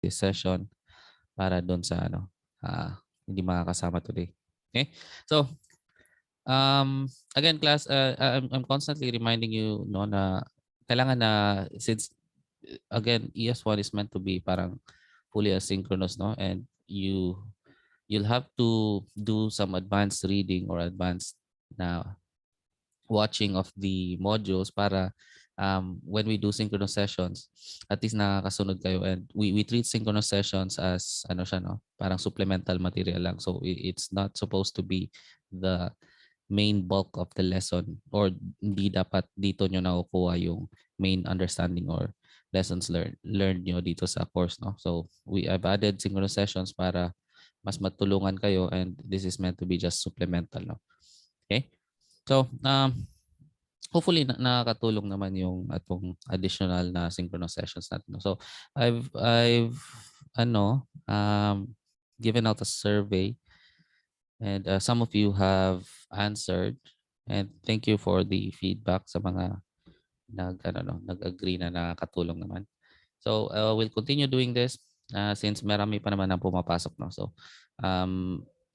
this session para doon sa hindi makakasama today. Okay? So, again class, I'm constantly reminding you no na kailangan na since again ES1 is meant to be parang fully asynchronous no, and you'll have to do some advanced reading or advanced na watching of the modules para when we do synchronous sessions, at least nakakasunod kayo. And we treat synchronous sessions as ano siya, no? Parang supplemental material lang. So it's not supposed to be the main bulk of the lesson, or hindi dapat dito nyo nakukuha yung main understanding or lessons learned nyo dito sa course. No? So I've added synchronous sessions para mas matulungan kayo, and this is meant to be just supplemental. No? Okay? So, hopefully nakakatulong naman yung atong additional na synchronous sessions natin. No? So, I've given out a survey, and some of you have answered, and thank you for the feedback sa mga nag-agree na nakakatulong naman. So, we'll continue doing this since marami pa naman ang pumapasok. No? So,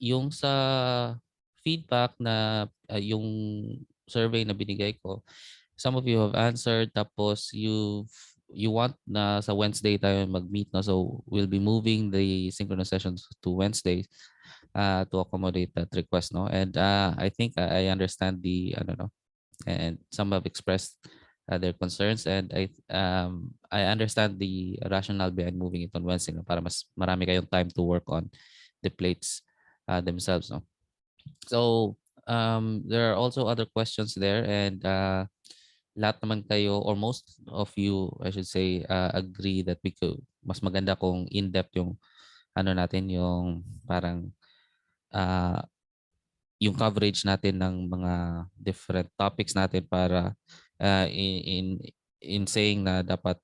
yung sa feedback na yung survey na binigay ko, some of you have answered, tapos you want na sa Wednesday tayo mag-meet. No? So, we'll be moving the synchronous sessions to Wednesdays to accommodate that request. No? And I think I understand and some have expressed their concerns, and I understand the rationale behind moving it on Wednesday, no, para mas marami kayong time to work on the plates themselves. No? So there are also other questions there, and lahat naman kayo, or most of you I should say, agree that mas maganda kung in-depth yung natin, yung parang uh, yung coverage natin ng mga different topics natin para in saying na dapat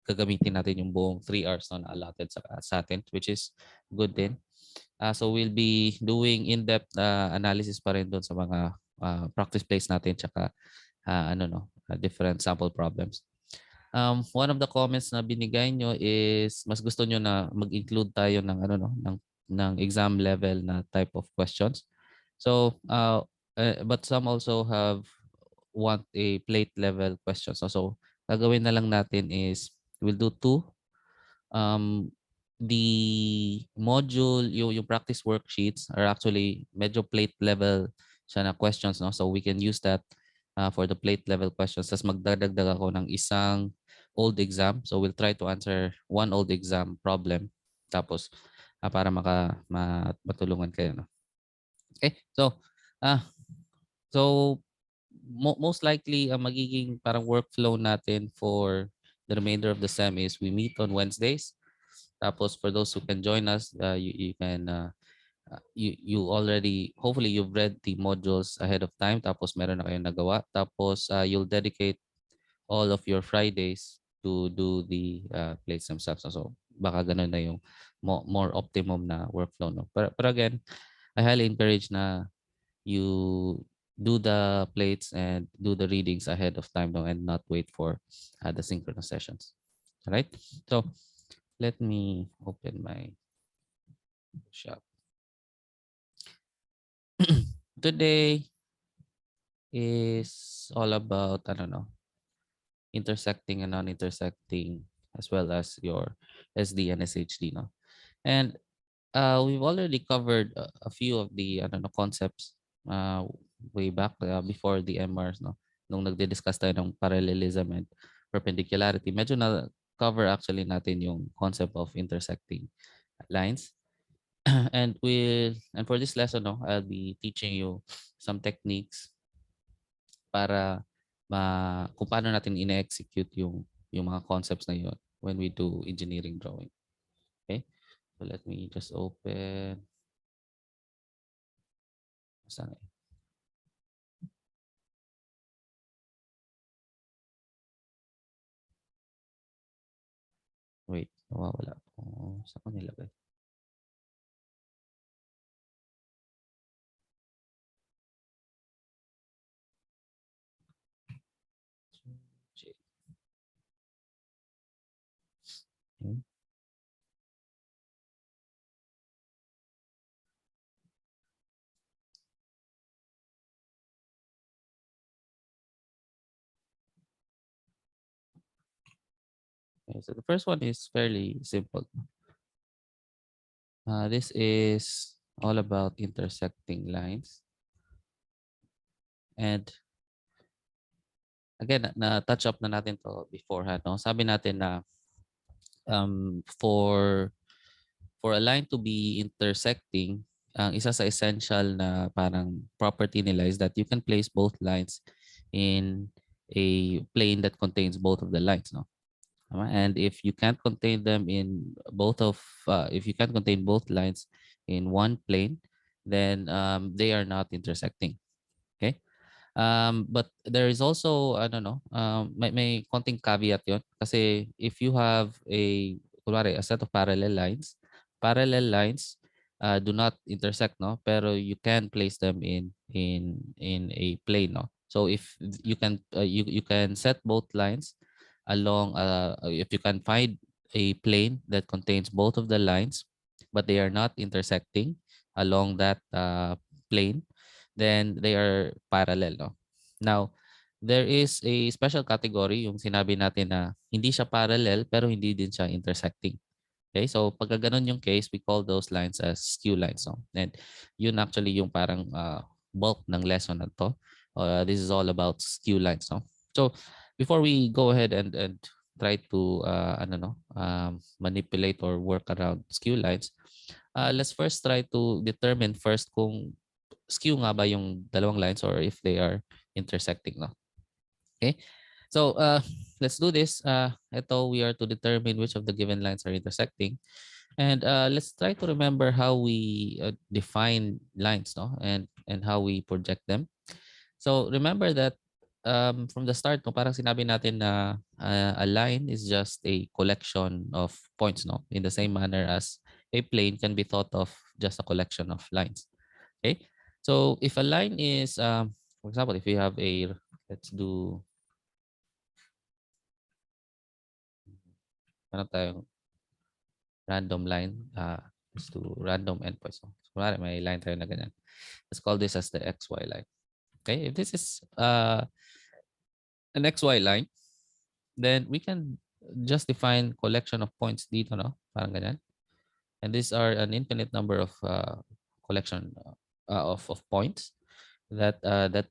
gagamitin natin yung buong 3 hours na allotted sa atin, which is good din. So we'll be doing in-depth analysis pa rin doon sa mga practice plays natin, tsaka different sample problems. One of the comments na binigay nyo is mas gusto nyo na mag-include tayo ng ng exam level na type of questions. So, but some also want a plate level question. So gagawin na lang natin is we'll do 2. The module, yung practice worksheets are actually medyo plate level siya na questions. No? So we can use that for the plate level questions. Tapos magdadagdag ako ng isang old exam. So we'll try to answer one old exam problem. Tapos para matulungan kayo. No? Okay, so most likely magiging parang workflow natin for the remainder of the sem is we meet on Wednesdays. Tapos for those who can join us, you can you already, hopefully you've read the modules ahead of time, tapos meron na kayong nagawa. Tapos you'll dedicate all of your Fridays to do the plates themselves. So baka ganun na yung more optimum na workflow. No? But again, I highly encourage na you do the plates and do the readings ahead of time, no, and not wait for the synchronous sessions. All right. So let me open my shop. Today is all about, intersecting and non-intersecting, as well as your SD and SHD. No? And we've already covered a few of the concepts way back before the MRs. No? Nung nagdi-discuss tayo ng parallelism and perpendicularity, medyo na cover actually natin yung concept of intersecting lines. And for this lesson, no, I'll be teaching you some techniques para kung paano natin ine-execute yung mga concepts na yun when we do engineering drawing. Okay? So let me just open. Saan? Wait, nawawala po. Saan ko nilagay? Okay. Okay, so the first one is fairly simple. This is all about intersecting lines. And again, na-touch up na natin to beforehand. No? Sabi natin na for a line to be intersecting, ang isa sa essential na parang property nila is that you can place both lines in a plane that contains both of the lines. No? And if you can't contain them in if you can't contain both lines in one plane, then they are not intersecting. Okay. But there is also, I don't know, may konting caveat yon. Kasi if you have kunwari, a set of parallel lines do not intersect, no? Pero you can place them in a plane, no? So if you can set both lines along, if you can find a plane that contains both of the lines, but they are not intersecting along that plane, then they are parallel. No? Now, there is a special category, yung sinabi natin na hindi siya parallel pero hindi din siya intersecting. Okay, so pagka ganun yung case, we call those lines as skew lines. No? And yun actually yung parang bulk ng lesson na to. This is all about skew lines. No? So before we go ahead and try to manipulate or work around skew lines, let's first try to determine first kung skew nga ba yung dalawang lines or if they are intersecting. No? Okay, so let's do this. Ito, we are to determine which of the given lines are intersecting. And let's try to remember how we define lines, no? And how we project them. So remember that from the start, no, parang sinabi natin na a line is just a collection of points, no? In the same manner as a plane can be thought of just a collection of lines. Okay? So if a line is, for example, if we have let's do, ano tayong random line, let's do random endpoints. So kunwari, may line tayo na ganyan. Let's call this as the XY line. Okay? If this is an XY line, then we can just define collection of points dito, no? Parang ganyan. And these are an infinite number of collection of points that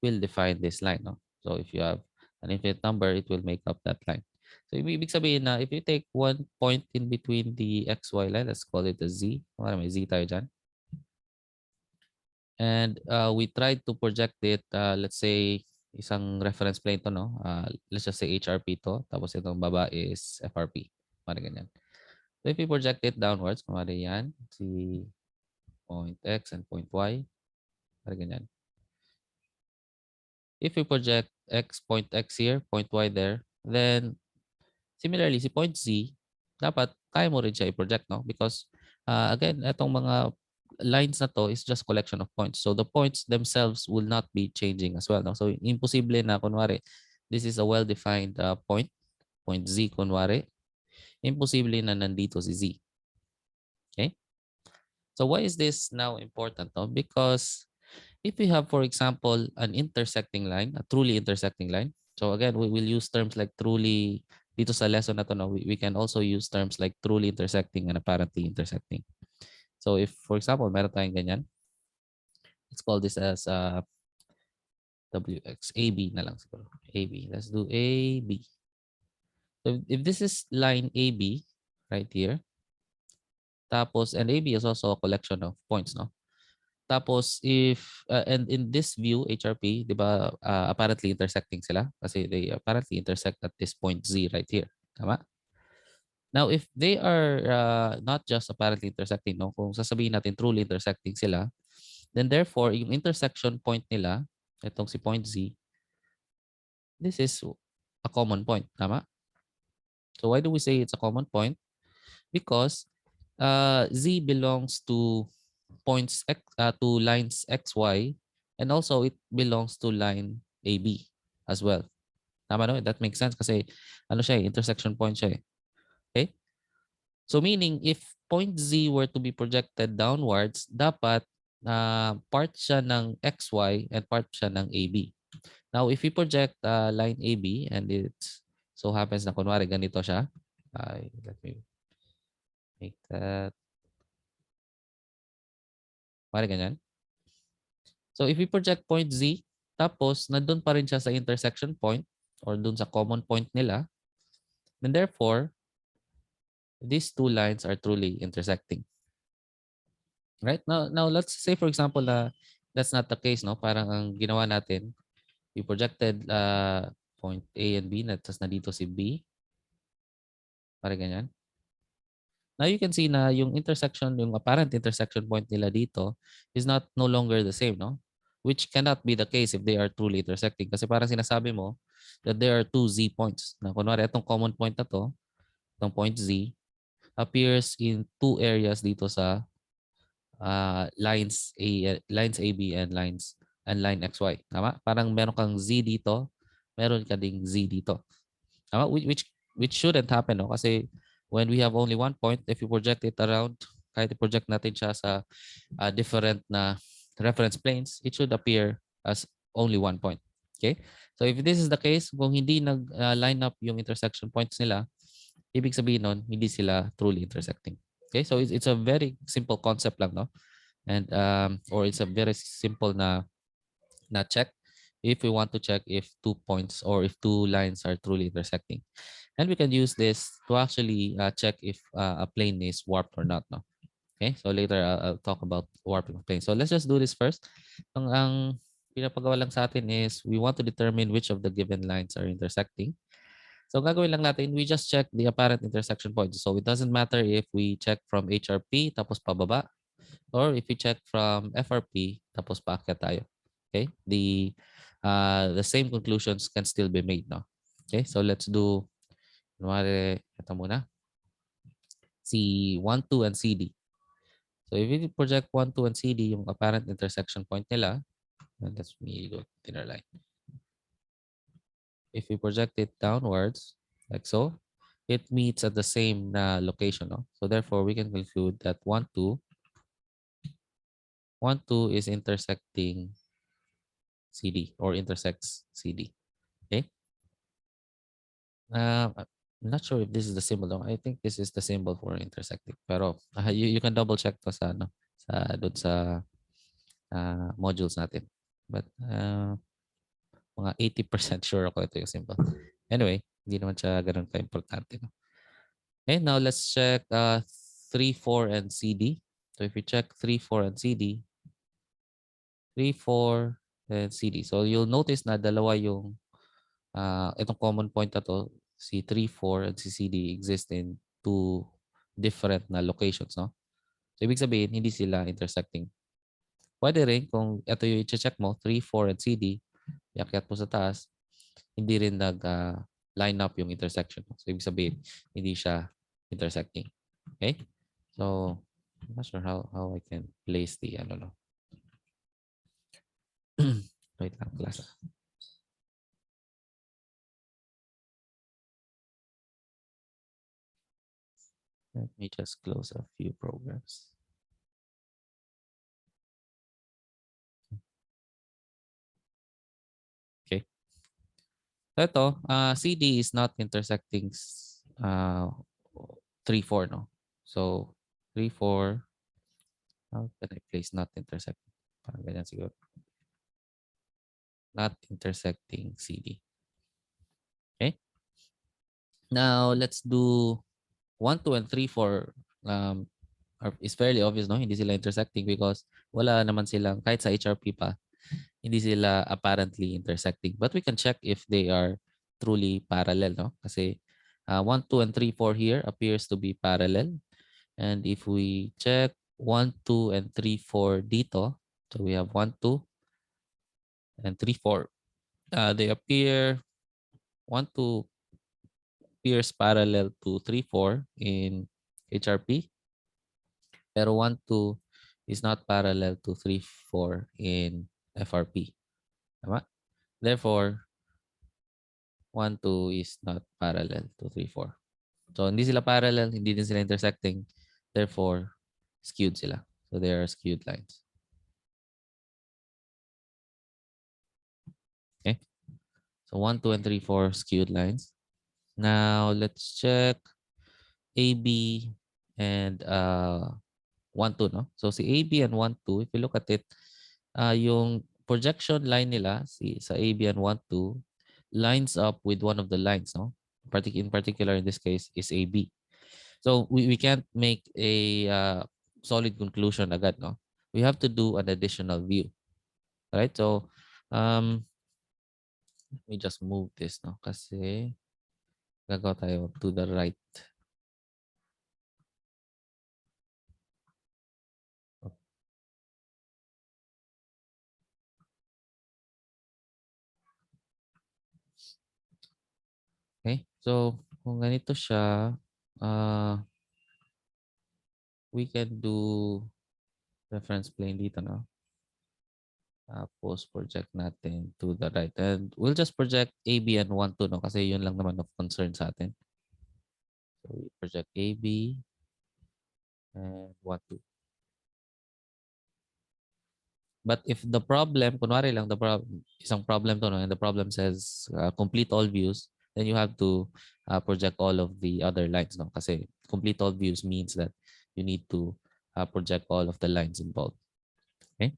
will define this line, no? So if you have an infinite number, it will make up that line. So ibig sabihin na if you take one point in between the XY line, let's call it a Z. May Z tayo dyan. And we tried to project it, let's say, isang reference plane to, no? Let's just say HRP to. Tapos itong baba is FRP. Parang ganyan. So if we project it downwards, kumari yan, si point X and point Y. Parang ganyan. If we project point X here, point Y there, then similarly, si point Z, dapat kaya mo rin siya i-project, no? Because again, itong mga lines na to is just collection of points. So the points themselves will not be changing as well, no? So imposible na kunwari, this is a well-defined point Z kunwari, imposible na nandito si Z. Okay? So why is this now important, no? Because if we have, for example, an intersecting line, a truly intersecting line, so again, we will use terms like truly, dito sa lesson na to, no, we can also use terms like truly intersecting and apparently intersecting. So if, for example, meron tayong ganyan, let's call this as WX, AB na lang siguro. AB, let's do AB. So if this is line AB, right here, tapos, and AB is also a collection of points, no? Tapos if and in this view HRP, 'di ba, apparently intersecting sila kasi they apparently intersect at this point Z right here. Tama? Now if they are not just apparently intersecting, no, kung sasabihin natin truly intersecting sila, then therefore yung intersection point nila, itong si point Z, this is a common point. Tama? So why do we say it's a common point? Because Z belongs to to lines XY, and also it belongs to line AB as well. Tama, no? That makes sense kasi ano siya, intersection point siya. Okay? So meaning if point Z were to be projected downwards, dapat part siya ng XY and part siya ng AB. Now if we project line AB and it so happens na kunwari ganito siya, Let me make that. Parang ganyan. So if we project point Z, tapos nandun pa rin siya sa intersection point or dun sa common point nila, then therefore, these two lines are truly intersecting. Right? Now let's say for example na that's not the case, no? Parang ang ginawa natin, we projected point A and B, tapos na dito si B, parang ganyan. Now you can see na yung intersection, yung apparent intersection point nila dito is not no longer the same, no? Which cannot be the case if they are truly intersecting. Kasi parang sinasabi mo that there are two Z points. Na kunwari itong common point na to, itong point Z, appears in two areas dito sa lines AB and line XY. Tama? Parang meron kang Z dito, meron ka ding Z dito. Tama? Which shouldn't happen, no? Kasi when we have only one point, if you project it around, kahit i-project natin siya sa different na reference planes, it should appear as only one point. Okay? So if this is the case, kung hindi nag-line up yung intersection points nila, ibig sabihin nun, hindi sila truly intersecting. Okay? So it's a very simple concept lang, no? And or it's a very simple na check if we want to check if two points or if two lines are truly intersecting. And we can use this to actually check if a plane is warped or not. No? Okay, so later I'll talk about warping of plane. So let's just do this first. Ang pinapagawa lang sa atin is we want to determine which of the given lines are intersecting. So gagawin lang natin, we just check the apparent intersection points. So it doesn't matter if we check from HRP tapos pababa or if we check from FRP tapos paakyat tayo. Okay? The same conclusions can still be made, no? Okay? So let's do kunwari ito muna. C1, 2 and CD. So if we project 1, 2 and CD yung apparent intersection point nila, and let's me go thinner line. If we project it downwards like so, it meets at the same location, no? So therefore we can conclude that 1, 2 is intersecting CD or intersects CD. Okay. I'm not sure if this is the symbol. No? I think this is the symbol for intersecting. Pero you can double check to sa ano doon sa modules natin. But mga 80% sure ako ito yung symbol. Anyway, hindi naman siya ganun ka-importante. No? Okay, now let's check 3, 4 and CD. So if we check 3, 4 and CD, 3, 4 and CD. So you'll notice na dalawa yung itong common point na to, si 3, 4 and si CD exist in two different na locations, no? So ibig sabihin, hindi sila intersecting. Pwede rin kung ito yung i-check mo, 3, 4 and CD, iakyat mo sa taas, hindi rin nag-line up yung intersection. So ibig sabihin, hindi siya intersecting. Okay? So, I'm not sure how I can place the, I don't know. Wait lang, class. Let me just close a few programs. Okay. Ito, CD is not intersecting 3, 4, no? So, 3, 4, how can I place not intersecting? Parang ganyan siguro. Not intersecting CD. Okay? Now, let's do 1, 2, and 3, 4 is fairly obvious, no? Hindi sila intersecting because wala naman silang, kahit sa HRP pa, hindi sila apparently intersecting. But we can check if they are truly parallel, no? Kasi 1, 2, and 3, 4 here appears to be parallel. And if we check 1, 2, and 3, 4 dito, so we have 1, 2, and 3, 4. They appear, 1, 2 appears parallel to 3, 4 in HRP. Pero 1, 2 is not parallel to 3, 4 in FRP. Tama? Therefore, 1, 2 is not parallel to 3, 4. So, hindi sila parallel, hindi din sila intersecting. Therefore, skewed sila. So, they are skewed lines. Okay? So, 1, 2, and 3, 4 skewed lines. Now, let's check AB and 1, 2, no? So si AB and 1, 2, if you look at it, yung projection line nila sa AB and 1, 2 lines up with one of the lines, no? In particular, in this case, is AB. So we can't make a solid conclusion agad, no? We have to do an additional view, right? So let me just move this, no? Kasi gagawa tayo to the right. Okay? So kung ganito siya, uh, we can do reference plane dito, no? Tapos project natin to the right. And we'll just project AB and 1, 2, no? Kasi yun lang naman of concern sa atin. So we project AB and 1, 2. But if the problem, kunwari lang, isang problem to, no? And the problem says complete all views, then you have to project all of the other lines, no? Kasi complete all views means that you need to project all of the lines involved. Okay?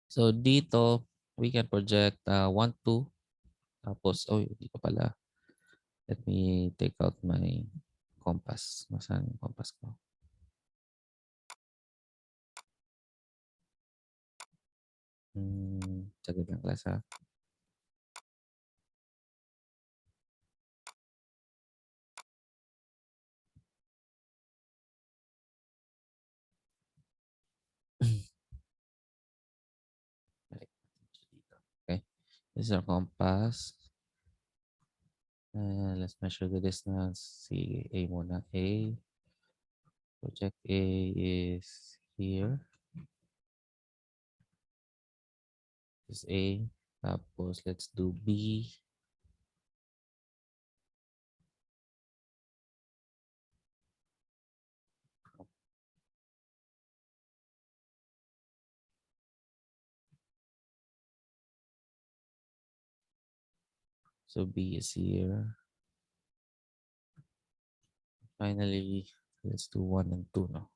So dito, we can project 1, 2. Tapos, oh, hindi ko pala. Let me take out my compass. Nasaan yung compass ko? Saglit lang class ha. Okay. This is our compass. Let's measure the distance. See A muna. A. Project A is here. This is A. Tapos let's do B. So B is here. Finally, let's do 1 and 2 now.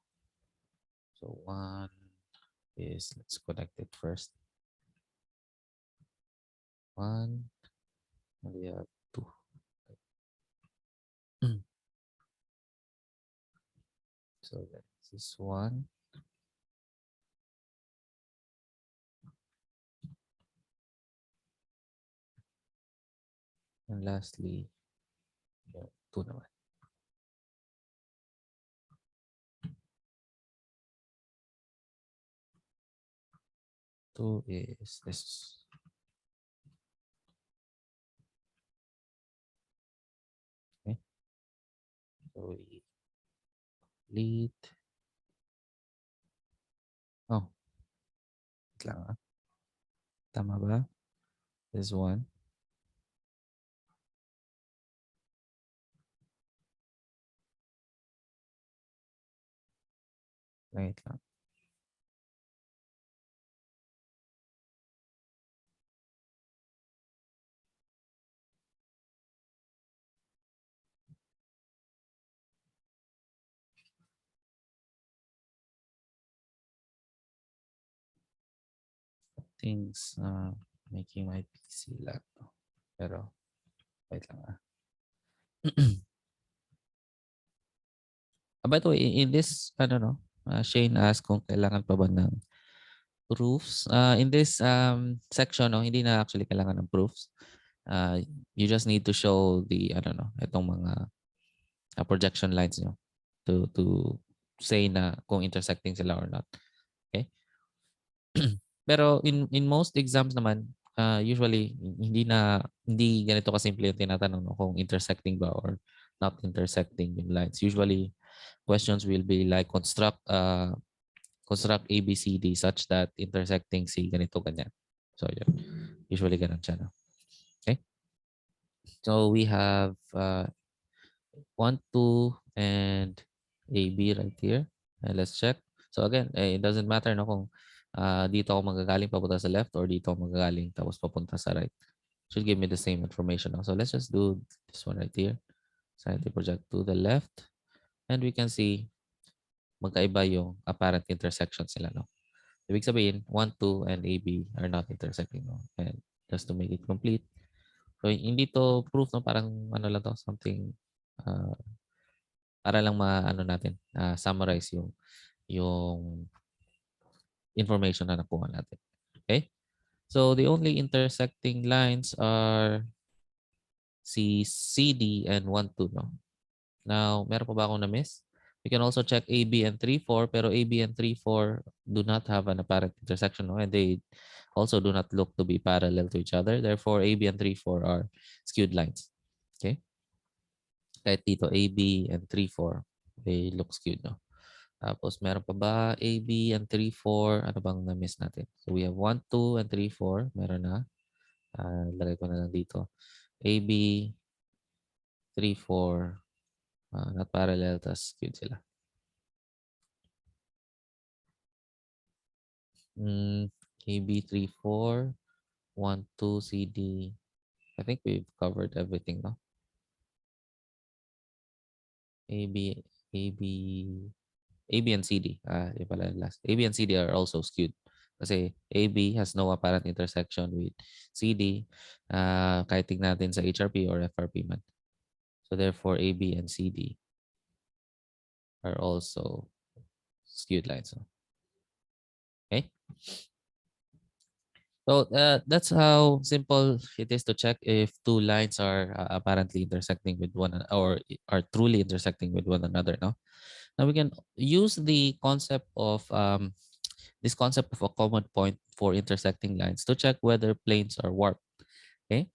So 1 is, let's connect it first. 1. And we have 2. So that's this one. And lastly, 2 naman. 2 is this. Okay. So we lead. Oh, wait lang ah. Tama ba? This one. Wait lang. Things making my PC lag. Pero, wait lang ah. By the way, in this, I don't know, Shane asked kung kailangan pa ba ng proofs. In this section, no, hindi na actually kailangan ng proofs. You just need to show the, I don't know, itong mga projection lines nyo to say na kung intersecting sila or not. Okay? Pero in most exams naman, usually hindi ganito kasimple yung tinatanong no, kung intersecting ba or not intersecting yung lines. Usually questions will be like construct ABCD such that intersecting C ganito ganyan. So yun. Usually ganun siya. No? Okay? So we have 1, 2, and AB right here. And let's check. So again, it doesn't matter no kung dito ako magagaling papunta sa left or dito ako magagaling tapos papunta sa right. Should give me the same information. No? So let's just do this one right here. Slightly project to the left. And we can see magkaiba yung apparent intersections nila, no? Ibig sabihin, 1, 2, and AB are not intersecting, no? And just to make it complete. So, hindi to proof, no? Parang ano lang to, something uh, para lang maano natin, summarize yung information na nakuha natin. Okay? So, the only intersecting lines are si CD and 1, 2, no? Now, meron pa ba akong na-miss? We can also check AB and 3, 4, pero AB and 3, 4 do not have an apparent intersection, no? And they also do not look to be parallel to each other. Therefore, AB and 3, 4 are skewed lines. Okay? Kahit dito, AB and 3, 4, they look skewed, no? Tapos, meron pa ba AB and 3, 4? Ano bang na-miss natin? So, we have 1, 2, and 3, 4. Meron na. Lagay ko na lang dito. AB, 3, 4, not parallel, tas skewed sila. AB34, 1, 2, CD. I think we've covered everything, no? AB, AB, AB and CD. Yung pala last. AB and CD are also skewed. Kasi AB has no apparent intersection with CD. Kahit tignan natin sa HRP or FRP man. So therefore, AB and CD are also skewed lines. Okay? So that's how simple it is to check if two lines are apparently intersecting with one or are truly intersecting with one another. No, now we can use the concept of this concept of a common point for intersecting lines to check whether planes are warped. Okay,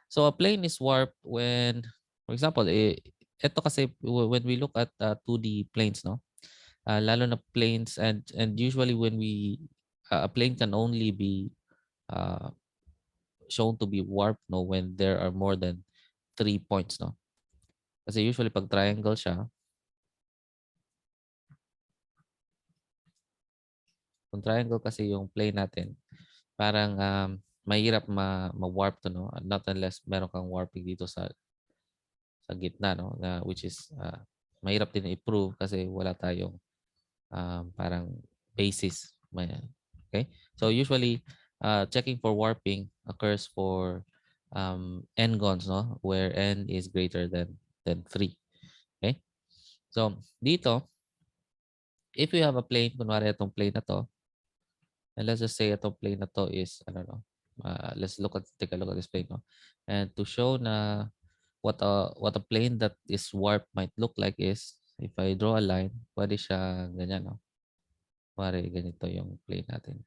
so a plane is warped when, for example, ito kasi when we look at 2D planes, no, lalo na planes and usually when we a plane can only be uh, shown to be warped, no, when there are more than 3 points, no. Kasi usually pag triangle siya, kung triangle kasi yung plane natin, parang mahirap ma-warp to, no, not unless meron kang warping dito sa gitna, no, na which is mahirap din i-prove kasi wala tayong parang basis. Okay? So usually checking for warping occurs for n-gons, no, where n is greater than 3. Okay? So dito, if you have a plane, kunwari itong plane na to, and let's just say itong plane na to is, I don't know, let's take a look at this plane, no? And to show na what a plane that is warped might look like is, if I draw a line, pwede siya ganyan, no? Kunwari ganito yung plane natin.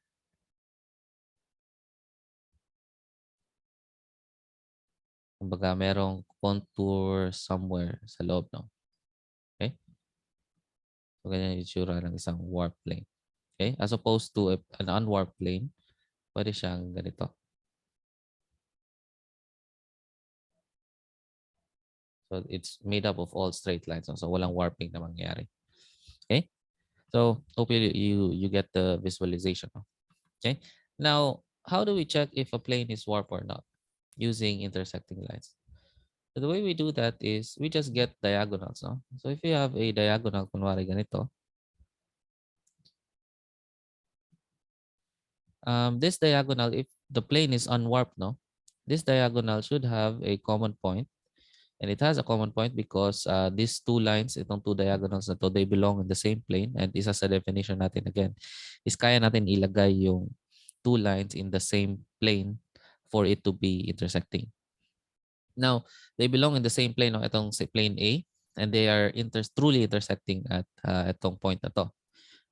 Kumbaga merong contour somewhere sa loob, no? Okay? So ganyan yung itsura ng isang warp plane. Okay? As opposed to an unwarped plane, pwede siyang ganito. So it's made up of all straight lines. So walang warping na mangyayari. Okay? So hopefully you get the visualization. Okay? Now, how do we check if a plane is warped or not using intersecting lines? So the way we do that is we just get diagonals. No? So if you have a diagonal, kunwari ganito, this diagonal, if the plane is unwarped, no, this diagonal should have a common point. And it has a common point because these two lines, itong two diagonals na to, they belong in the same plane. And isa sa definition natin again is kaya natin ilagay yung two lines in the same plane for it to be intersecting. Now, they belong in the same plane, no? Itong plane A, and they are truly intersecting at itong point na to.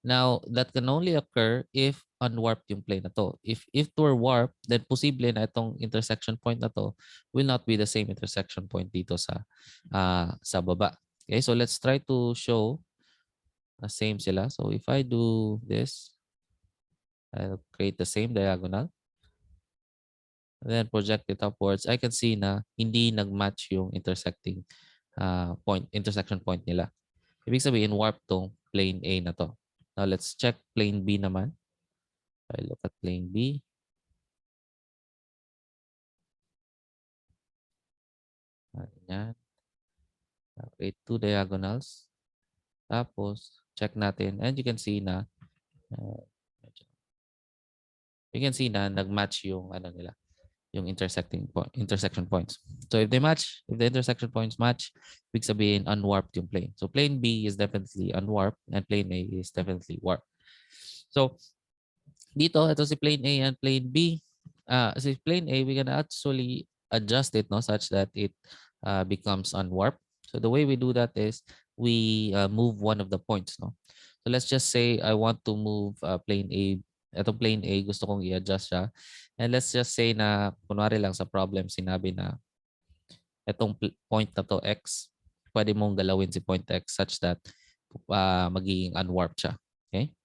Now, that can only occur if unwarped yung plane na to. If it were warped, then posible na itong intersection point na to will not be the same intersection point dito sa baba. Okay, so let's try to show same sila. So if I do this, I'll create the same diagonal. And then project it upwards. I can see na hindi nag-match yung intersection point nila. Ibig sabihin, warp tong plane A na to. Now, let's check plane B naman. I look at plane B. Ayan. Create two diagonals. Tapos, check natin. And you can see na, uh, nag-match yung ano nila, yung intersection points. So if they match, if the intersection points match, ibig sabihin unwarped yung plane. So plane B is definitely unwarped and plane A is definitely warped. So dito, ito si plane A and plane B. Si plane A, we can actually adjust it, no, such that it becomes unwarped. So the way we do that is we move one of the points, no. So let's just say I want to move plane A. Itong plane A, gusto kong i-adjust siya. And let's just say na, kunwari lang sa problem, sinabi na itong point na to, X, pwede mong galawin si point X such that magiging unwarped siya. Okay?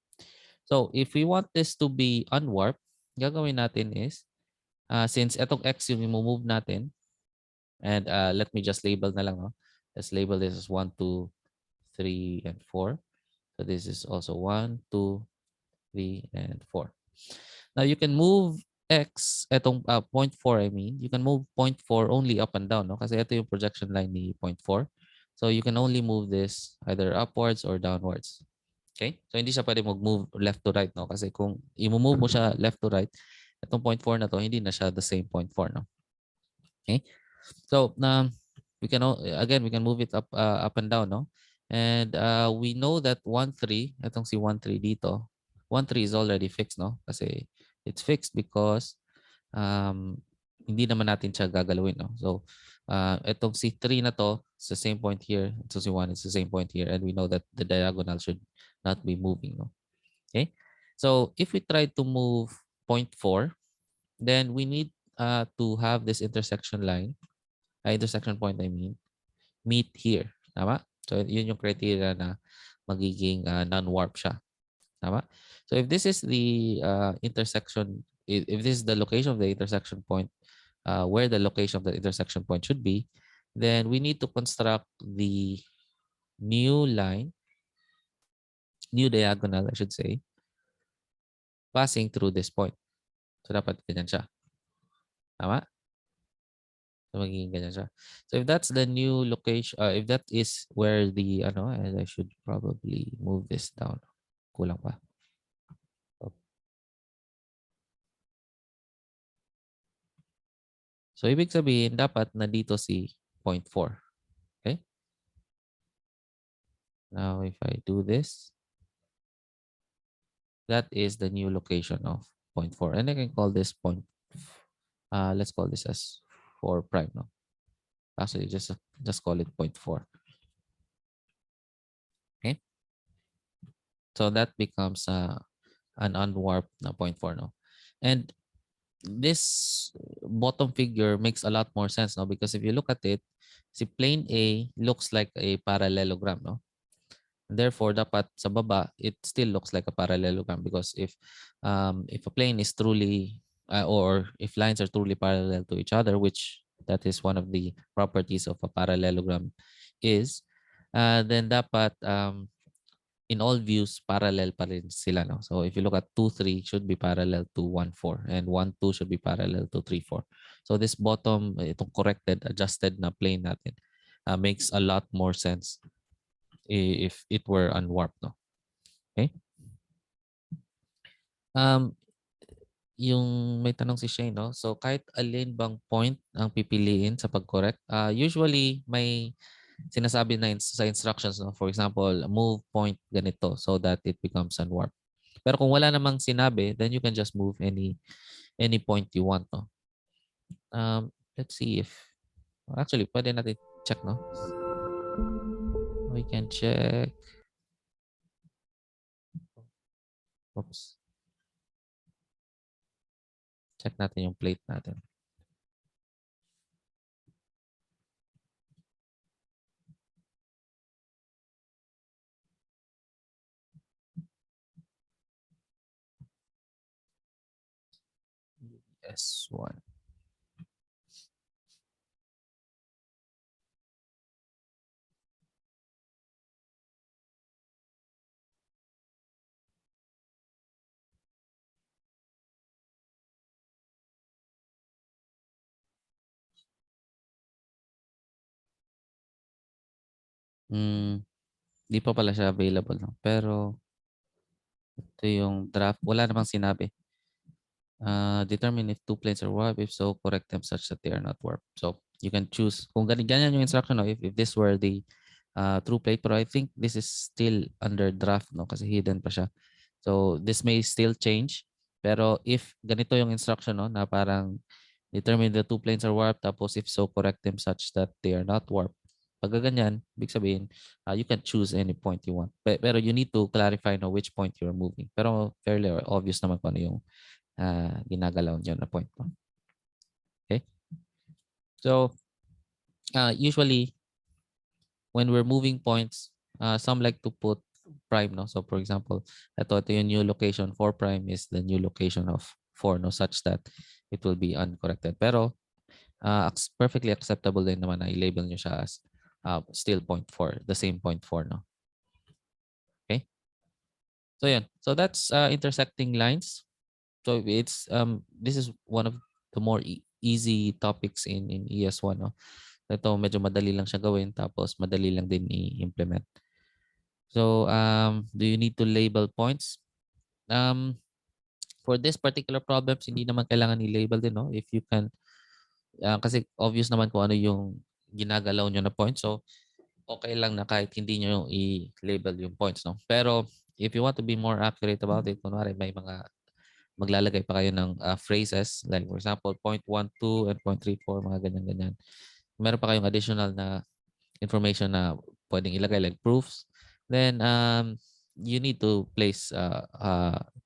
So if we want this to be unwarped, gagawin natin is, since itong X yung i-move natin, and let me just label na lang. No? Let's label this as 1, 2, 3, and 4. So this is also 1, 2, 3, and 4. Now you can move X, etong point 4 I mean, you can move point 4 only up and down, no? Kasi ito yung projection line ni point 4. So you can only move this either upwards or downwards. Okay? So hindi siya pwede mag-move left to right, no? Kasi kung i-move mo siya left to right, itong point 4 na to, hindi na siya the same point 4, no? Okay? So we can again we can move it up and down, no? And we know that 1 3, itong si 1 3 dito, 1 3 is already fixed, no? Kasi it's fixed because hindi naman natin siya gagalawin, no? So itong si 3 na to, it's the same point here. Itong si 1 is the same point here, and we know that the diagonal should not be moving, no? Okay? So if we try to move point 4, then we need to have this intersection line, intersection point I mean, meet here. Tama? So yun yung criteria na magiging non-warp siya. Tama? So if this is the intersection, if this is the location of the intersection point, where the location of the intersection point should be, then we need to construct the new line, new diagonal, I should say, passing through this point. So dapat ganyan siya. Tama? So magiging ganyan siya. So if that's the new location, if that is where the, and I should probably move this down. Kulang pa. So ibig sabihin, dapat nandito si point 4. Okay? Now if I do this, that is the new location of point 4. And I can call this point, let's call this as 4 prime. No? Actually, just call it point 4. Okay? So that becomes an unwarped na point 4. No? And this bottom figure makes a lot more sense, no? Because if you look at it, si plane A looks like a parallelogram, no? Therefore, dapat sa baba, it still looks like a parallelogram, because if a plane is truly, or if lines are truly parallel to each other, which that is one of the properties of a parallelogram is, then dapat in all views, parallel pa rin sila. No? So if you look at 2, 3 should be parallel to 1, 4, and 1, 2 should be parallel to 3, 4. So this bottom, itong corrected, adjusted na plane natin, makes a lot more sense if it were unwarped. No? Okay? Yung may tanong si Shane, no? So kahit alin bang point ang pipiliin sa pag-correct, usually may sinasabi na sa instructions, no? For example, move point ganito so that it becomes unwarped. Pero kung wala namang sinabi, then you can just move any point you want, no? Let's see if actually pwede natin check, no? We can check. Oops. Check natin yung plate natin. ES1. Hmm, 'di pa pala siya available 'no, pero ito yung draft, wala namang sinabi. Determine if two planes are warped. If so, correct them such that they are not warped. So you can choose kung ganyan yung instruction, no? If this were the true plate, pero I think this is still under draft, no? Kasi hidden pa siya. So this may still change. Pero if ganito yung instruction, no, na parang determine the two planes are warped, tapos if so, correct them such that they are not warped. Pag ganyan, big sabihin, you can choose any point you want. Pero you need to clarify, no, which point you're moving. Pero fairly obvious naman kung ano yung ginagalaw nyo na point mo. Okay? So, usually, when we're moving points, some like to put prime, no? So, for example, ito yung new location. 4 prime is the new location of 4, no? Such that it will be uncorrected. Pero, perfectly acceptable din naman na i-label nyo siya as still point 4, the same point 4, no? Okay? So, yan. So, that's intersecting lines. So, this is one of the more easy topics in ES1, no? Ito, medyo madali lang siya gawin, tapos madali lang din i-implement. So, do you need to label points? For this particular problems, hindi naman kailangan i-label din, no? If you can, kasi obvious naman kung ano yung ginagalaw nyo na points. So, okay lang na kahit hindi nyo i-label yung points, no? Pero, if you want to be more accurate about it, kunwari may mga maglalagay pa kayo ng phrases, like for example, point 1, 2, and point 3, 4, mga ganyan-ganyan. Meron pa kayong additional na information na pwedeng ilagay like proofs, then you need to place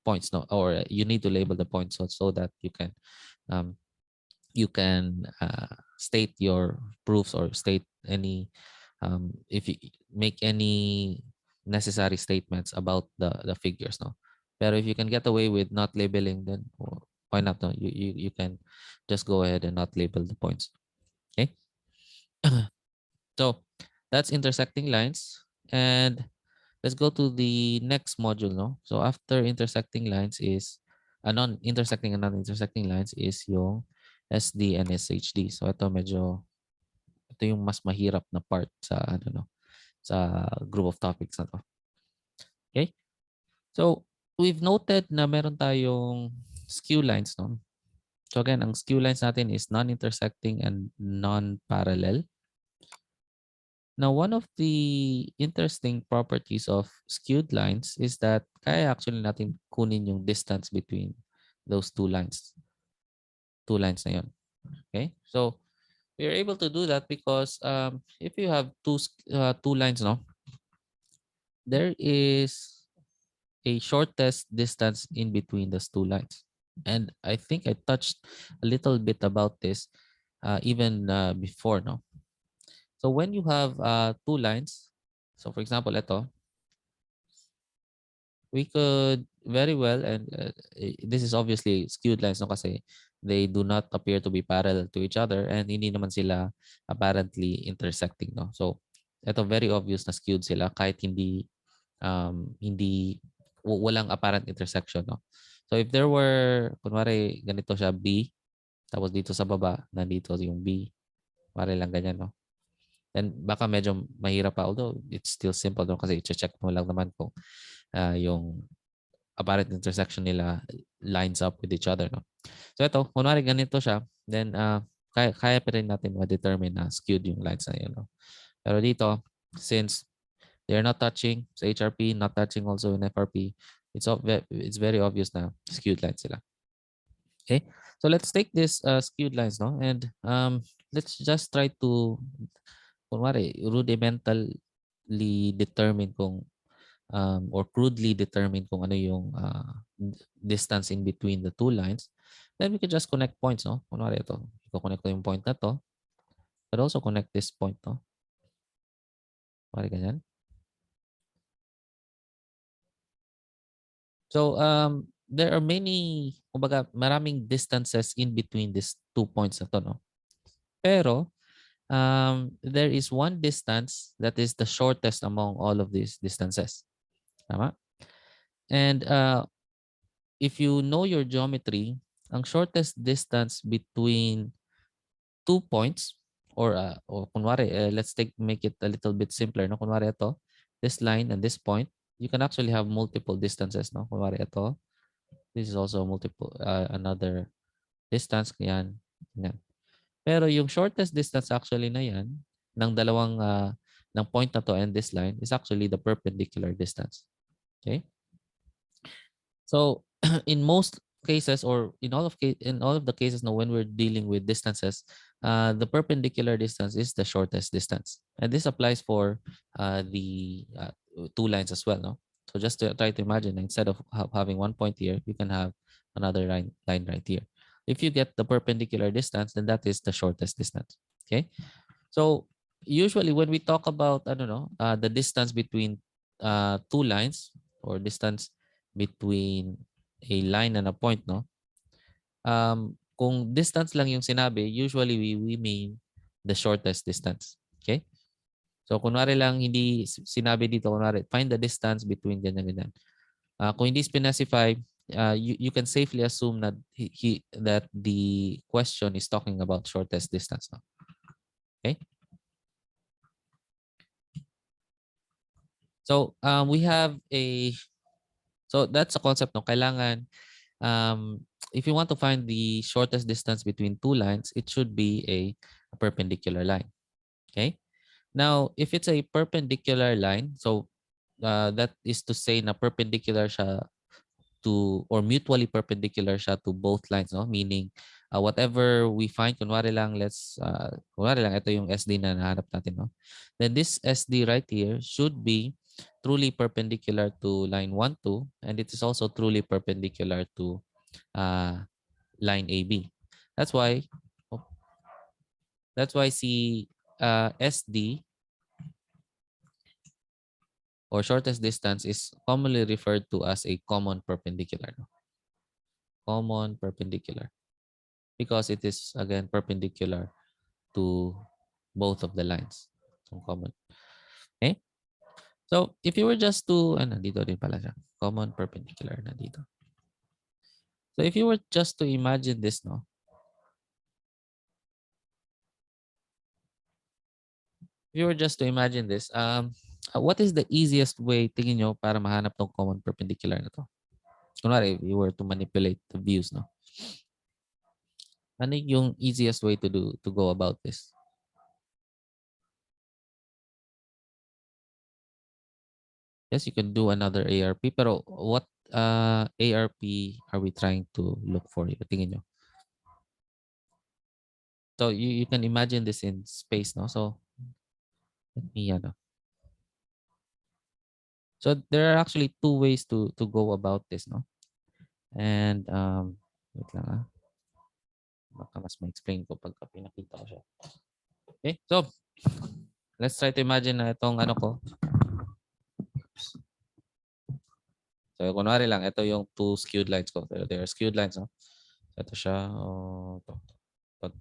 points, no, or you need to label the points so that um, you can state your proofs or state any if you make any necessary statements about the figures, no. Pero if you can get away with not labeling, then why not, no? You can just go ahead and not label the points. Okay. So that's intersecting lines. And let's go to the next module, no? So after intersecting lines is non-intersecting and non-intersecting lines is yung SD and SHD. So ito yung mas mahirap na part sa sa group of topics na to. Okay? So we've noted na meron tayong skew lines, no? So again, ang skew lines natin is non-intersecting and non-parallel. Now, one of the interesting properties of skewed lines is that kaya actually natin kunin yung distance between those two lines. Two lines na yun. Okay? So, we're able to do that because if you have two lines, no, there is a shortest distance in between those two lines. And I think I touched a little bit about this even before, no? So when you have two lines, so for example, ito, we could very well, and this is obviously skewed lines, no, kasi they do not appear to be parallel to each other and hindi naman sila apparently intersecting, no. So ito very obvious na skewed sila kahit walang apparent intersection, no. So if there were, kunwari ganito siya B, tapos dito sa baba nandito yung B, kunwari lang ganyan, no. And baka medyo mahirap pa, although it's still simple, no, kasi i-check mo lang naman kung yung apparent intersection nila lines up with each other, no. So ito, kunwari ganito siya, then kaya pa rin natin ma-determine na skewed yung lines na yun, no. Pero dito, since they're not touching sa HRP, not touching also in FRP, it's very obvious na skewed lines sila. Okay, so let's take this skewed lines, no, and let's just try to kunwari rudimentally determine kung or crudely determine kung ano yung distance in between the two lines. Then we can just connect points, no? Kunwari ito, i-connect ko yung point na to, but also connect this point, no? Kunwari ganyan. So there are kumbaga maraming distances in between these 2 points na to, no? Pero there is one distance that is the shortest among all of these distances. Tama? And if you know your geometry, ang shortest distance between 2 points or kunwari, let's make it a little bit simpler. No? Kunwari ito, this line and this point, you can actually have multiple distances. No? Kunwari ito, this is also multiple, another distance. Yan. Yan. Pero yung shortest distance actually na yan, ng ng point na to and this line is actually the perpendicular distance. Okay? So in most cases, or in all of the cases now when we're dealing with distances, the perpendicular distance is the shortest distance. And this applies for the two lines as well. No? So just to try to imagine, instead of having one point here, you can have another line right here. If you get the perpendicular distance, then that is the shortest distance. Okay. So usually when we talk about, I don't know, the distance between two lines, or distance between a line and a point, no? Kung distance lang yung sinabi, usually we mean the shortest distance. Okay? So kunwari lang hindi sinabi dito, kunwari find the distance between ganyan ganyan. Kung hindi specify, you can safely assume that that the question is talking about shortest distance, no? Okay? So we have so that's a concept, no? Kailangan if you want to find the shortest distance between two lines, it should be a perpendicular line. Okay. Now, if it's a perpendicular line, so that is to say na perpendicular siya to, or mutually perpendicular siya to both lines, no? Meaning, whatever we find, kunwari lang, kunwari lang, ito yung SD na nahanap natin, no? Then this SD right here should be truly perpendicular to line 1, 2, and it is also truly perpendicular to line AB. That's why, oh, si SD, or shortest distance, is commonly referred to as a common perpendicular. No? Common perpendicular. Because it is, again, perpendicular to both of the lines. So common. Okay? So if you were just to, dito din pala siya. Common perpendicular na dito. So if you were just to imagine this, no? If you were just to imagine this, what is the easiest way, tingin nyo, para mahanap tong common perpendicular na to? Kunwari, if you were to manipulate the views, no? Ano yung easiest way to go about this? Yes, you can do another ARP, pero what ARP are we trying to look for? Tingin nyo. So you can imagine this in space, no? So let me, so there are actually two ways to go about this, no? And wait lang, baka mas ma-explain ko pagka pinakita ko siya. Okay, so let's try to imagine na itong ko. So kunwari lang, ito yung two skewed lines ko. So there are skewed lines, no? So ito siya,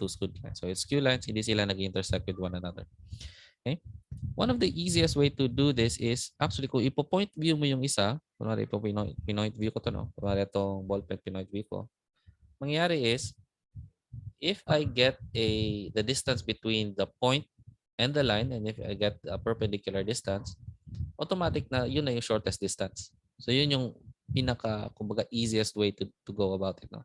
two skewed lines. So it's skewed lines, hindi sila nag-intersect with one another. Okay? One of the easiest way to do this is, actually, kung ipo-point view mo yung isa, kunwari pinoint view ko to, no? Kunwari itong ballpen pinoint view ko, mangyayari is, if I get the distance between the point and the line, and if I get a perpendicular distance, automatic na yun na yung shortest distance. So yun yung kumbaga easiest way to go about it. No?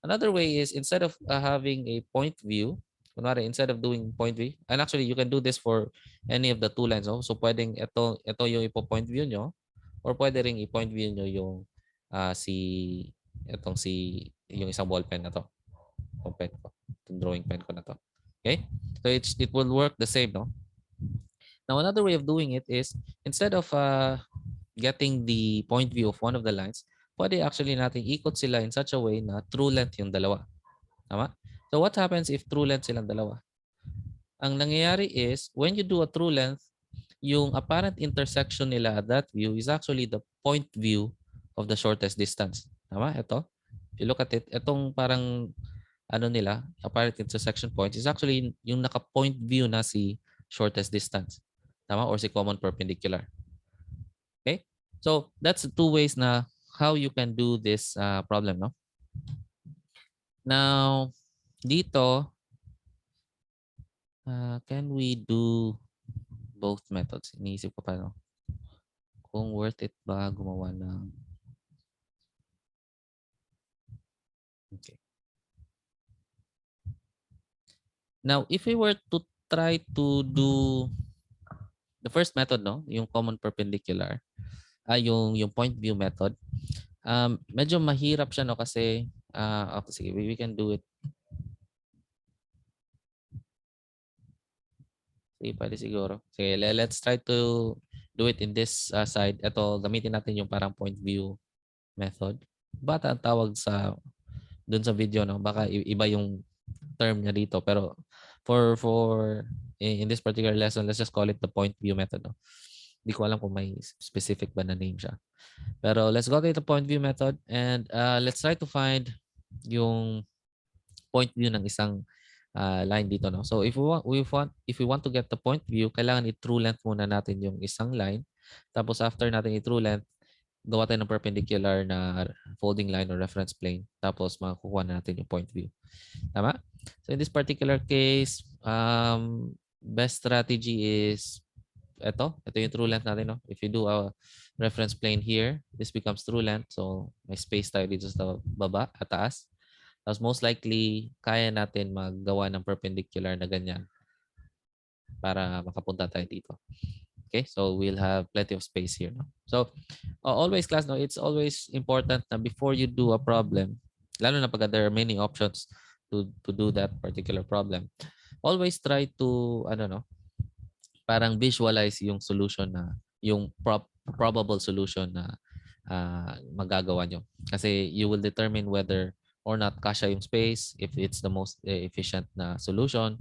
Another way is, instead of having a point view, kunwari, instead of doing point view, and actually you can do this for any of the two lines. No? So pwedeng ito yung ipo-point view nyo, or pwede ring i-point view nyo yung yung isang ball pen na to. Itong pen ko. Itong drawing pen ko na to. Okay? So it will work the same, no? Now, another way of doing it is, instead of getting the point view of one of the lines, pwede actually natin ikot sila in such a way na true length yung dalawa. Tama? So what happens if true length silang dalawa? Ang nangyayari is, when you do a true length, yung apparent intersection nila at that view is actually the point view of the shortest distance. Tama? Ito. If you look at it, itong parang nila, apparent intersection point is actually yung naka-point view na si shortest distance. Tama? Or si common perpendicular. Okay? So that's two ways na how you can do this problem, no? Now, dito, Can we do both methods? Iniisip ko pa, no? Kung worth it ba gumawa ng... Okay. Now, if we were to try to do the first method, no? Yung common perpendicular, yung point view method, medyo mahirap siya, no? Kasi, okay, sige, we can do it. Sige, pwede siguro. Sige, let's try to do it in this side. Ito, gamitin natin yung parang point view method. Bata ang tawag sa dun sa video, no? Baka iba yung term niya dito. Pero for in this particular lesson, let's just call it the point view method, no? Hindi ko alam kung may specific ba na name siya. Pero let's go to the point view method and let's try to find yung point view ng isang line dito, no? So if we want to get the point view, kailangan i-true length muna natin yung isang line. Tapos after natin i-true length, gawa tayo ng perpendicular na folding line or reference plane. Tapos makukuha na natin yung point view. Tama? So in this particular case, best strategy is ito yung true length natin, no? If you do a reference plane here, this becomes true length. So may space tayo dito sa baba at taas. Tapos most likely, kaya natin maggawa ng perpendicular na ganyan para makapunta tayo dito. Okay? So we'll have plenty of space here. No? So always class, no, it's always important na before you do a problem, lalo na pag there are many options to do that particular problem, always try to, parang visualize yung solution na, yung probable solution na magagawa nyo. Kasi you will determine whether or not kasha yung space, if it's the most efficient na solution,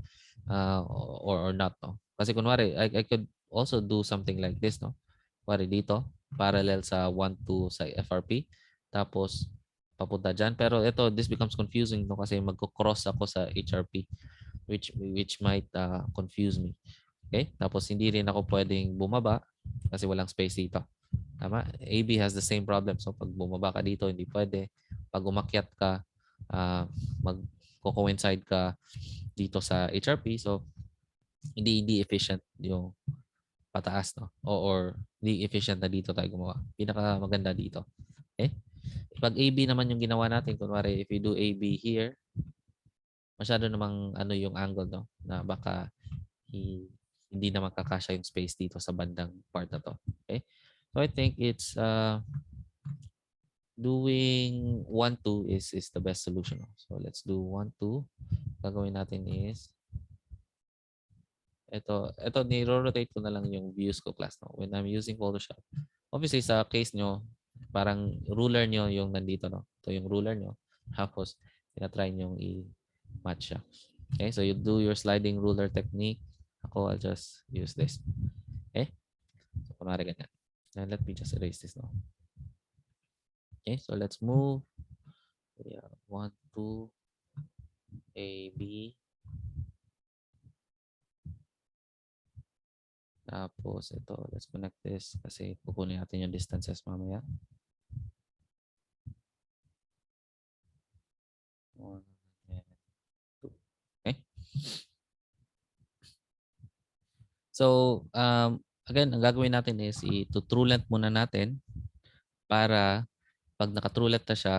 or not. No? Kasi kunwari, I could also do something like this. No? Kunwari dito, parallel sa 1, 2 sa FRP. Tapos, papunta dyan. Pero ito, this becomes confusing, no? Kasi magko-cross ako sa HRP, which might confuse me. Okay? Tapos hindi rin ako pwedeng bumaba kasi walang space dito. Tama? AB has the same problem. So pag bumaba ka dito, hindi pwede. Pag umakyat ka, magko-coincide ka dito sa HRP. So hindi efficient yung pataas, no? Or hindi efficient na dito tayo gumawa. Pinaka maganda dito. Okay? Pag AB naman yung ginawa natin, kunwari if you do AB here, masyado namang yung angle, no? Na baka hindi na magkakasya yung space dito sa bandang part na to. Okay? So I think it's doing 1, 2 is the best solution. So let's do 1, 2. Gagawin natin is ito ni-rotate ko na lang yung views ko, class, no? When I'm using Photoshop. Obviously sa case nyo, parang ruler nyo yung nandito, no? Ito yung ruler nyo. Tapos tinatry nyo i-match siya. Okay? So you do your sliding ruler technique. Ako, I'll just use this. Okay? So kunwari ganyan. And let me just erase this now. Okay, so let's move. Yeah, 1, 2, A, B. Tapos ito, let's connect this kasi kukunin natin yung distances mamaya. 1 and 2. Okay. So, again, ang gagawin natin is i-true length muna natin para pag naka-true length na siya,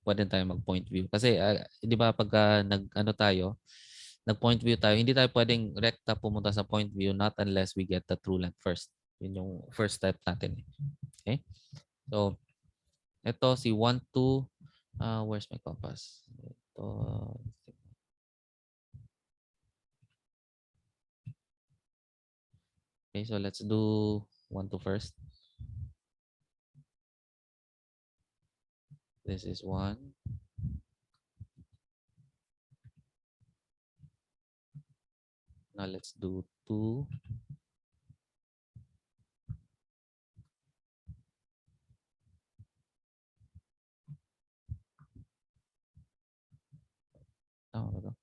pwede tayo mag-point view. Kasi, di ba, pagka nag-point view tayo, hindi tayo pwedeng recta pumunta sa point view not unless we get the true length first. Yun yung first step natin. Okay? So, ito si 1, 2. Where's my compass? Ito. Okay, so let's do 1, 2 first. This is 1. Now let's do 2. Oh, ito.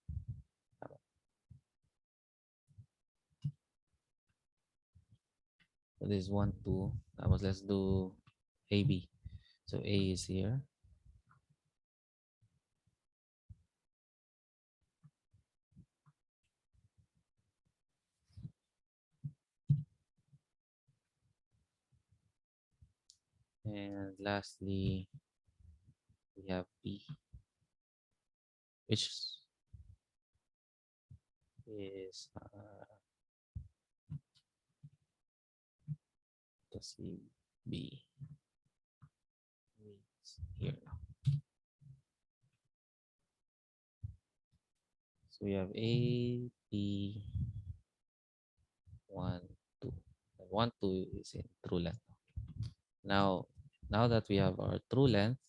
So this is 1, 2. Tapos let's do AB. So A is here. And lastly, we have B, which is let's see, B means here. So we have A, B, 1, 2. And 1, 2 is in true length. Now, now that we have our true length,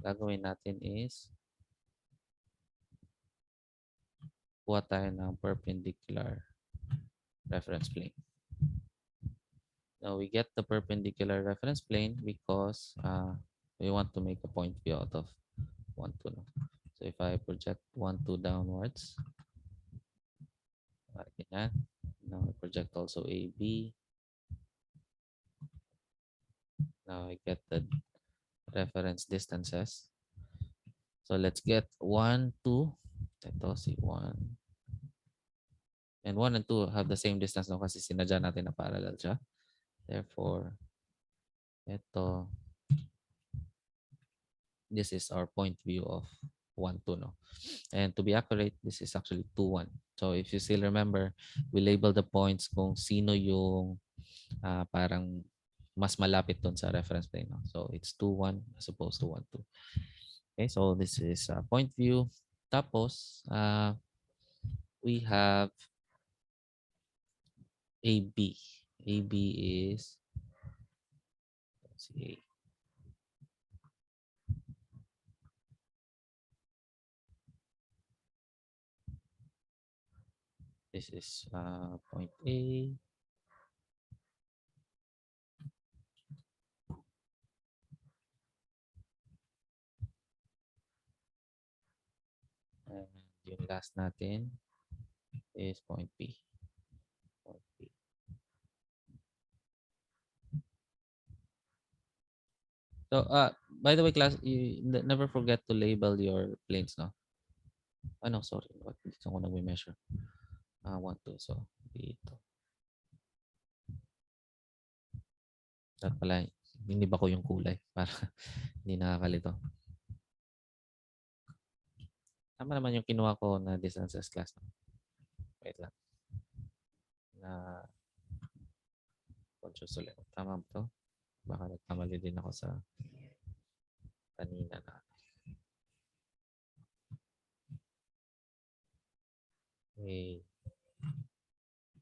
gagawin natin is kuha tayo ng perpendicular reference plane. Now we get the perpendicular reference plane because we want to make a point view out of 1, 2. No? So if I project 1, 2 downwards, ganyan. Now I project also AB. Now I get the reference distances. So let's get 1, 2. Ito si 1. And 1 and 2 have the same distance no kasi sinadya natin na parallel siya. Therefore, ito, this is our point view of 1, 2. No? And to be accurate, this is actually 2, 1. So if you still remember, we label the points kung sino yung parang mas malapit dun sa reference plane. No? So it's 2, 1 as opposed to 1, 2. Okay, so this is point view. Tapos, we have AB. AB is, let's see, this is point A. And yung last natin is point B. Point B. So, by the way, class, you never forget to label your planes, no? No, sorry. Dito ko nag-measure. 1, 2. So, dito. Dapat pala, ba ko yung kulay para hindi nakakalito. Tama naman yung kinuha ko na distances class. No? Wait lang. Na conscious ulit. Tama ba to? Baka nagkamali din ako sa kanina na. Okay.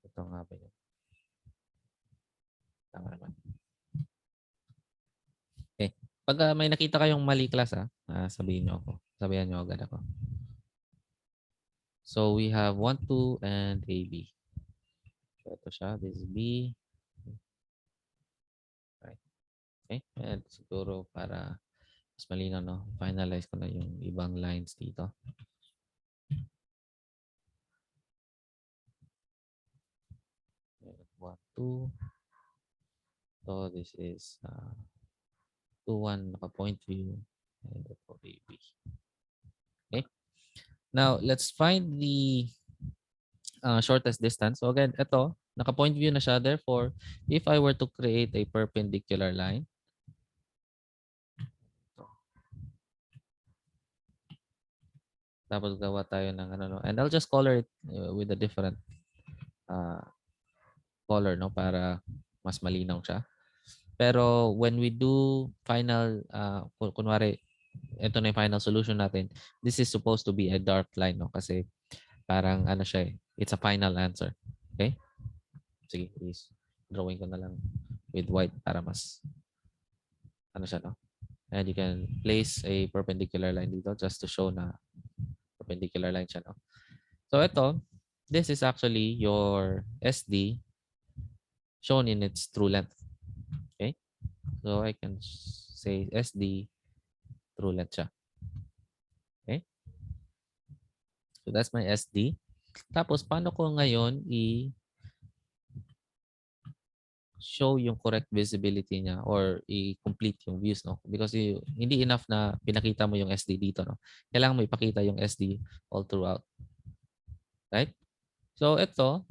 Ito nga ba yun? Tama naman. Okay. Pag may nakita kayong mali class, sabihin nyo ako. Sabihan nyo agad ako. So we have 1, 2, and AB. So ito siya. This is B. Right. Okay. And siguro para mas malinaw, no? Finalize ko na yung ibang lines dito. And 1, 2. So this is 2, 1 naka-point view. And ito AB. Okay. Now, let's find the shortest distance. So again, ito, naka-point view na siya. Therefore, if I were to create a perpendicular line, tapos gawa tayo ng ano, no? And I'll just color it with a different color, no? Para mas malinaw siya. Pero when we do final, kunwari, ito na yung final solution natin, this is supposed to be a dark line, no? Kasi parang ano siya eh, it's a final answer. Okay? Sige, please. Drawing ko na lang with white para mas ano siya, no? And you can place a perpendicular line dito just to show na perpendicular line siya, no? So ito, this is actually your SD shown in its true length. Okay? So I can say SD true length siya. Okay? So that's my SD. Tapos, paano ko ngayon show yung correct visibility niya or i-complete yung views, no? Because hindi enough na pinakita mo yung SD dito, no? Kailangan mo ipakita yung SD all throughout. Right? So, ito,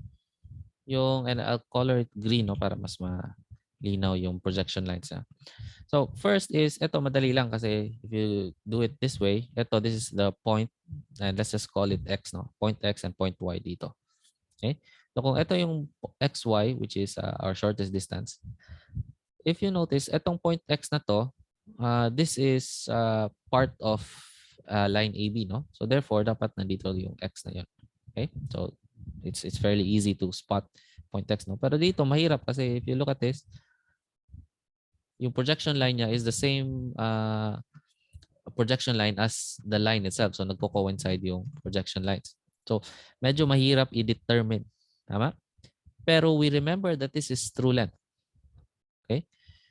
and I'll color it green, no? Para mas linaw yung projection lines niya. So first is, ito madali lang kasi if you do it this way, this is the point, and let's just call it x, no? Point x and point y dito. Okay? So kung ito yung xy, which is our shortest distance, if you notice, itong point x na to, this is part of line AB, no? So therefore, dapat nandito yung x na yun. Okay? So it's fairly easy to spot point x, no? Pero dito mahirap kasi if you look at this, yung projection line niya is the same projection line as the line itself. So nagko-coincide yung projection lines. So medyo mahirap i-determine. Tama? Pero we remember that this is true length. Okay?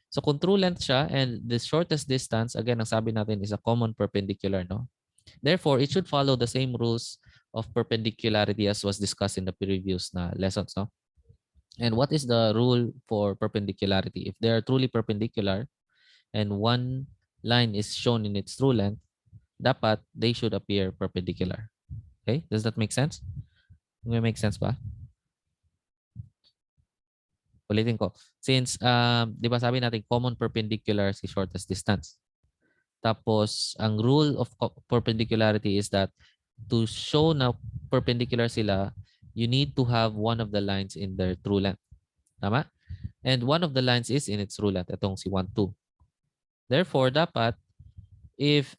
So kung true length siya and the shortest distance, again, ang sabi natin is a common perpendicular, no? Therefore, it should follow the same rules of perpendicularity as was discussed in the previous lessons, no? And what is the rule for perpendicularity? If they are truly perpendicular and one line is shown in its true length, dapat they should appear perpendicular. Okay? Does that make sense? May make sense ba? Ulitin ko. Since, di ba sabi natin common perpendicular si shortest distance. Tapos, ang rule of perpendicularity is that to show na perpendicular sila, you need to have one of the lines in their true length. Tama? And one of the lines is in its true length. Itong si 1, 2. Therefore, dapat, if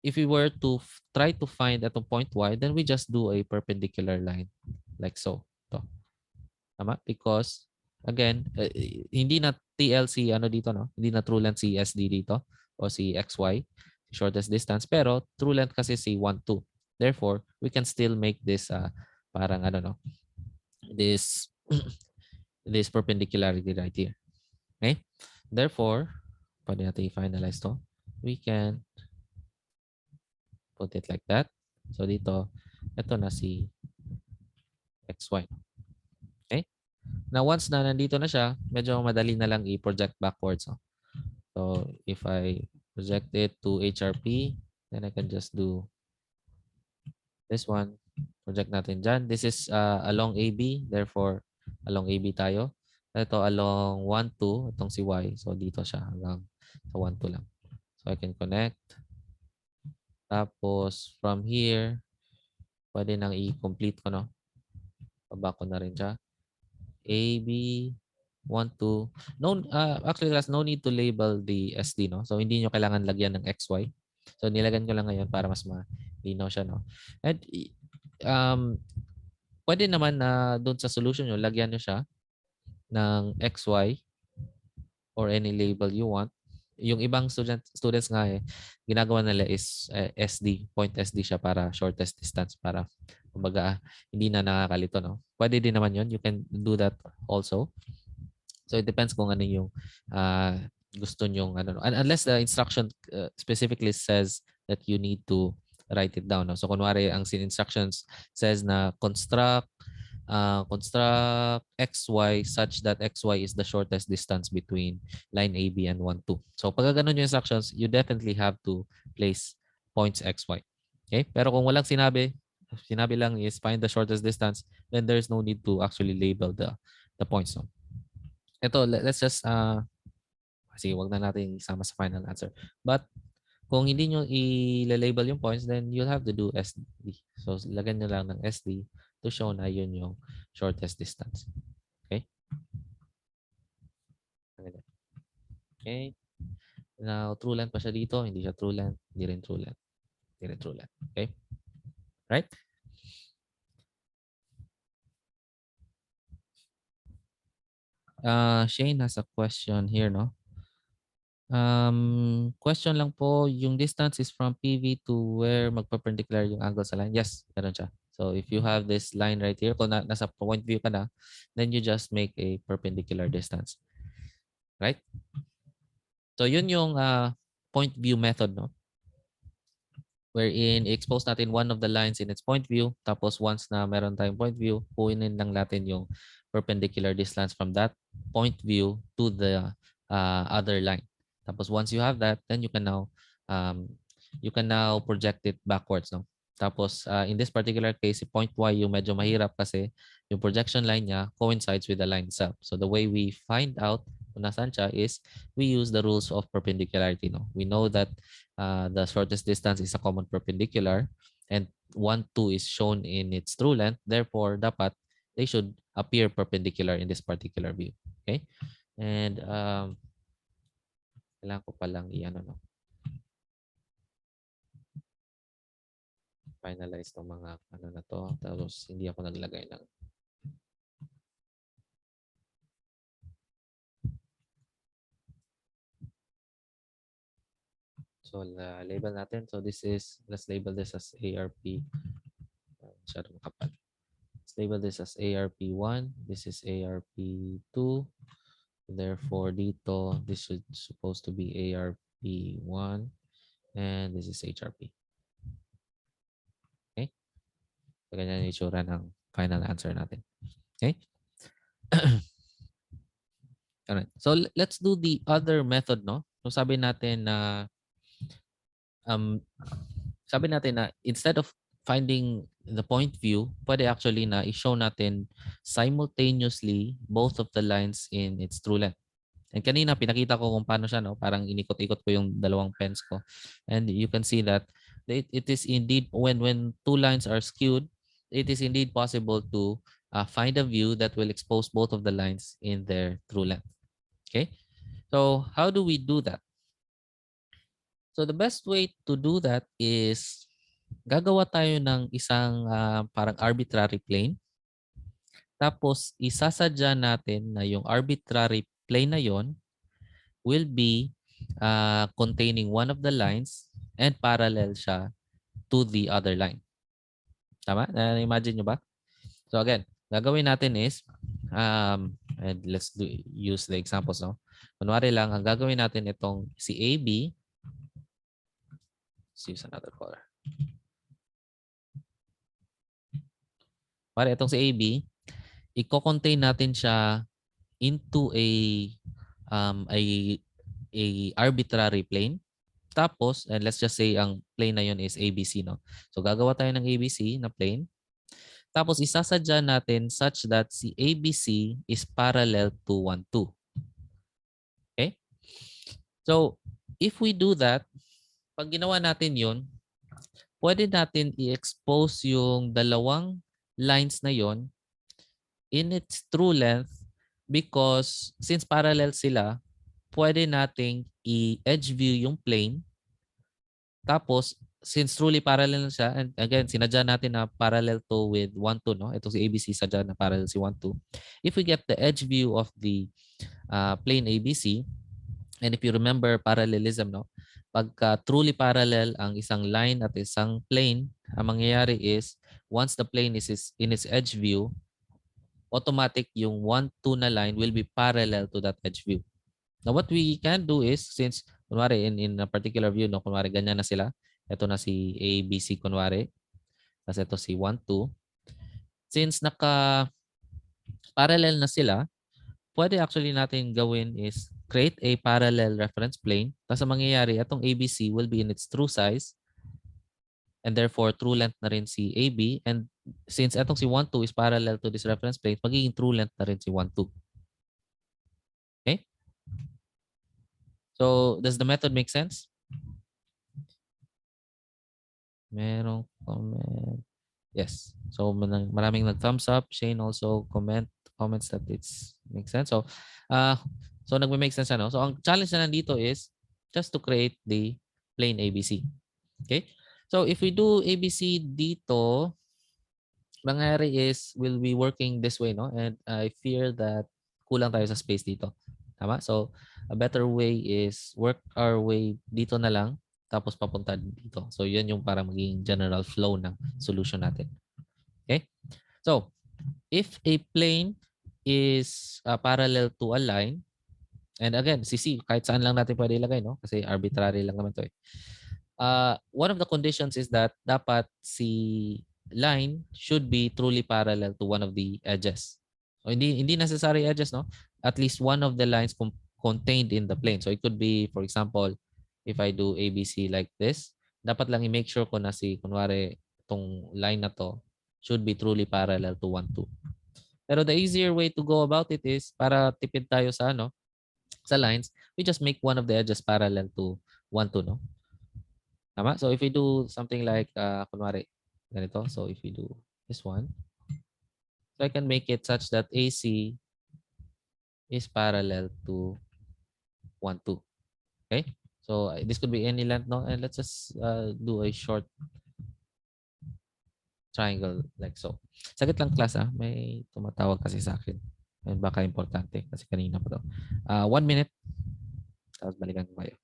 we were to try to find itong point y, then we just do a perpendicular line like so. Ito. Tama? Because, again, hindi na TLC dito, no? Hindi na true length si SD dito o si XY, shortest distance. Pero true length kasi si 1, 2. Therefore, we can still make this parang this this perpendicularity right here. Okay? Therefore, pwede natin i-finalize to. We can put it like that. So dito, ito na si XY. Okay? Now, once na nandito na siya, medyo madali na lang i-project backwards. No? So, if I project it to HRP, then I can just do this one. Project natin dyan. This is along AB. Therefore, along AB tayo. Ito along 1, 2. Itong si Y. So, dito siya hanggang sa 1, 2 lang. So, I can connect. Tapos, from here, pwede nang i-complete ko, no? Baba ko na rin siya. AB, 1, 2. No, actually, there's no need to label the SD, no? So, hindi nyo kailangan lagyan ng XY. So, nilagan ko lang ngayon para mas malinaw siya, no? And, pwede naman na doon sa solution nyo, lagyan nyo siya ng XY or any label you want. Yung ibang students nga ginagawa nila is SD, point SD siya para shortest distance para kumbaga hindi na nakakalito, no? Pwede din naman yun. You can do that also. So it depends kung ano yung gusto nyong unless the instruction specifically says that you need to write it down, no? So kunwari ang instructions says na construct XY such that XY is the shortest distance between line AB and 1, 2. So pag ganun yung instructions, you definitely have to place points XY. Okay? Pero kung walang sinabi lang is find the shortest distance, then there's no need to actually label the points. No? Ito, let's just, sige, wag na natin isama sa final answer. But kung hindi nyo i-label yung points, then you'll have to do SD. So lagyan nyo lang ng SD to show na yun yung shortest distance. Okay? Okay. Now, true length pa siya dito. Hindi siya true length. Hindi rin true length. Hindi rin true length. Okay? Right? Shane has a question here, no? Question lang po, yung distance is from PV to where magpa-perpendicular yung angle sa line? Yes, ganun siya. So if you have this line right here, kung nasa point view ka na, then you just make a perpendicular distance. Right? So yun yung point view method, no? Wherein i-expose natin one of the lines in its point view. Tapos once na meron tayong point view, kunin lang natin yung perpendicular distance from that point view to the other line. Tapos once you have that, then you can now project it backwards. No? Tapos, in this particular case, si point Y yung medyo mahirap kasi yung projection line niya coincides with the line itself. So the way we find out kung nasaan siya is we use the rules of perpendicularity. No? We know that the shortest distance is a common perpendicular and 1, 2 is shown in its true length. Therefore, dapat they should appear perpendicular in this particular view. Okay? And kailangan ko palang i-ano, no? Finalize tong mga ano na to. Tapos hindi ako naglagay ng so label natin. So this is, let's label this as ARP. Masyadong kapal. Let's label this as ARP1. This is ARP2. Therefore, dito, this should supposed to be ARP1. And this is HRP. Okay? So, ganyan yung itsura ng final answer natin. Okay? Alright. So, let's do the other method, no? So, um, sabi natin na instead of finding the point view, pwede actually na i-show natin simultaneously both of the lines in its true length. And kanina pinakita ko kung paano siya, no? Parang inikot-ikot ko yung dalawang pens ko. And you can see that it is indeed, when two lines are skewed, it is indeed possible to find a view that will expose both of the lines in their true length. Okay? So how do we do that? So the best way to do that is gagawa tayo ng isang parang arbitrary plane. Tapos isasadya natin na yung arbitrary plane na yon will be containing one of the lines and parallel siya to the other line. Tama? Na-imagine nyo ba? So again, gagawin natin is, and let's use the examples. No? Kunwari lang, ang gagawin natin itong si AB. Let's use another color. Kunwari itong si AB, i-contain natin siya into a arbitrary plane. Tapos, and let's just say ang plane na yun is ABC, no? So, gagawa tayo ng ABC na plane. Tapos, isasadya natin such that si ABC is parallel to 1, 2. Okay? So, if we do that, pag ginawa natin yun, pwede natin i-expose yung dalawang lines na yon in its true length because since parallel sila, pwede nating i-edge view yung plane. Tapos, since truly parallel siya, and again, sinadya natin na parallel to with 1, 2, no? Ito si ABC, sadya na parallel si 1, 2. If we get the edge view of the plane ABC, and if you remember parallelism, no? Pagka truly parallel ang isang line at isang plane, ang mangyayari is, once the plane is in its edge view, automatic yung 1, 2 na line will be parallel to that edge view. Now, what we can do is, since, kunwari, in a particular view, no, kunwari, ganyan na sila. Ito na si A, B, C, kunwari. Tapos ito si 1, 2. Since naka-parallel na sila, pwede actually natin gawin is create a parallel reference plane. Tapos ang mangyayari, itong ABC will be in its true size. And therefore, true length na rin si AB. And since itong si 1, 2 is parallel to this reference plane, magiging true length na rin si 1, 2. Okay? So, does the method make sense? Merong comment. Yes. So, maraming nag-thumbs up. Shane also comments that it's makes sense. So, nagme-make sense ano. So, ang challenge na nandito is just to create the plain ABC. Okay? So, if we do ABC dito, mangyari is we'll be working this way, no? And I fear that kulang tayo sa space dito. Tama? So, a better way is work our way dito na lang tapos papunta dito. So, yun yung para maging general flow ng solution natin. Okay? So, if a plane is parallel to a line, and again, CC, kahit saan lang natin pwede ilagay, no? Kasi arbitrary lang naman to eh. One of the conditions is that dapat si line should be truly parallel to one of the edges. So hindi necessary edges, no? At least one of the lines contained in the plane. So it could be, for example, if I do ABC like this, dapat lang i-make sure ko na si, kunwari, tong line na to should be truly parallel to 1, 2. Pero the easier way to go about it is para tipid tayo sa sa lines, we just make one of the edges parallel to 1, 2, no? Tama? So if we do something like, kunwari, ganito. So if we do this one, so I can make it such that AC is parallel to 1, 2. Okay? So this could be any length, no? And let's just do a short triangle like so. Saglit lang class may tumatawag kasi sa akin. And baka importante kasi kanina pa daw. 1 minute. Tapos balikan ko kayo.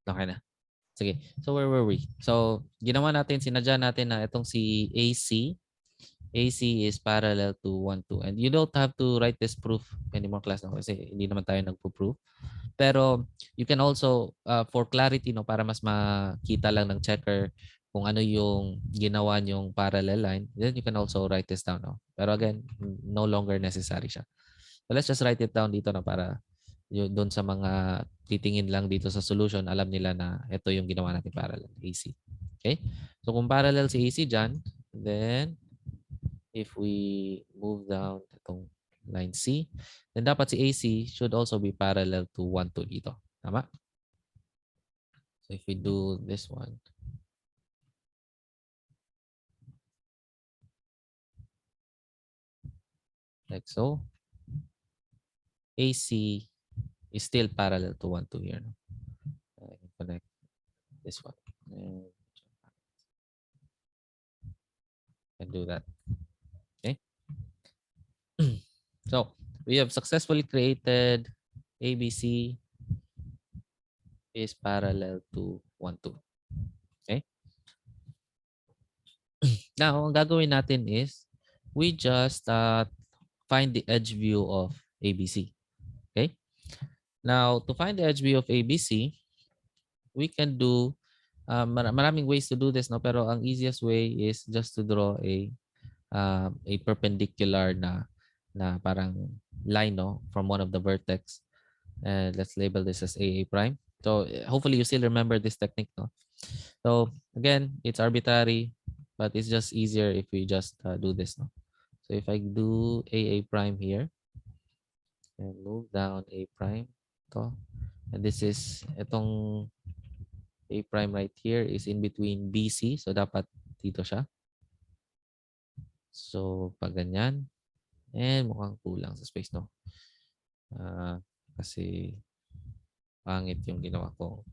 Okay na. Sige. So where were we? So ginawa natin, sinadya natin na itong si AC is parallel to 1, 2. And you don't have to write this proof anymore class no? Kasi hindi naman tayo nagpo-proof. Pero you can also, for clarity, no, para mas makita lang ng checker kung ano yung ginawa yung parallel line, then you can also write this down. No? Pero again, no longer necessary siya. So let's just write it down dito na para doon sa mga titingin lang dito sa solution, alam nila na ito yung ginawa natin parallel, AC. Okay? So kung parallel si AC dyan, then if we move down itong line C, then dapat si AC should also be parallel to 1, 2 dito. Tama? So if we do this one, like so, AC is still parallel to 1, 2 here. No? I can connect this one. And do that. Okay. So we have successfully created ABC is parallel to 1, 2. Okay. Now, ang gagawin natin is we just find the edge view of ABC. Okay. Now, to find the edge view of ABC, we can do maraming ways to do this, no? Pero ang easiest way is just to draw a perpendicular na parang line, no, from one of the vertex. And let's label this as AA prime. So hopefully you still remember this technique, no? So again, it's arbitrary, but it's just easier if we just do this, no? So if I do AA prime here and move down A prime, to, and this is itong A prime right here is in between BC. So dapat dito siya. So pag ganyan, and mukhang kulang sa space, no? Kasi pangit yung ginawa ko.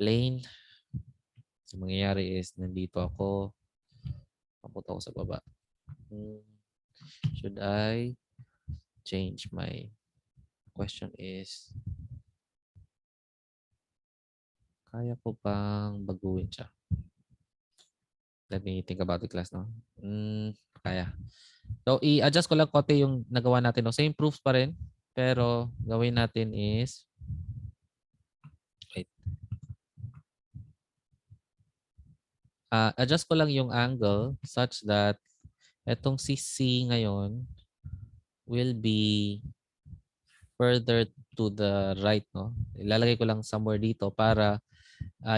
Plane. So mangyayari is nandito ako. Papunta ako sa baba. Should I change my question is kaya ko bang baguhin siya? Let me think about the class, no? Kaya. So, i-adjust ko lang konti yung nagawa natin. No? Same proofs pa rin. Pero, gawin natin is wait. Adjust ko lang yung angle such that etong si C ngayon will be further to the right, no? Ilalagay ko lang somewhere dito para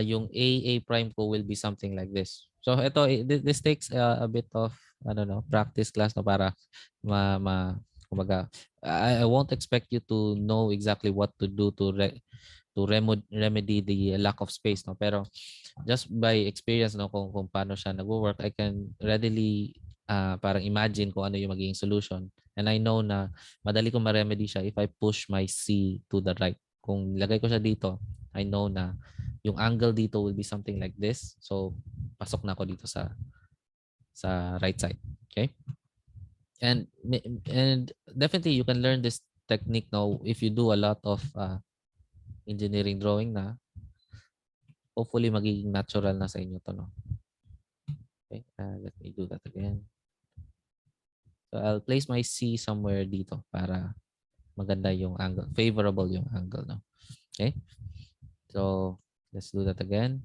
yung A prime ko will be something like this. So ito, this takes a bit of practice class, no, para kumbaga, I won't expect you to know exactly what to do to remedy the lack of space, no, pero just by experience, no, kung paano siya nagwo-work, I can readily parang imagine kung ano yung magiging solution, and I know na madali kong ma-remedy siya if I push my C to the right. Kung lagay ko siya dito, I know na yung angle dito will be something like this. So, pasok na ako dito sa right side. Okay? And definitely you can learn this technique now if you do a lot of engineering drawing na. Hopefully magiging natural na sa inyo to, no? Okay, let me do that again. So I'll place my C somewhere dito para maganda yung angle, favorable yung angle, no? Okay? So let's do that again.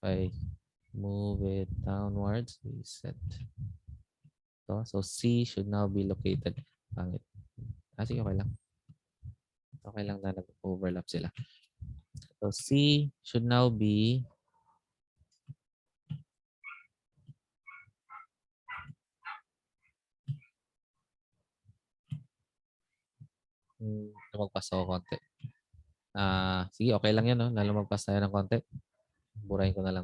If I move it downwards, we set to. So C should now be located. Pangit. Sige, okay lang. Okay lang na nag-overlap sila. So C should now be lumagpas ako konti. Sige, okay lang yun, no? Na lumagpas tayo ng konti. Burahin ko na lang.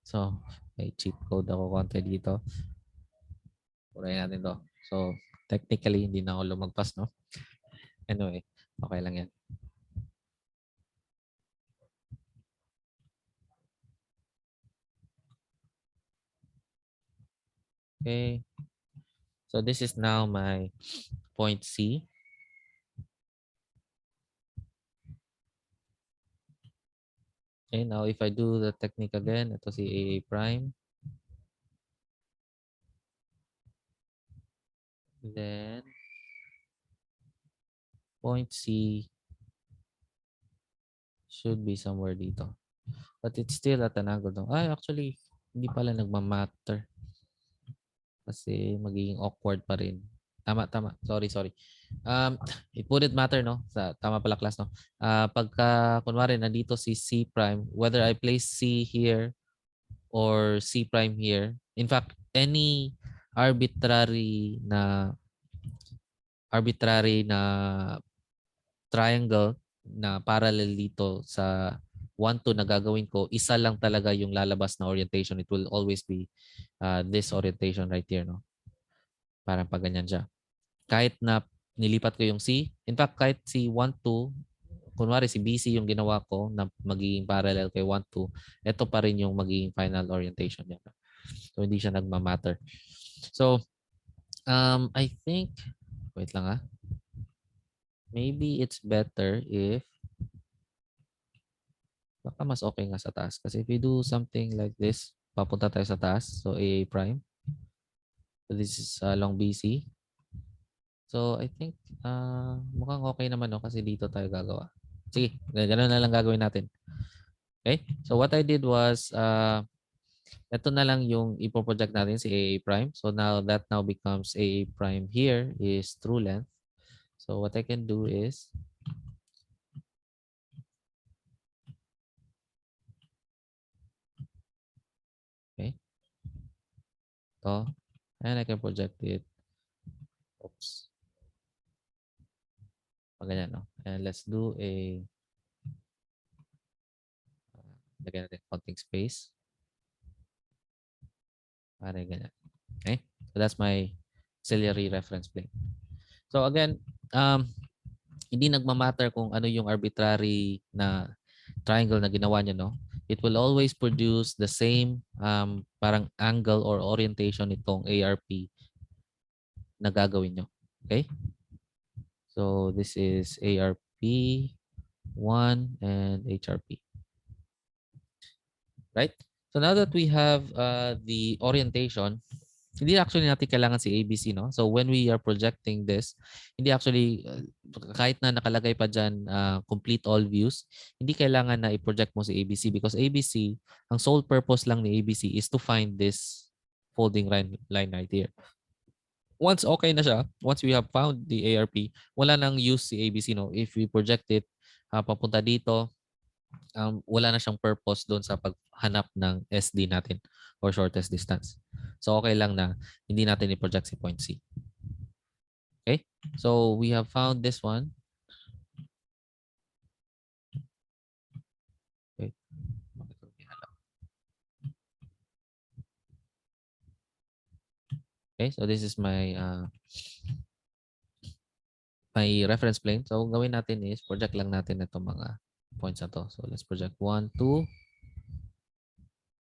So, may cheat code ako konti dito. Burahin natin to. So, technically, hindi na ako lumagpas, no? Anyway, okay lang yan. Okay. So, this is now my point C. Okay, now if I do the technique again, ito si AA prime. Then, point C should be somewhere dito. But it's still at an angle. Actually, hindi pala nagmamatter. Kasi magiging awkward pa rin. Tama. Sorry. It wouldn't matter, no? Tama pala class, no? Pagka, kunwari, nandito si C prime, whether I place C here or C prime here, in fact, any arbitrary na triangle na parallel dito sa 1, 2 na gagawin ko, isa lang talaga yung lalabas na orientation. It will always be this orientation right here, no? Parang pag ganyan siya. Kahit na nilipat ko yung C, in fact, kahit si 1, 2, kunwari si BC yung ginawa ko na magiging parallel kay 1, 2, ito pa rin yung magiging final orientation niya. So, hindi siya nagmamatter. So, I think, wait lang maybe it's better if baka mas okay nga sa taas. Kasi if we do something like this, papunta tayo sa taas. So, AA prime. So, this is along BC. So, I think mukhang okay naman, no? Kasi dito tayo gagawa. Sige, gano'n na lang gagawin natin. Okay? So, what I did was, ito na lang yung ipoproject natin si AA prime. So, now that now becomes AA prime here is true length. So, what I can do is, okay, ito, and I can project it. Oops. Ganyan, no? And let's do lagyan natin konting space. Para ganyan. Okay? So that's my auxiliary reference plane. So again, hindi nagmamatter kung ano yung arbitrary na triangle na ginawa niyo, no? It will always produce the same parang angle or orientation itong ARP na gagawin nyo. Okay? So this is ARP 1 and HRP. Right? So now that we have the orientation, hindi actually natin kailangan si ABC, no? So when we are projecting this, hindi actually, kahit na nakalagay pa dyan, complete all views, hindi kailangan na i-project mo si ABC because ABC, ang sole purpose lang ni ABC is to find this folding line right here. Once okay na siya, once we have found the ARP, wala nang use si ABC, no? If we project it, papunta dito, wala na siyang purpose doon sa paghanap ng SD natin or shortest distance. So okay lang na hindi natin i-project si point C. Okay? So we have found this one. Okay. Okay, so this is my my reference plane. So gawin natin is project lang natin itong mga points na to. So let's project 1, 2.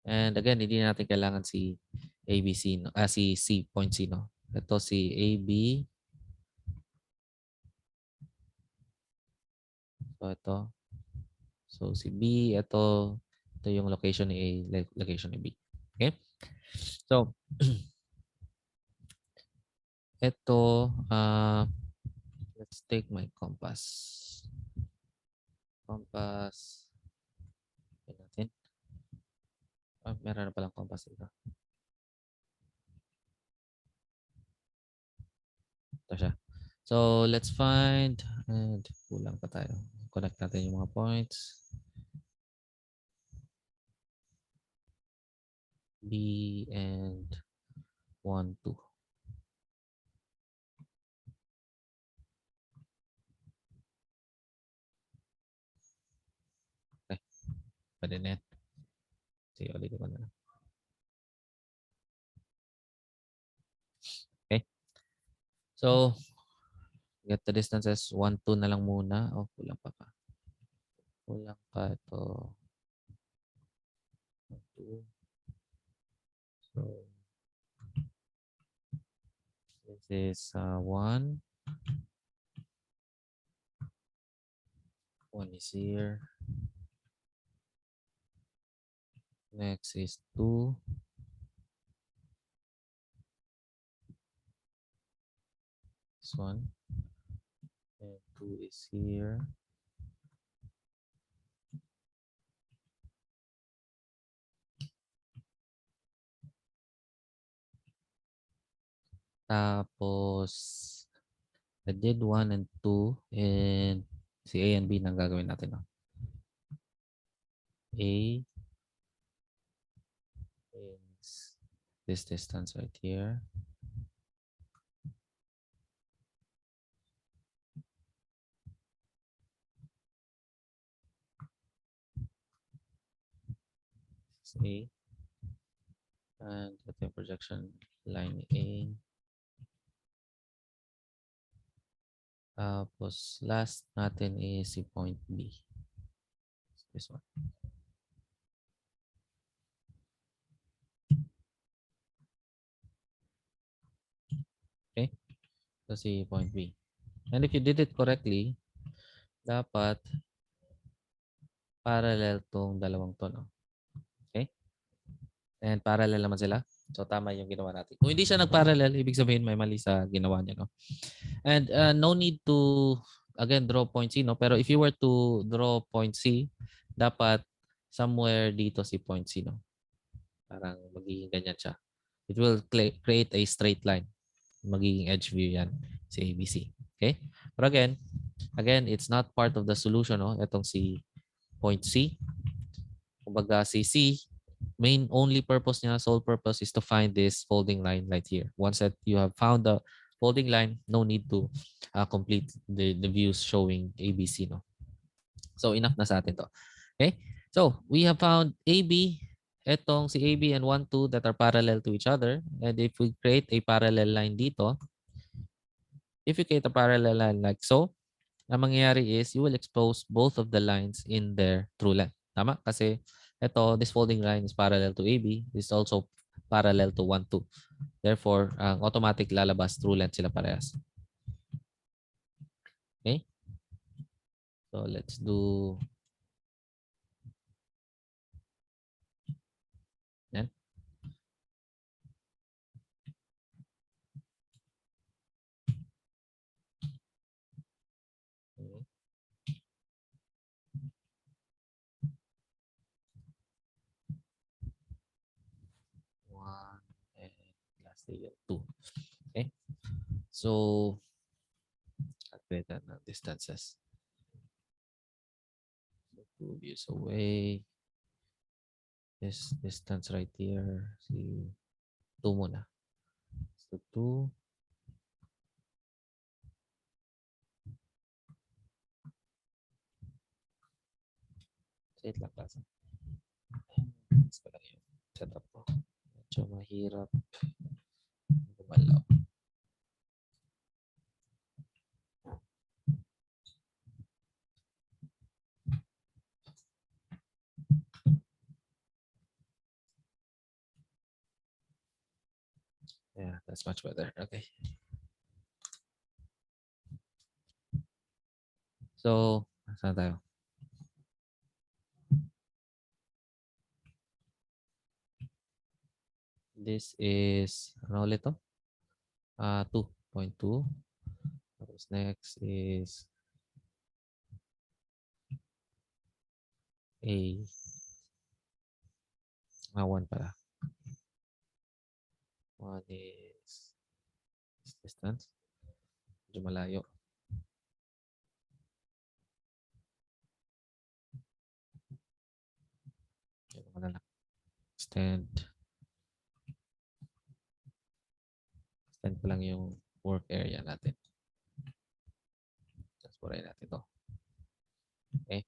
And again, hindi natin kailangan si ABC, no? Si C, point C, no? Ito si AB. So ito. So si B, ito yung location ni A, location ni B. Okay? So, ito, let's take my compass. Compass. Tignan natin. Meron na palang compass dito. Ito siya. So, let's find, and kulang pa tayo. Connect natin yung mga points. B and 1, 2. Okay. Pwede na yan. Sige, ulit ko na. Okay. So, get the distances. 1, 2 na lang muna. Oh, kulang pa pa. Kulang pa ito. 1, 2. So, this is 1. 1 is here. Next is 2. This one. And 2 is here. Tapos, I did 1 and 2. And si A and B na gagawin natin. No? A is this distance right here. This is A. And ito yung projection line A. Tapos, last natin is si point B. This one. Okay? So, si point B. And if you did it correctly, dapat parallel tong dalawang to. No? Okay? And parallel naman sila. So, tama yung ginawa natin. Kung hindi siya nag-parallel, ibig sabihin may mali sa ginawa niya. No? And no need to, again, draw point C. No? Pero if you were to draw point C, dapat somewhere dito si point C. No? Parang magiging ganyan siya. It will create a straight line. Magiging edge view yan si ABC. Okay? But again, it's not part of the solution. No? Itong si point C. Kumbaga si C, main only purpose niya, sole purpose is to find this folding line right here. Once that you have found the folding line, no need to complete the views showing ABC. No? So enough na sa atin to. Okay? So we have found AB, etong si AB and 1, 2 that are parallel to each other. And if we create a parallel line dito, if you create a parallel line like so, ang mangyayari is you will expose both of the lines in their true length. Tama? Kasi this folding line is parallel to AB. This is also parallel to 1, 2. Therefore, ang automatic lalabas true length sila parehas. Okay? So let's do yan. Okay. 1 and lastly 2. Okay? So calculate that na distances. So 2 views away. This distance right here. See 2 muna. So 2. Wait lang klase. Mas pala yung setup ko. Medyo mahirap gumalaw. Yeah, that's much better. Okay. So, saan tayo? This is, ano ulit to? 2.2. Tapos next is A. 1 pala. 1 is distance. Medyo malayo. Extend. Extend ko lang yung work area natin. Tapos purahin natin to. Okay.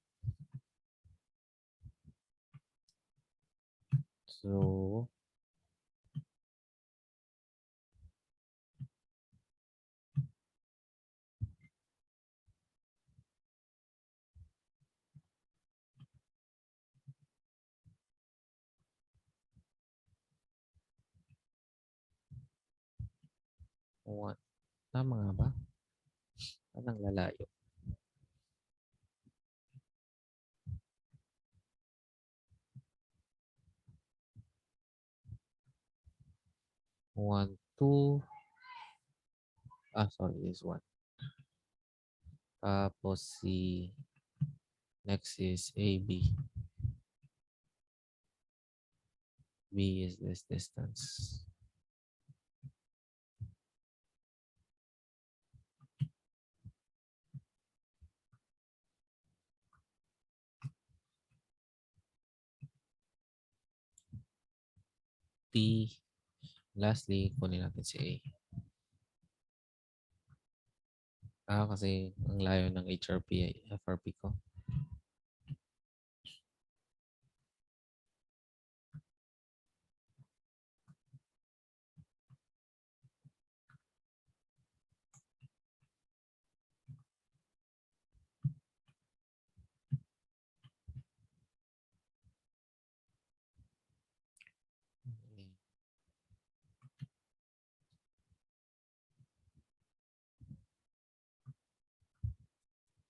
So, one. Tama nga ba? Anong lalayo? One, two. Sorry, this one. Tapos si next is AB. B is this distance. T. Lastly, kunin natin si A. Kasi ang layo ng HRP, FRP ko.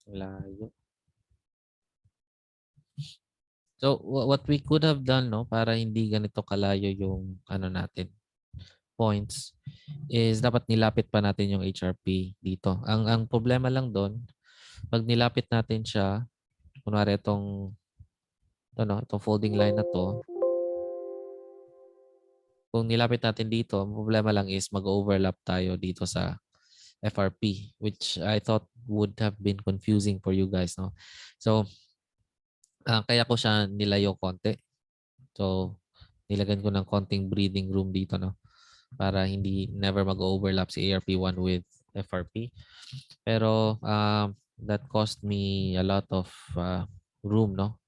Layo. So, what we could have done, no, para hindi ganito kalayo yung ano natin, points, is dapat nilapit pa natin yung HRP dito. Ang problema lang doon, pag nilapit natin siya, kunwari itong folding line na to, kung nilapit natin dito, ang problema lang is mag-overlap tayo dito sa FRP, which I thought would have been confusing for you guys, no? So, kaya ko siya nilayo konti. So, nilagyan ko ng konting breathing room dito, no? Para hindi never mag-overlap si ARP1 with FRP. Pero that cost me a lot of room, no?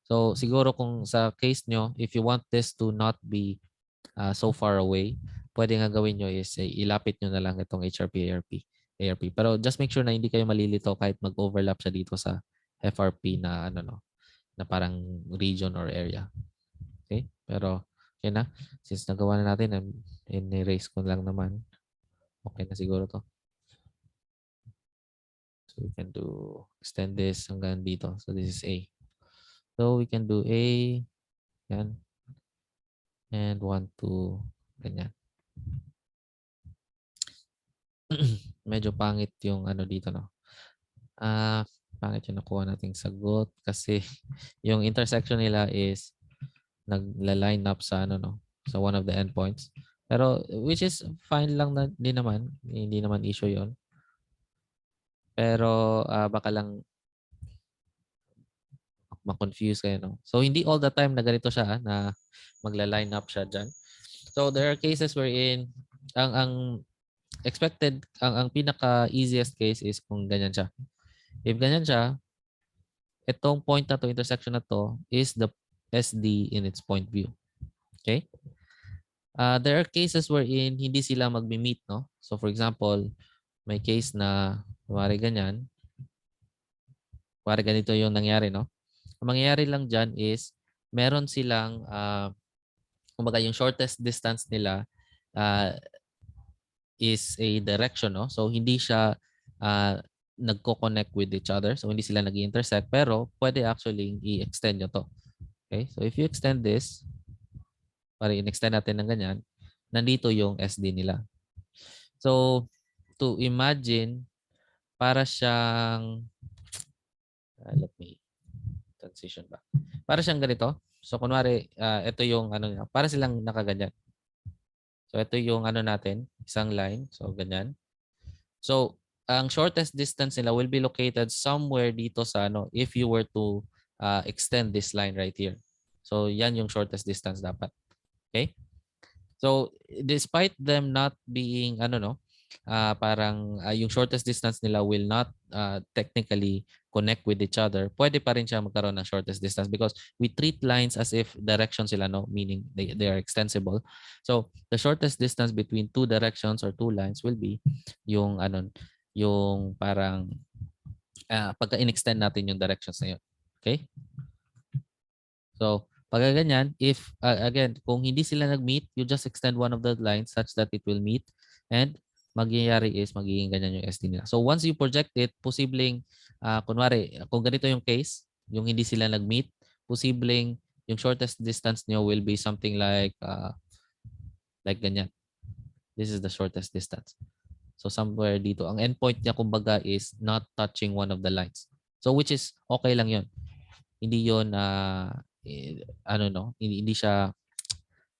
So siguro kung sa case nyo, if you want this to not be so far away, pwede nga gawin nyo is ilapit nyo na lang itong HRP, ARP. Pero just make sure na hindi kayo malilito kahit mag-overlap siya dito sa FRP na ano, no, na parang region or area. Okay? Pero okay na. Since nagawa na natin, in-erase ko lang naman. Okay na siguro to. So we can do, extend this hanggang dito. So this is A. So we can do A, yan. And 1, 2, ganyan. Medyo pangit yung ano dito, no? Pangit yung nakuha nating sagot kasi yung intersection nila is nagla-line up sa ano, no? Sa one of the endpoints. Pero which is fine lang na din naman. Hindi naman issue yon. Pero baka lang ma-confuse kayo, no? So hindi all the time na ganito siya na magla-line up siya diyan. So there are cases wherein ang expected, ang pinaka easiest case is kung ganyan siya. If ganyan siya, itong point na to, intersection na to, is the SD in its point view. Okay? There are cases wherein hindi sila magmi-meet, no? So for example, may case na kumari ganyan, kumari ganito yung nangyari, no? Ang mangyayari lang dyan is meron silang kumbaga yung shortest distance nila is a direction, no? So hindi siya nagko-connect with each other. So hindi sila nag-intersect, pero pwede actually i-extend nyo to. Okay? So if you extend this, para in-extend natin ng ganyan, nandito yung SD nila. So, to imagine, para siyang, let me transition ba? Para siyang ganito. So, kunwari, ito yung ano niya. Para silang nakaganyan. So, ito yung ano natin, isang line. So, ganyan. So, ang shortest distance nila will be located somewhere dito sa ano, if you were to extend this line right here. So, yan yung shortest distance dapat. Okay? So, despite them not being, ano no, parang yung shortest distance nila will not technically connect with each other, pwede pa rin siya magkaroon ng shortest distance because we treat lines as if direction sila, no? Meaning they are extensible. So, the shortest distance between two directions or two lines will be yung, ano, yung parang pagka in-extend natin yung directions na yun. Okay? So, pag ganyan, if, again, kung hindi sila nag-meet, you just extend one of the lines such that it will meet and magyayari is magiging ganyan yung SD nila. So, once you project it, posibleng, kunwari, kung ganito yung case, yung hindi sila nag-meet, posibleng yung shortest distance nyo will be something like ganyan. This is the shortest distance. So, somewhere dito. Ang endpoint niya, kumbaga, is not touching one of the lines. So, which is okay lang yun. Hindi yun, ano no, hindi siya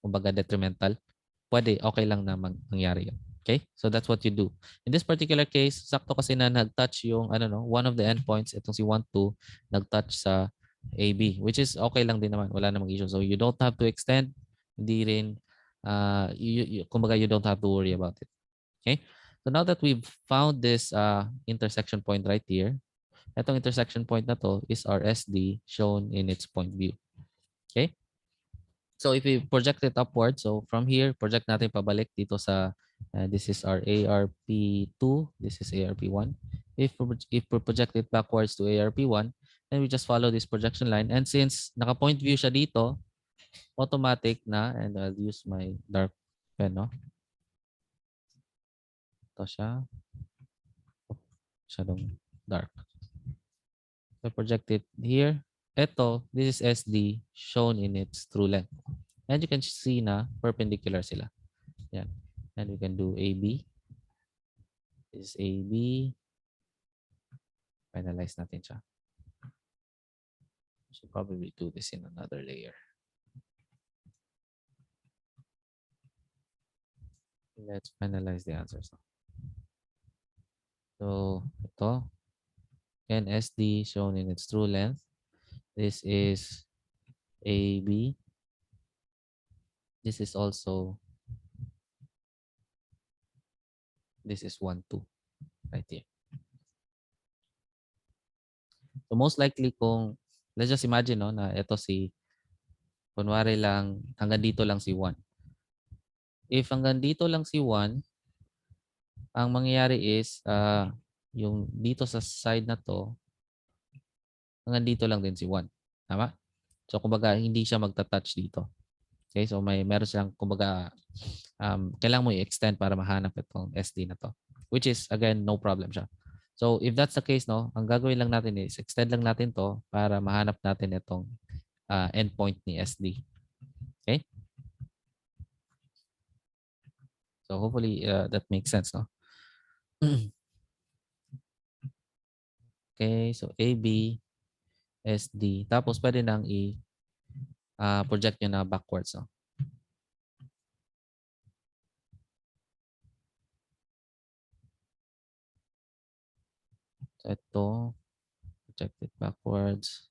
kumbaga detrimental. Pwede, okay lang na mangyari yun. Okay? So that's what you do. In this particular case, sakto kasi na nag-touch yung ano no, one of the endpoints, itong si 1, 2, nag-touch sa AB, which is okay lang din naman. Wala namang issue. So you don't have to extend. Hindi rin, kumbaga you don't have to worry about it. Okay? So now that we've found this intersection point right here, itong intersection point na to is our SD shown in its point view. Okay? So if we project it upward, so from here, project natin pabalik dito sa, this is our ARP2, this is ARP1. If we project it backwards to ARP1, then we just follow this projection line. And since naka-point view siya dito, automatic na, and I'll use my dark pen, no? Ito siya. Masyadong dark. So project it here. Ito, this is SD shown in its true length. And you can see na perpendicular sila. Yan. And we can do AB. This is AB. Finalize natin siya. Should probably do this in another layer. Let's finalize the answers. So, ito. Again, SD shown in its true length. This is AB. This is also, this is 1, 2. Right here. So, most likely kung, let's just imagine no, na ito si, kunwari lang, hanggang dito lang si 1. If hanggang dito lang si 1, ang mangyayari is, yung dito sa side na to, hanggang dito lang din si 1. Tama? So, kumbaga, hindi siya magta-touch dito. Okay? So, meron siyang, kumbaga, kailangan mo i-extend para mahanap itong SD na to. Which is, again, no problem siya. So, if that's the case, no, ang gagawin lang natin is, extend lang natin to para mahanap natin itong endpoint ni SD. Okay? So, hopefully, that makes sense, no? Okay, so AB, SD. Tapos, pwede nang i-project nyo na backwards, no? So, ito, project it backwards.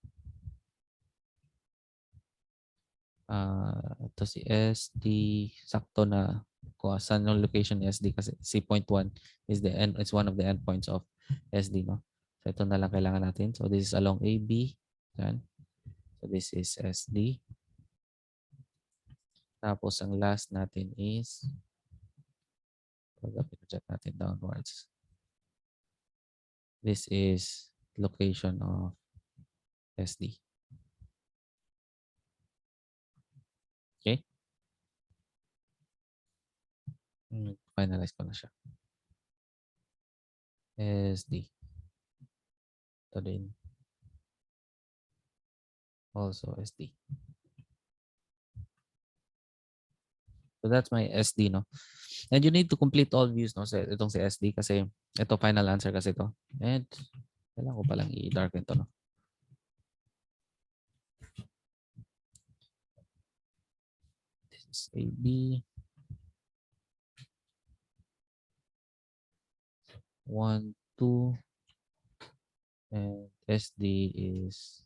Ito si SD, sakto na kung saan yung location ni SD kasi si point 1 is it's one of the endpoints of SD, no? So ito na lang kailangan natin. So this is along AB. Yan. So this is SD. Tapos ang last natin is project natin downwards. This is location of SD. Okay? Finalize ko na siya. SD. Ito din. Also SD. So So that's my SD, no? And you need to complete all views, no? Sa itong si SD kasi ito final answer kasi ito. And kailangan ko palang i-darken to, no? This is AB. 1, 2, and SD is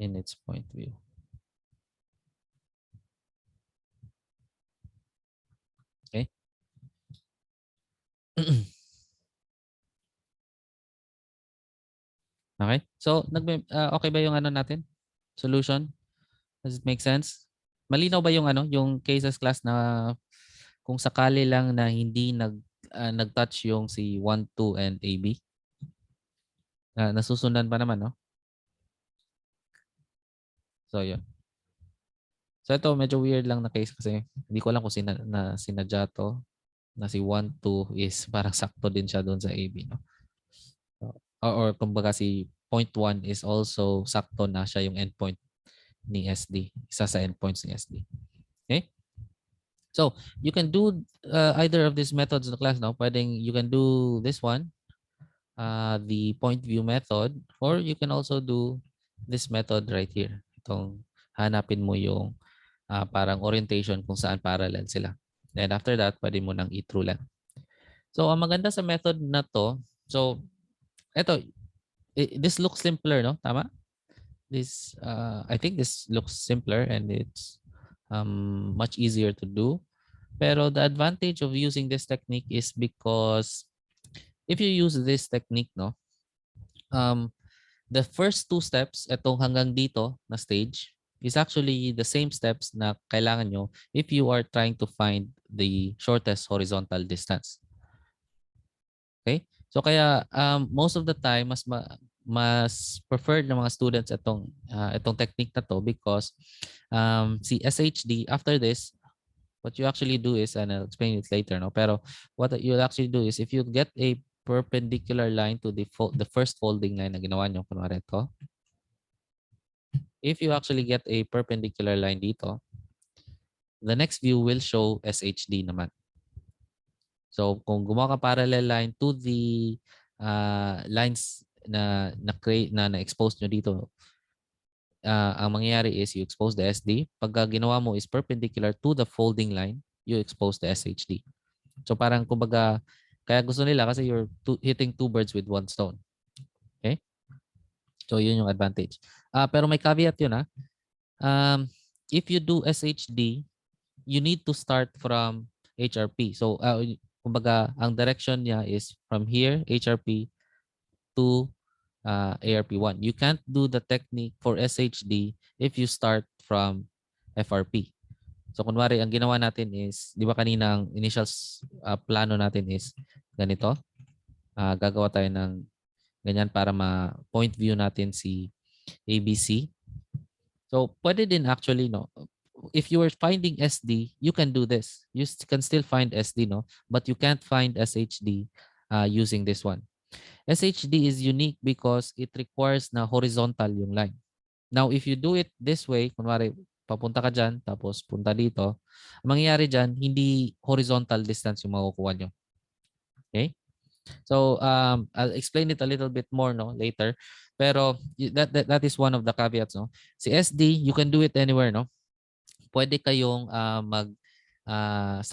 in its point view. Okay? Okay? So, okay ba yung ano natin? Solution? Does it make sense? Malinaw ba yung ano, yung cases class na kung sakali lang na hindi nag-touch yung si 1, 2, and AB? Nasusundan pa naman, no? So, yun. So, ito medyo weird lang na case kasi hindi ko alam kung sinadya to na si 1, 2 is parang sakto din siya doon sa AB, no? So, or kumbaga si point 1 is also sakto na siya yung endpoint ni SD. Isa sa endpoints ni SD. Okay? So, you can do either of these methods in the class now. Pwedeng you can do this one, the point view method, or you can also do this method right here. Itong hanapin mo yung parang orientation kung saan parallel sila. Then after that, pwede mo nang i-true lang. So, ang maganda sa method na to, so, eto, this looks simpler, no? Tama? I think this looks simpler and it's much easier to do. Pero the advantage of using this technique is because if you use this technique, no, the first two steps, etong hanggang dito na stage, is actually the same steps na kailangan nyo if you are trying to find the shortest horizontal distance. Okay? So kaya most of the time mas preferred ng mga students itong technique na to because si SHD after this, what you actually do is, and I'll explain it later, no? Pero what you'll actually do is if you get a perpendicular line to the first folding line na ginawa nyo, kunwari ito, if you actually get a perpendicular line dito, the next view will show SHD naman. So kung gumawa ka parallel line to the lines na-expose nyo dito, ang mangyayari is you expose the SD. Pagka ginawa mo is perpendicular to the folding line, you expose the SHD. So parang kumbaga, kaya gusto nila kasi you're hitting two birds with one stone. Okay? So yun yung advantage. Pero may caveat yun. If you do SHD, you need to start from HRP. So kumbaga, ang direction niya is from here, HRP, to ARP1. You can't do the technique for SHD if you start from FRP. So kunwari, ang ginawa natin is, di ba kanina ang initial plano natin is ganito. Gagawa tayo ng ganyan para ma-point view natin si ABC. So pwede din actually, no? If you are finding SD, you can do this. You can still find SD, no? But you can't find SHD using this one. SHD is unique because it requires na horizontal yung line. Now, if you do it this way, kunwari, papunta ka dyan, tapos punta dito, ang mangyayari dyan, hindi horizontal distance yung makukuha nyo. Okay? So, I'll explain it a little bit more no later. Pero that is one of the caveats. No? Si SD, you can do it anywhere. No? Pwede kayong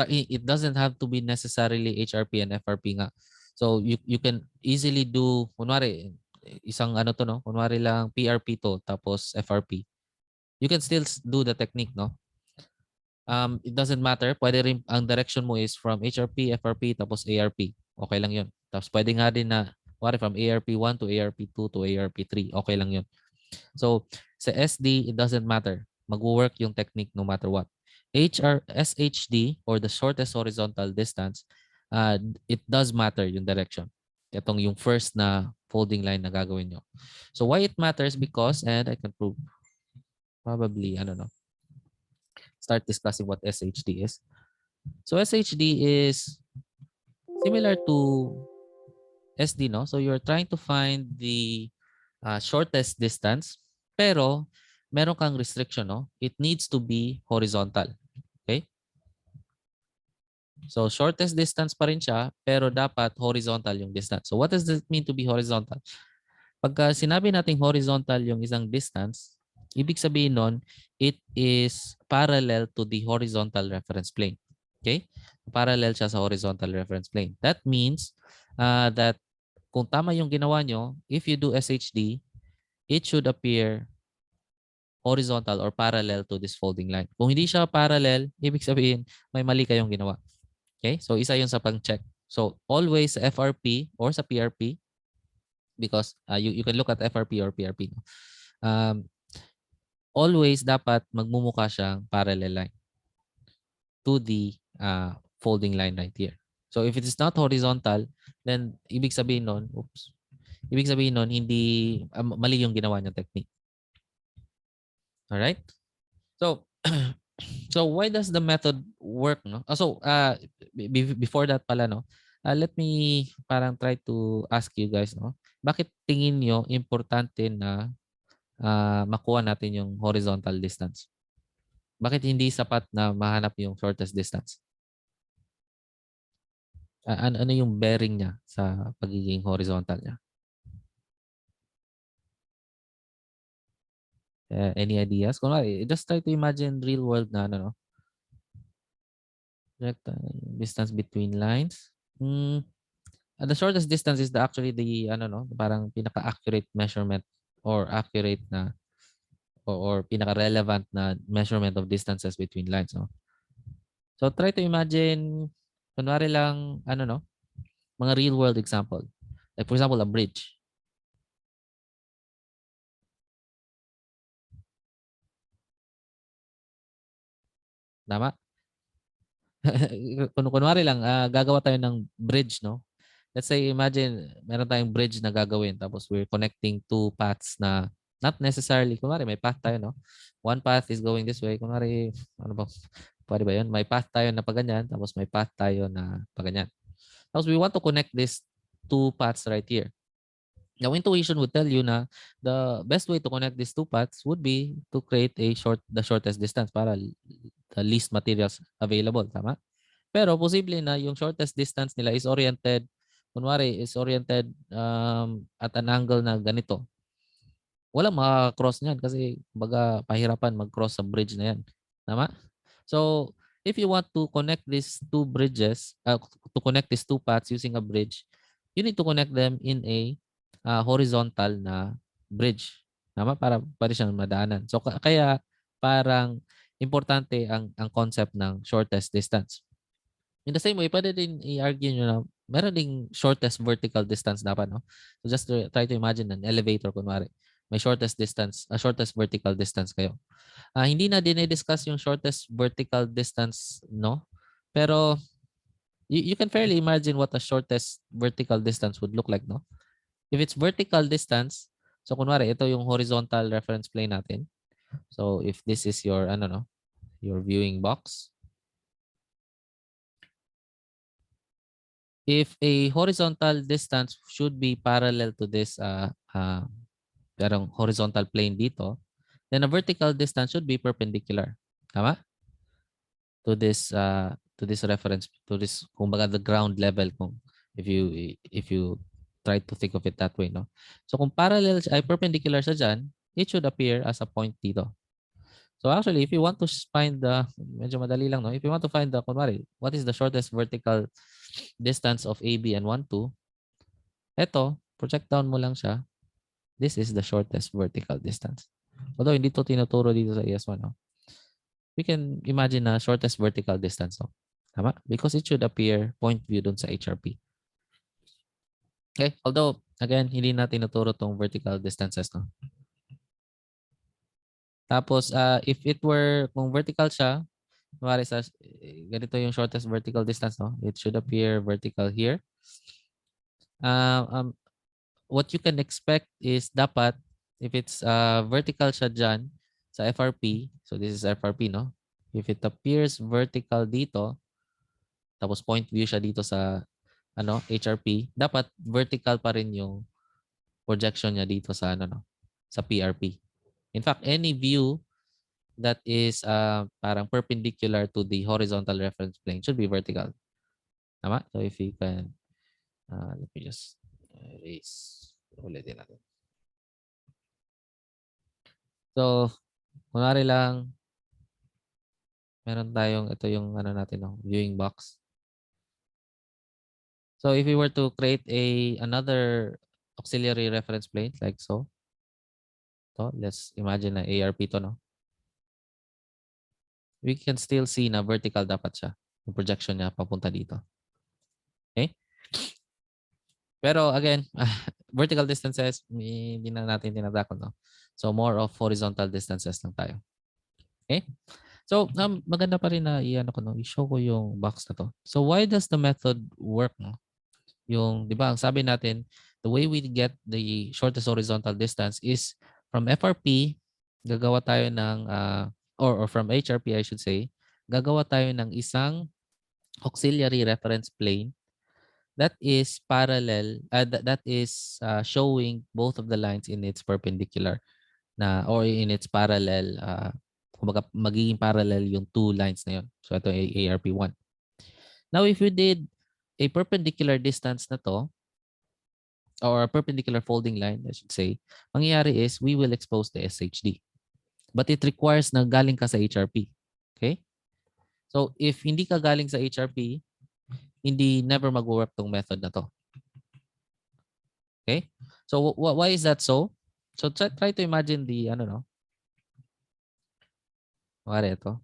it doesn't have to be necessarily HRP and FRP nga. So you can easily do, kunwari, isang ano to, no? Kunwari lang PRP to, tapos FRP. You can still do the technique, no? It doesn't matter. Pwede rin, ang direction mo is from HRP, FRP, tapos ARP. Okay lang yun. Tapos pwede nga din na, kunwari from ARP1 to ARP2 to ARP3. Okay lang yun. So, sa SD, it doesn't matter. Mag-work yung technique no matter what. SHD, or the shortest horizontal distance, it does matter yung direction. Itong yung first na folding line na gagawin nyo. So, why it matters? Because, and I can prove, probably, I don't know, start discussing what SHD is. So, SHD is similar to SD, no? So, you're trying to find the shortest distance, pero meron kang restriction, no? It needs to be horizontal. Okay? So shortest distance pa rin siya, pero dapat horizontal yung distance. So what does it mean to be horizontal? Pagka sinabi nating horizontal yung isang distance, ibig sabihin nun, it is parallel to the horizontal reference plane. Okay? Parallel siya sa horizontal reference plane. That means that kung tama yung ginawa nyo, if you do SHD, it should appear horizontal or parallel to this folding line. Kung hindi siya parallel, ibig sabihin may mali kayong ginawa. Okay? So isa yun sa pang-check. So always sa FRP or sa PRP, because you can look at FRP or PRP. No? Always dapat magmumukha siyang parallel line to the folding line right here. So if it is not horizontal, then ibig sabihin nun, hindi mali yung ginawa niyang technique. All right? So so why does the method work, no? Before that pala, no. Let me parang try to ask you guys, no. Bakit tingin niyo importante na makuha natin yung horizontal distance? Bakit hindi sapat na mahanap yung shortest distance? Ano yung bearing niya sa pagiging horizontal niya? Any ideas? Kunwari, just try to imagine real world na ano, no? Distance between lines. The shortest distance is actually the ano, no, parang pinaka-accurate measurement or accurate na or pinaka-relevant na measurement of distances between lines, no? So try to imagine kunwari lang ano, no, mga real world example. Like for example, a bridge. Tama? Kunwari lang gagawa tayo ng bridge, no? Let's say imagine meron tayong bridge na gagawin tapos we're connecting two paths na not necessarily, kunwari may path tayo, no? One path is going this way. Kunwari, ano ba? Pwede ba yun? May path tayo na paganyan tapos may path tayo na paganyan. Tapos we want to connect these two paths right here. Now, intuition would tell you na the best way to connect these two paths would be to create the shortest distance para the least materials available. Tama? Pero posible na yung shortest distance nila is oriented, kunwari, is oriented at an angle na ganito. Walang makaka-cross niyan kasi baga pahirapan mag-cross sa bridge na yan. Tama? So, if you want to connect these two bridges, to connect these two paths using a bridge, you need to connect them in a horizontal na bridge. Tama? Para siyang madaanan. So, kaya parang importante ang concept ng shortest distance. In the same way, pwede din i-argue nyo na meron ding shortest vertical distance dapat, no? So just try to imagine an elevator, kunwari. May shortest distance, shortest vertical distance kayo. Hindi na dinidiscuss yung shortest vertical distance, no? Pero you can fairly imagine what the shortest vertical distance would look like, no? If it's vertical distance, so kunwari, ito yung horizontal reference plane natin. So if this is your, ano, no, your viewing box, if a horizontal distance should be parallel to this parang horizontal plane dito, then a vertical distance should be perpendicular. Tama? To this reference, to this, kumbaga the ground level, kung if you try to think of it that way, no? So kung parallel ay perpendicular sa dyan, it should appear as a point dito. So actually, if you want to find medyo madali lang, no? If you want to find kunwari, what is the shortest vertical distance of AB and 1, 2, eto, project down mo lang siya. This is the shortest vertical distance. Although hindi to tinuturo dito sa ES1, no? We can imagine na shortest vertical distance, no? Tama? Because it should appear point view dun sa HRP. Okay? Although, again, hindi na tinuturo tong vertical distances, no? Tapos, if it were, kung vertical siya, kumari sa, ganito yung shortest vertical distance, no? It should appear vertical here. What you can expect is dapat, if it's vertical siya dyan sa FRP, so this is FRP, no? If it appears vertical dito, tapos point view siya dito sa HRP, dapat vertical pa rin yung projection niya dito sa sa PRP. In fact, any view that is parang perpendicular to the horizontal reference plane should be vertical. Tama? So if you can, let me just erase. Ulitin natin. So, kunwari lang, meron tayong, ito yung ano natin, no, viewing box. So if we were to create another auxiliary reference plane like so, let's imagine na ARP to, no? We can still see na vertical dapat siya. Yung projection niya papunta dito. Okay? Pero again, vertical distances, hindi na natin tinadakon, no? So more of horizontal distances lang tayo. Okay? So maganda pa rin na i-show ko yung box na to. So why does the method work, no? Yung, di ba, ang sabi natin, the way we get the shortest horizontal distance is from FRP, gagawa tayo ng, or from HRP, I should say, gagawa tayo ng isang auxiliary reference plane that is parallel, that is showing both of the lines in its perpendicular na, or in its parallel, kumbaga magiging parallel yung two lines na yun. So ito ay ARP1. Now, if we did a perpendicular distance na to, or a perpendicular folding line, I should say, mangyayari is we will expose the SHD. But it requires na galing ka sa HRP. Okay? So, if hindi ka galing sa HRP, hindi never mag-work tong method na to. Okay? So, why is that so? So, try to imagine the, Mare ito.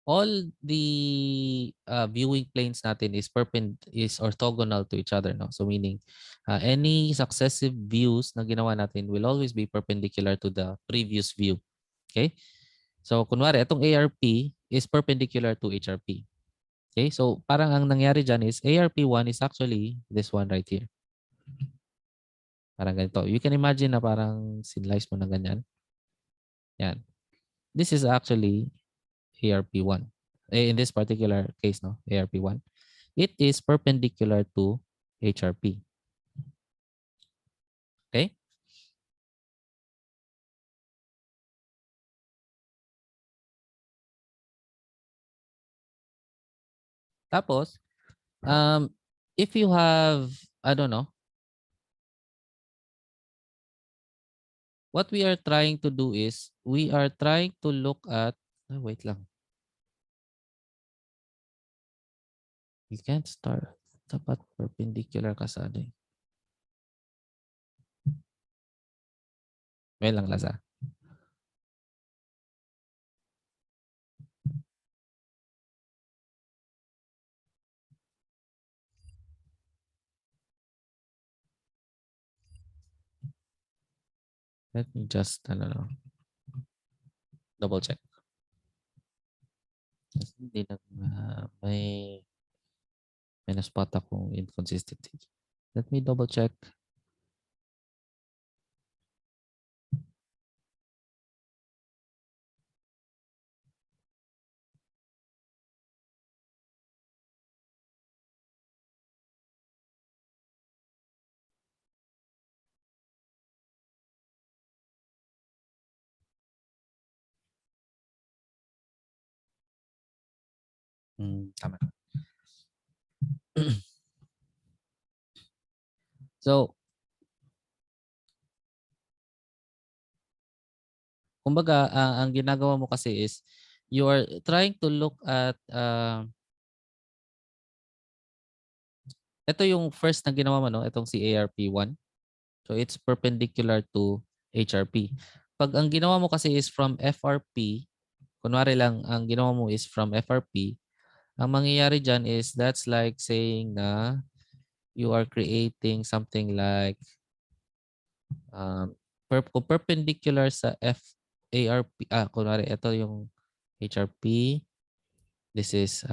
All the viewing planes natin is orthogonal to each other, no? So meaning any successive views na ginawa natin will always be perpendicular to the previous view. Okay? So kunwari itong ARP is perpendicular to HRP. Okay? So parang ang nangyari diyan is ARP1 is actually this one right here. Parang ganito. You can imagine na parang sinlice mo na ganyan. Yan. This is actually ARP1. In this particular case, no, ARP1, it is perpendicular to HRP. Okay? Tapos, if you have, I don't know, what we are trying to do is, we are trying to look at, wait lang. You can't start. Dapat perpendicular ka sa ano eh. Wait lang, Laza. Let me just, double check. Kasi hindi na, may na-spot akong inconsistency. Let me double check. Tama. So, kumbaga, ang ginagawa mo kasi is, you are trying to look at, ito yung first na ginawa mo, no? Itong si ARP1. So, it's perpendicular to HRP. Pag ang ginawa mo kasi is from FRP, kunwari lang, ang ginawa mo is from FRP, ang mangyayari dyan is, that's like saying na you are creating something like, kung perpendicular sa FARP, kunwari, ito yung HRP, this is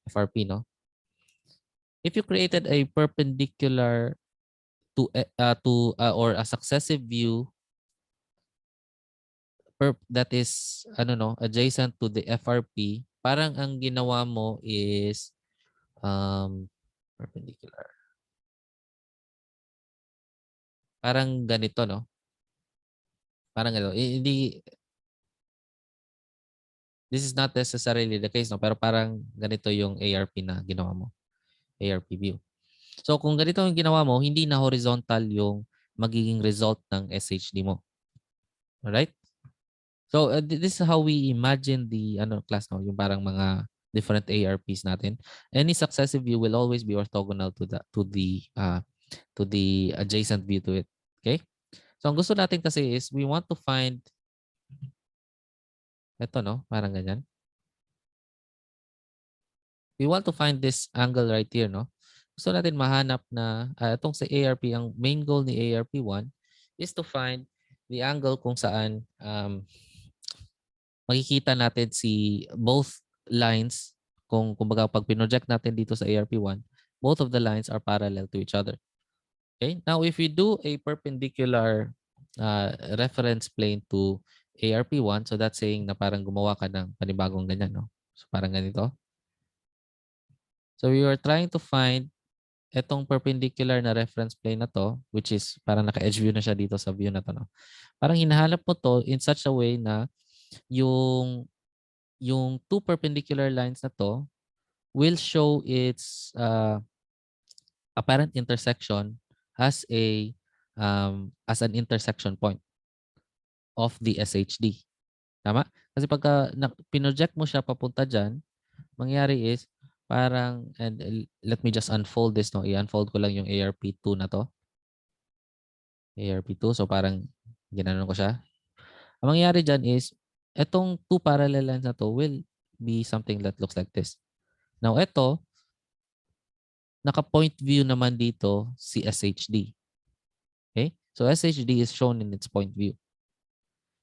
FRP, no? If you created a perpendicular or a successive view that is adjacent to the FRP, parang ang ginawa mo is perpendicular. Parang ganito, no? Parang gano'n. Hindi, this is not necessarily the case, no? Pero parang ganito yung ARP na ginawa mo. ARP view. So kung ganito yung ginawa mo, hindi na horizontal yung magiging result ng SHD mo. Alright? So this is how we imagine the class, no, yung parang mga different ARPs natin. Any successive view will always be orthogonal to the adjacent view to it. Okay? So ang gusto natin kasi is we want to find ito, no, parang ganyan. We want to find this angle right here, no? Gusto natin mahanap na itong sa ARP, ang main goal ni ARP1 is to find the angle kung saan makikita natin si both lines. Kung kumbaga pag pinoject natin dito sa ARP1, both of the lines are parallel to each other. Okay? Now, if we do a perpendicular reference plane to ARP1, so that's saying na parang gumawa ka ng panibagong ganyan, no? So parang ganito. So we are trying to find etong perpendicular na reference plane na to, which is parang naka-edge view na siya dito sa view na to, no? Parang hinahanap mo to in such a way na yung yung two perpendicular lines na to will show its apparent intersection as as an intersection point of the SHD. Tama? Kasi pagka pinoject mo siya papunta dyan, mangyari is parang, and let me just unfold this, no? I-unfold ko lang yung ARP2 na to. ARP2. So parang ginanon ko siya. Ang mangyayari dyan is, etong two parallel lines na to will be something that looks like this. Now, ito, naka-point view naman dito si SHD. Okay? So SHD is shown in its point view.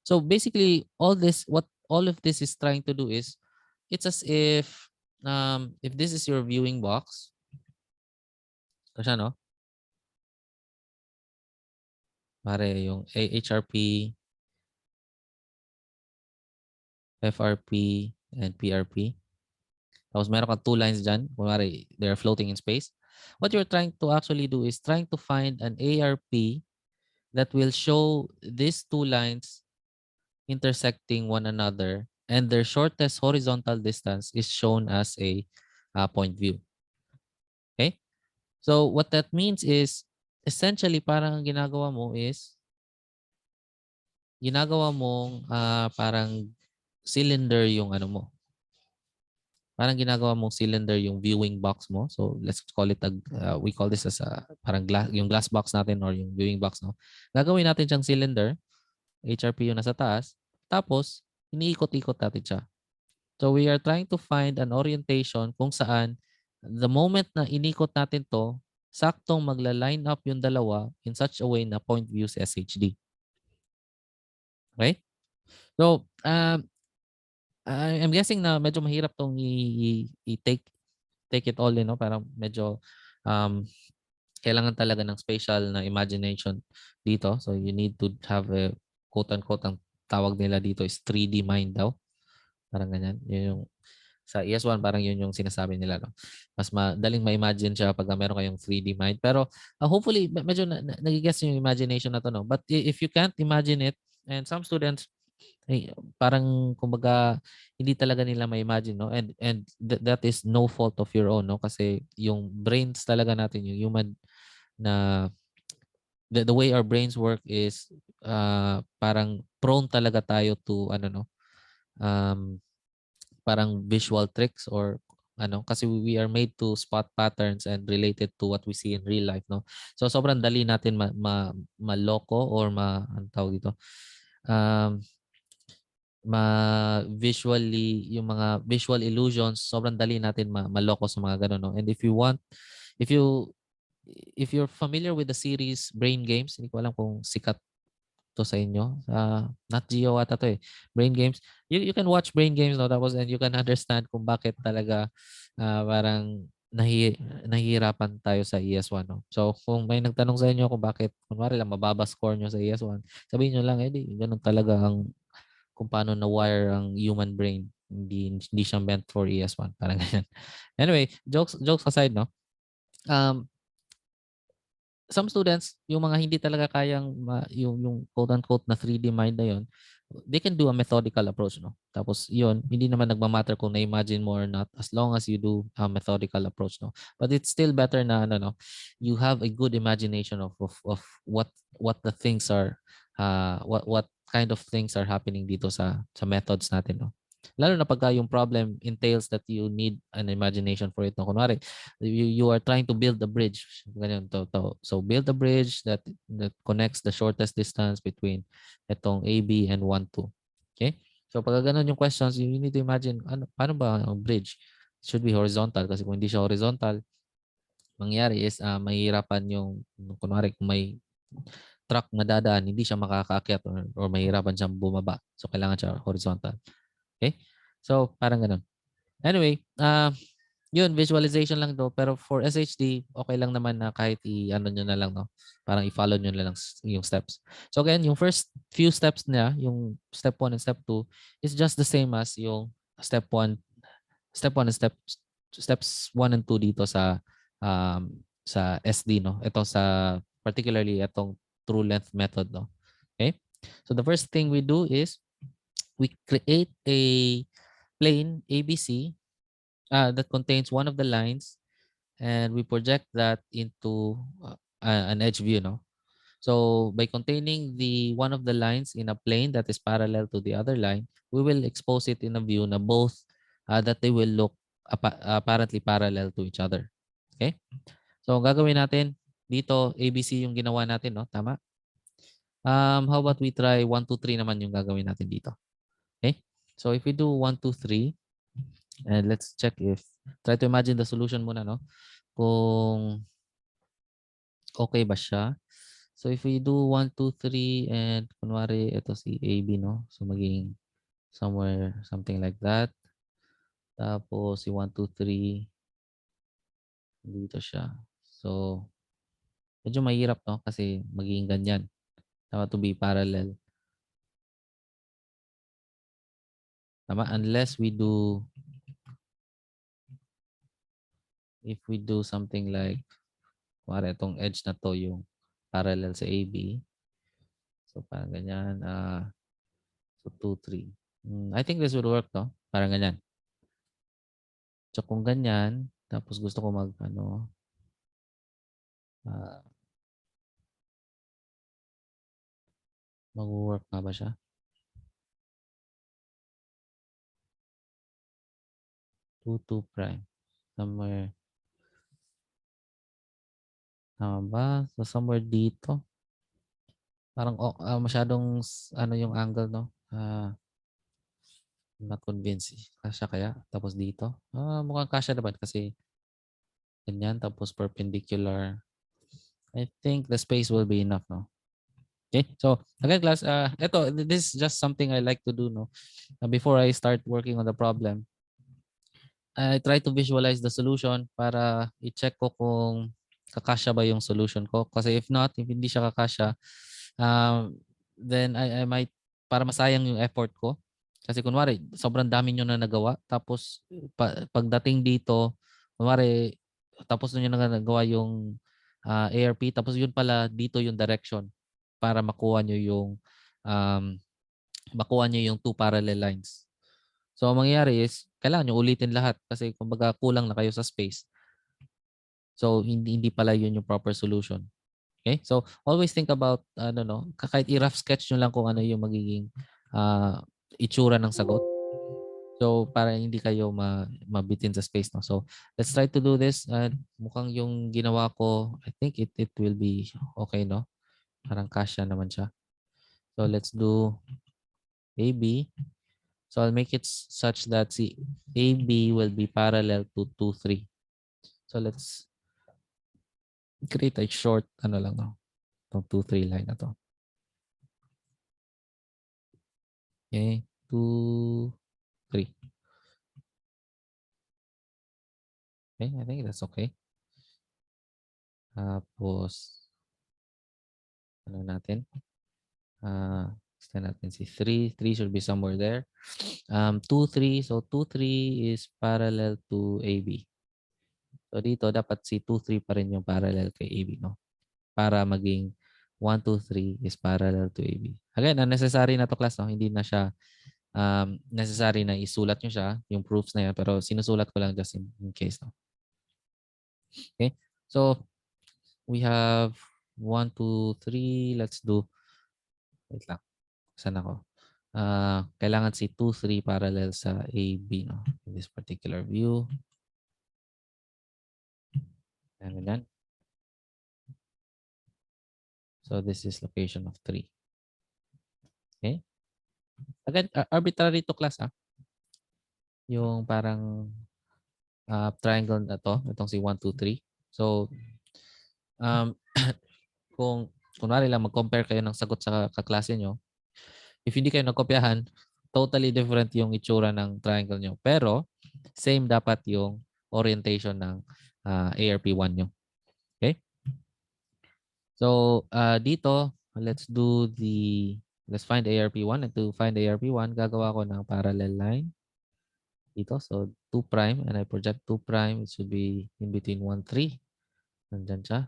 So basically, what all of this is trying to do is, it's as if this is your viewing box, ito siya, no? Pare yung HRP, FRP, and PRP. Tapos meron kang two lines dyan. Kunwari, they're floating in space. What you're trying to actually do is trying to find an ARP that will show these two lines intersecting one another, and their shortest horizontal distance is shown as a point view. Okay? So what that means is, essentially, parang ang ginagawa mo is, ginagawa mong parang cylinder yung ano mo. Parang ginagawa mong cylinder yung viewing box mo. So let's call it we call this as parang yung glass box natin or yung viewing box, no. Gagawin natin siyang cylinder, HRP yung nasa taas, tapos iniikot-ikot natin siya. So we are trying to find an orientation kung saan the moment na inikot natin to, saktong magla-line up yung dalawa in such a way na point views SHD. Okay? So, I'm guessing na medyo mahirap tong i-take it all in, no? Parang medyo kailangan talaga ng spatial na imagination dito. So you need to have a quote-unquote, ang tawag nila dito is 3D mind daw. Parang ganyan. Yun yung sa ES1, parang yun yung sinasabi nila, no? Mas madaling ma-imagine siya pag meron kayong 3D mind. Pero hopefully, medyo nagigets yung imagination na to, no? But if you can't imagine it, and some students, parang kumbaga hindi talaga nila ma-imagine, no? And that is no fault of your own, no? Kasi yung brains talaga natin, yung human na the way our brains work is parang prone talaga tayo to um parang visual tricks or kasi we are made to spot patterns and relate it to what we see in real life, no. So sobrang dali natin maloko or ano tawag dito, um visually, yung mga visual illusions, sobrang dali natin maloko sa mga ganun, no. And if you if you're familiar with the series Brain Games, hindi ko alam kung sikat to sa inyo. Not Geo ata to eh. Brain Games. You can watch Brain Games, no, tapos and you can understand kung bakit talaga parang nahihirapan tayo sa ES1, no. So kung may nagtanong sa inyo kung bakit kunwari lang mababa score nyo sa ES1, sabihin nyo lang di ganun talaga kung paano na-wire ang human brain. Hindi siya meant for ES1. Parang ganyan. Anyway, jokes aside, no? Um, some students, yung mga hindi talaga kayang yung quote-unquote na 3D mind na yun, they can do a methodical approach, no? Tapos yun, hindi naman nagmamatter kung na-imagine mo or not as long as you do a methodical approach, no? But it's still better na, ano, no, you have a good imagination of what the things are, what kind of things are happening dito sa methods natin, no? Lalo na pagka yung problem entails that you need an imagination for it. No? Kunwari, you are trying to build a bridge. Ganyan, so build a bridge that connects the shortest distance between itong AB and 1, 2. Okay? So pag ganun yung questions, you need to imagine, paano ba ang bridge? It should be horizontal kasi kung hindi siya horizontal, mangyayari is mahihirapan kunwari kung may truck na dadaan, hindi siya makakaakyat or mahihirapan siyang bumaba. So kailangan siya horizontal. Okay? So parang ganun. Anyway, yun, visualization lang do. Pero for SHD, okay lang naman na kahit i-ano nyo na lang, no? Parang i-follow nyo na lang yung steps. So again, yung first few steps niya, yung step 1 and step 2, is just the same as yung step 1, and steps 1 and 2 dito sa SD, no? Ito particularly itong true length method, no? Okay? So the first thing we do is we create a plane ABC that contains one of the lines, and we project that into an edge view, no? So by containing the one of the lines in a plane that is parallel to the other line, we will expose it in a view na both that they will look apparently parallel to each other. Okay? So ang gagawin natin dito, ABC yung ginawa natin, no? Tama? How about we try 1, 2, 3 naman yung gagawin natin dito. Okay? So if we do 1, 2, 3, and let's check try to imagine the solution muna, no? Kung okay ba siya. So if we do 1, 2, 3 and kunwari ito si AB, no? So magiging somewhere something like that. Tapos si 1, 2, 3 dito siya. So medyo mahirap, no? Kasi magiging ganyan. Tama, to be parallel. Tama, unless if we do something like kunwari itong edge na to yung parallel sa AB. So parang ganyan. So 2, 3. I think this would work, no? Parang ganyan. So kung ganyan, tapos gusto ko mag-work nga ba siya? 2, 2 prime. Somewhere. Tama ba? So somewhere dito. Parang masyadong yung angle, no? Not convinced. Kasya kaya? Tapos dito. Mukhang kasya naman kasi ganyan. Tapos perpendicular. I think the space will be enough, no? Okay. So again, class, this is just something I like to do, no? Before I start working on the problem, I try to visualize the solution para i-check ko kung kakasya ba yung solution ko. Kasi if not, if hindi siya kakasya, then I might, para masayang yung effort ko. Kasi kunwari, sobrang dami nyo na nagawa. Tapos pagdating dito, kunwari, tapos nyo na nagawa yung ARP. Tapos yun pala, dito yung direction para um, makuha nyo yung two parallel lines. So, ang mangyayari is, kailangan nyo ulitin lahat kasi kumbaga kulang na kayo sa space. So, hindi pala yun yung proper solution. Okay? So, always think about, kahit i-rough sketch nyo lang kung ano yung magiging itsura ng sagot. So, para hindi kayo mabitin sa space. No? So, let's try to do this. Mukhang yung ginawa ko, I think it will be okay, no? Parang kasya naman siya. So, let's do AB. So I'll make it such that AB will be parallel to 2, 3. So let's create a short, lang, no? Itong 2, 3 line na to. Okay, 2, 3. Okay, I think that's okay. Tapos, natin? Extend natin si 3. 3 should be somewhere there. 2, 3. So 2, 3 is parallel to AB. So dito, dapat si 2, 3 pa rin yung parallel kay AB, no? para maging 1, 2, 3 is parallel to AB. Again, unnecessary na to class, no? Hindi na siya necessary na isulat nyo siya, yung proofs na yan, pero sinusulat ko lang just in case. No? Okay, so we have 1, 2, 3. Let's do, wait lang, saan ako? Kailangan si 2, 3 parallel sa AB, no? In this particular view. And then, so this is location of 3. Okay? Again, arbitrary to class, ha? Yung parang triangle na to, itong si 1, 2, 3. So, um, kung kunwari lang mag-compare kayo ng sagot sa kaklase nyo, if hindi kayo nagkopyahan, totally different yung itsura ng triangle nyo. Pero, same dapat yung orientation ng ARP1 nyo. Okay? So, dito, let's find ARP1. And to find ARP1, gagawa ko ng parallel line dito. So, 2 prime, and I project 2 prime. It should be in between 1, 3. Nandyan siya.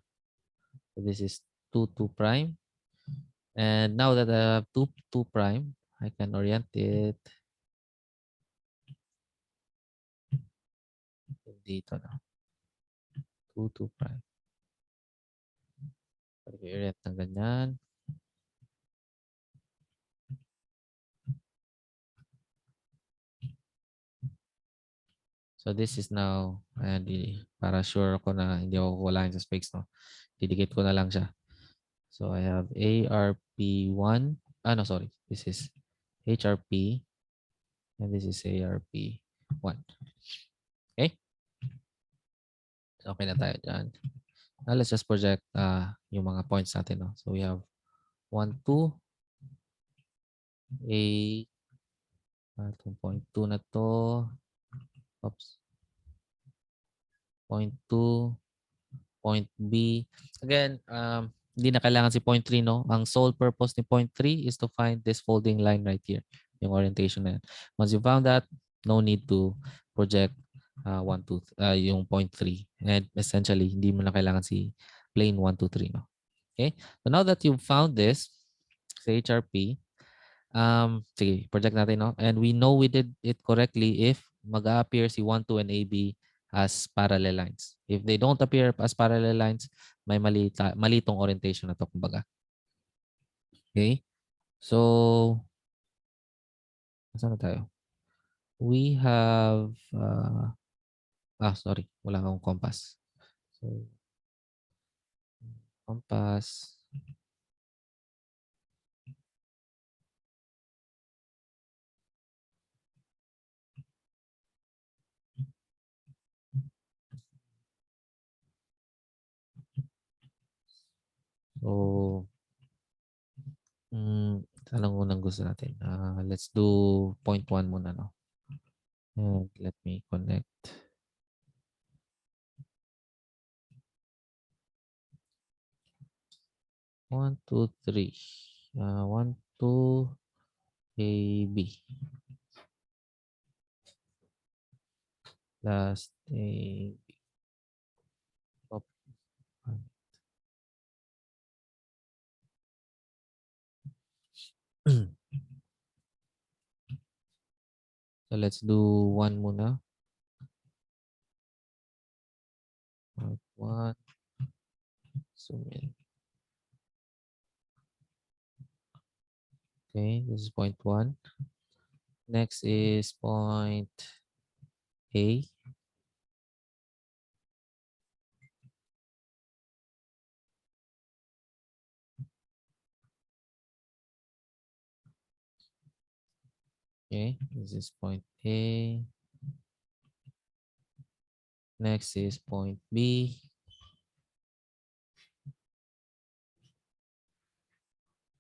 So, this is 2, 2 prime. And now that I have 2, 2 prime, I can orient it dito na. 2, 2 prime. Pwede ko i-orient ng ganyan. So this is now, and para sure ko na hindi ako kukulangan sa space, no? Didikit ko na lang siya. So I have ARP1. No, sorry. This is HRP. And this is ARP1. Okay? So okay na tayo dyan. Now let's just project yung mga points natin. No? So we have 1, 2. Itong point 2 na to. Oops. Point 2. Point B. Again, hindi na kailangan si point 3, no? Ang sole purpose ni point 3 is to find this folding line right here. Yung orientation na yan. Once you found that, no need to project 1, 2, yung point 3. And essentially, hindi mo na kailangan si plane 1, 2, 3, no? Okay? So now that you've found this, sa HRP, sige, project natin, no? And we know we did it correctly if mag-appear si 1, 2, and AB as parallel lines. If they don't appear as parallel lines, may mali tong orientation na to, kumbaga. Okay? So, saan na tayo? We have, sorry, wala akong compass. So, compass. So, anong unang gusto natin? Let's do point 1 muna, no? And let me connect. 1, 2, 3. 1, 2, AB. Last AB. So let's do 1 muna. Point 1. Zoom in. Okay, this is point 1. Next is point A. Okay, this is point A. Next is point B.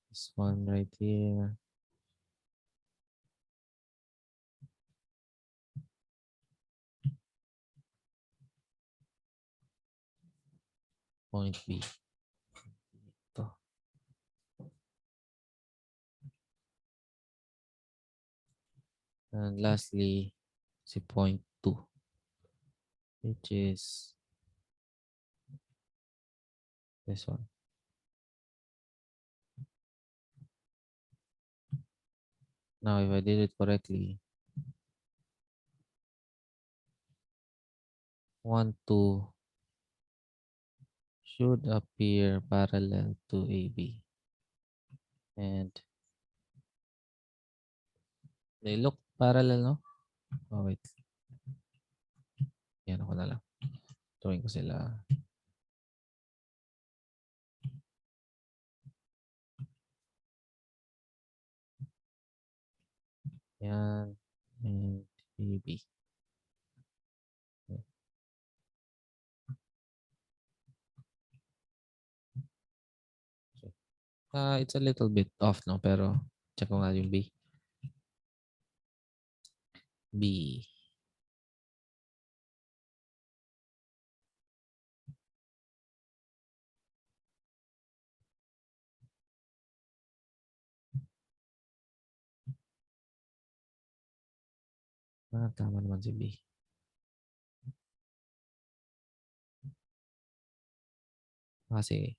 This one right here. Point B. Ito. And lastly, si point 2, which is this one. Now, if I did it correctly, 1, 2 should appear parallel to AB. And they look parallel, no? Oh, wait. Yan ako na lang. Tuwing ko sila. Yan. And AB. It's a little bit off, no? Pero check ko nga yung B. B. Tama naman si B. Kasi,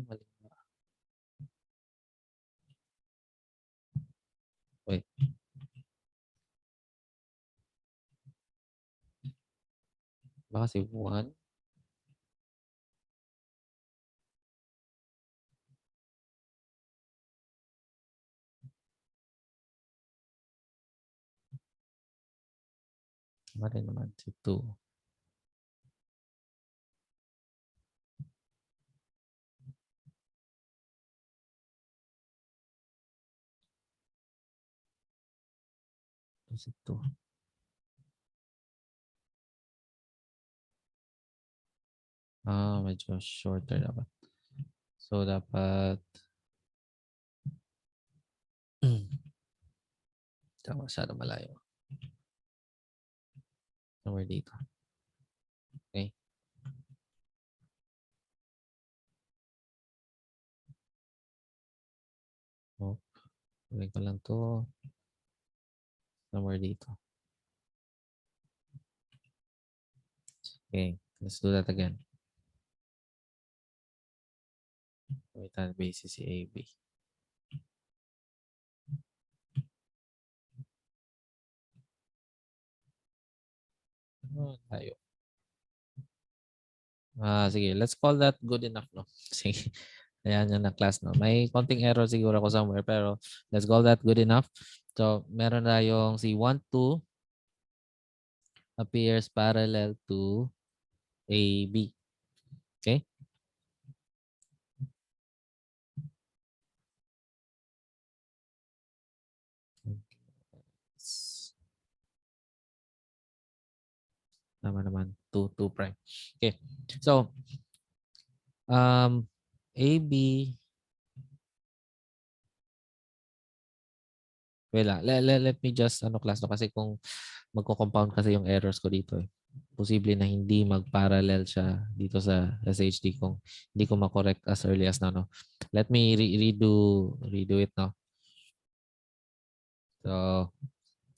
mali. Wait. Baka si 1. Mali naman si 2. Si 2. Medyo shorter dapat. So, dapat masyado malayo. Somewhere dito. Okay. So, gawin ko lang to. Somewhere dito. Okay. Let's do that again. Wait, basis si AB. Tayo. Sige. Let's call that good enough, no? Sige. Ayan yan na class, no? May konting error siguro ako somewhere, pero let's call that good enough. So, meron tayong si 1, 2 appears parallel to AB. Okay? Tama naman. 2, 2 prime. Okay. So, AB, wala. Let me just, class, no? Kasi kung magko-compound kasi yung errors ko dito, eh. Posible na hindi mag-parallel siya dito sa SHD kung hindi ko ma-correct as early as now, no? Let me redo it, no? So,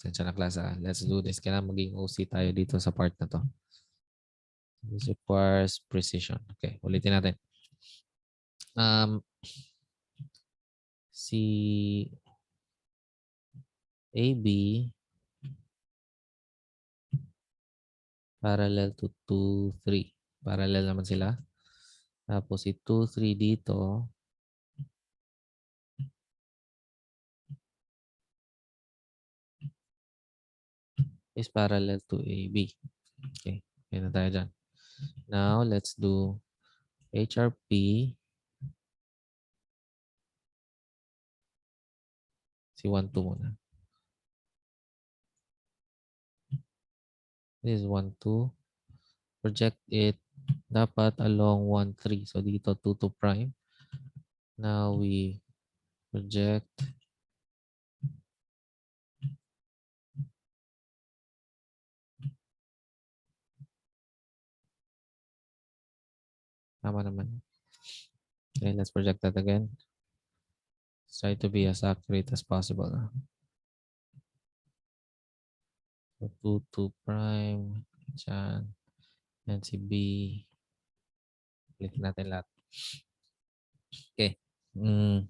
sensya na class, let's do this. Kailangan maging OC tayo dito sa part na to. This requires precision. Okay, ulitin natin. Si AB parallel to 2, 3. Parallel naman sila. Tapos si 2, 3 dito is parallel to AB. Okay, kaya na tayo dyan. Now, let's do HRP. Si 1, 2 muna. This is 1, 2. Project it dapat along 1, 3. So dito 2, 2 prime. Now we project tama naman. Okay, let's project that again. Let's try to be as accurate as possible. So 2, 2 prime. Diyan. Yan si B. Ulitin natin lahat. Okay. 1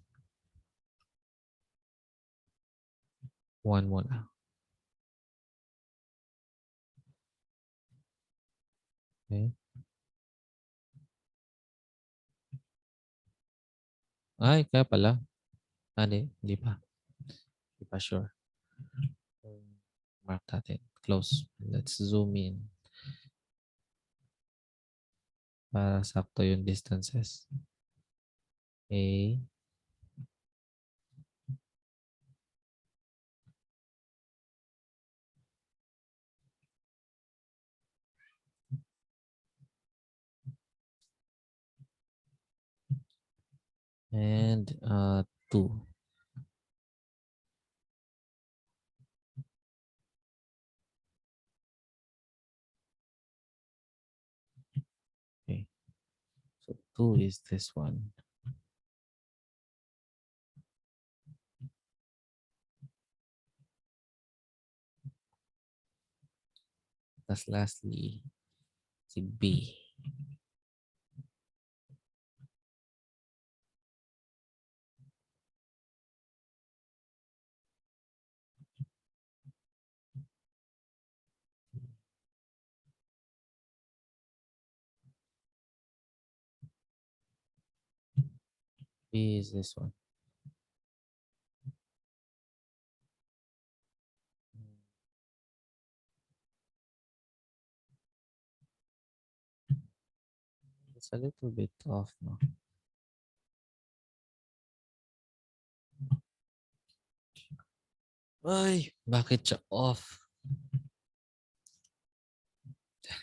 muna. Okay. Ay, kaya pala. Hindi pa. Hindi pa sure. Mark natin. Close. Let's zoom in para sakto yung distances. A. And 2. Okay. So 2 is this one. That's lastly si B. B is this one. It's a little bit off, no? Ay, bakit siya off?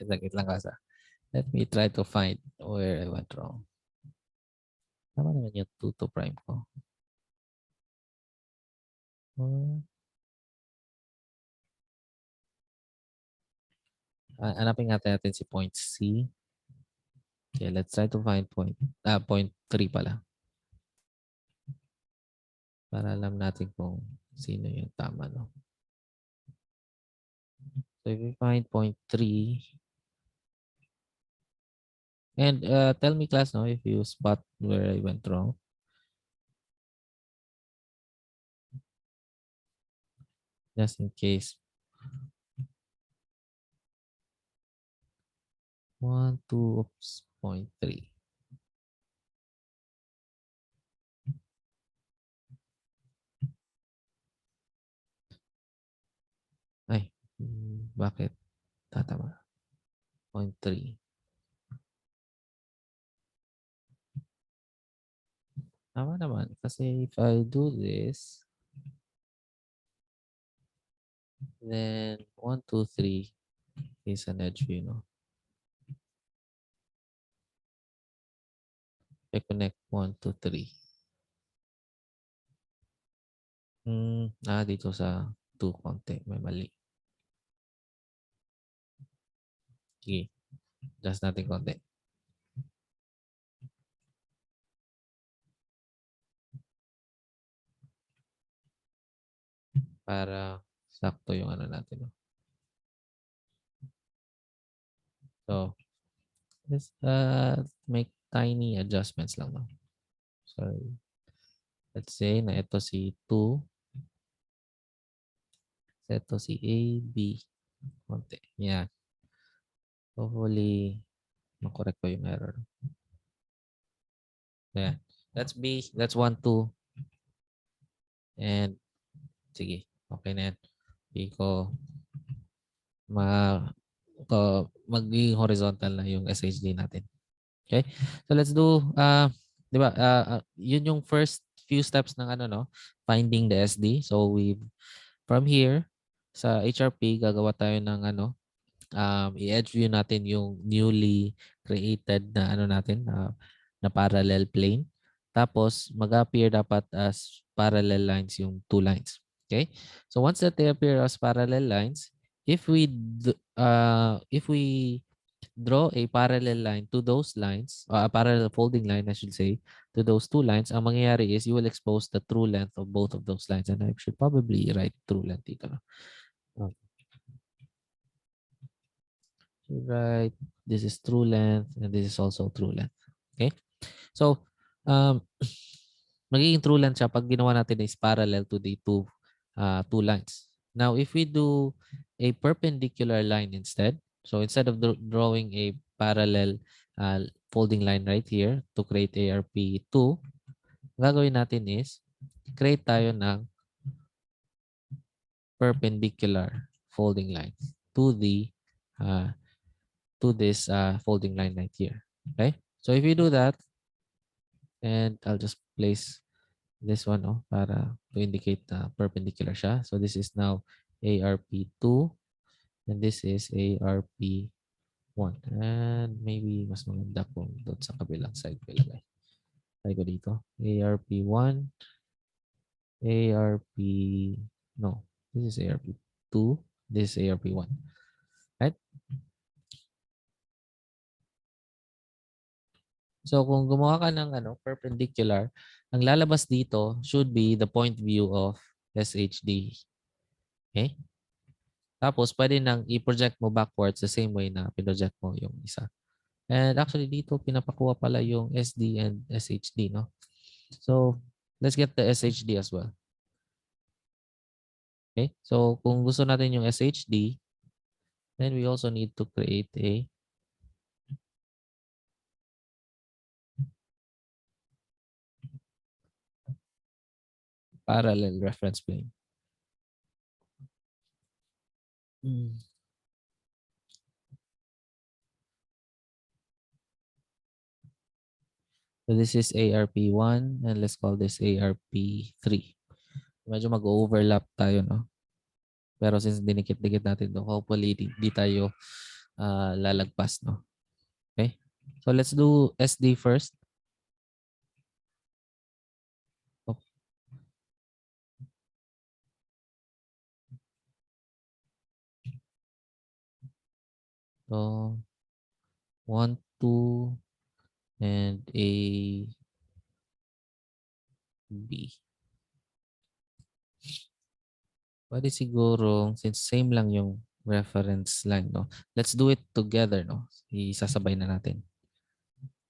Saglit lang kasi. Let me try to find where I went wrong. Tama naman yung 2 to prime ko. Hanapin natin si point C. Okay, let's try to find point 3 pala. Para alam natin kung sino yung tama, no? So if we find point 3, and tell me class, no, if you spot where I went wrong. Just in case. 1, 2, oops, point 3. Ay, bakit? Tatama. Point 3. Tama naman. Kasi if I do this, then 1, 2, 3 is an edge view, no? I connect 1, 2, 3. Dito sa 2 konti. May mali. Sige. Adjust natin konti. Para sakto yung ano natin, no? So, let's make tiny adjustments lang, no? So, let's say na ito si 2. Ito si A, B. Konti. Yan. Hopefully, makorek ko yung error. Yan. That's B. That's 1, 2. And, sige. Okay na yan. Hindi ko magiging horizontal na yung SHD natin. Okay? So let's do 'di ba? Yun yung first few steps ng ano, no? Finding the SD. So we from here sa HRP gagawa tayo ng ano, i-edge view natin yung newly created na ano natin na parallel plane. Tapos mag-appear dapat as parallel lines yung two lines. Okay? So once that they appear as parallel lines, if we draw a parallel line to those lines, a parallel folding line, I should say, to those two lines, ang mangyayari is you will expose the true length of both of those lines. And I should probably write true length dito. No? Right. This is true length and this is also true length. Okay? So, um, magiging true length siya pag ginawa natin is parallel to the two lines. Now, if we do a perpendicular line instead, so instead of drawing a parallel folding line right here to create ARP2, gagawin natin is create tayo ng perpendicular folding line to the uh, to this folding line right here. Okay? So if you do that, and I'll just place this one para to indicate perpendicular siya. So this is now ARP2 and this is ARP1. And maybe mas maganda kung doon sa kabilang side ko ilagay. Try ko dito. ARP1, ARP, no, this is ARP2, this is ARP1. Right? So kung gumawa ka ng perpendicular, ang lalabas dito should be the point view of SHD. Okay? Tapos pwede nang i-project mo backwards the same way na pinroject mo yung isa. And actually dito pinapakuha pala yung SD and SHD, no? So let's get the SHD as well. Okay? So kung gusto natin yung SHD, then we also need to create a parallel reference plane. So this is ARP1 and let's call this ARP3. Medyo mag-overlap tayo, no? Pero since dinikit-dikit natin to, hopefully di tayo lalagpas, no? Okay? So let's do SD first. Oh, so 1, 2, and A, B. Pwede siguro, since same lang yung reference line, no? Let's do it together, no? Isasabay na natin.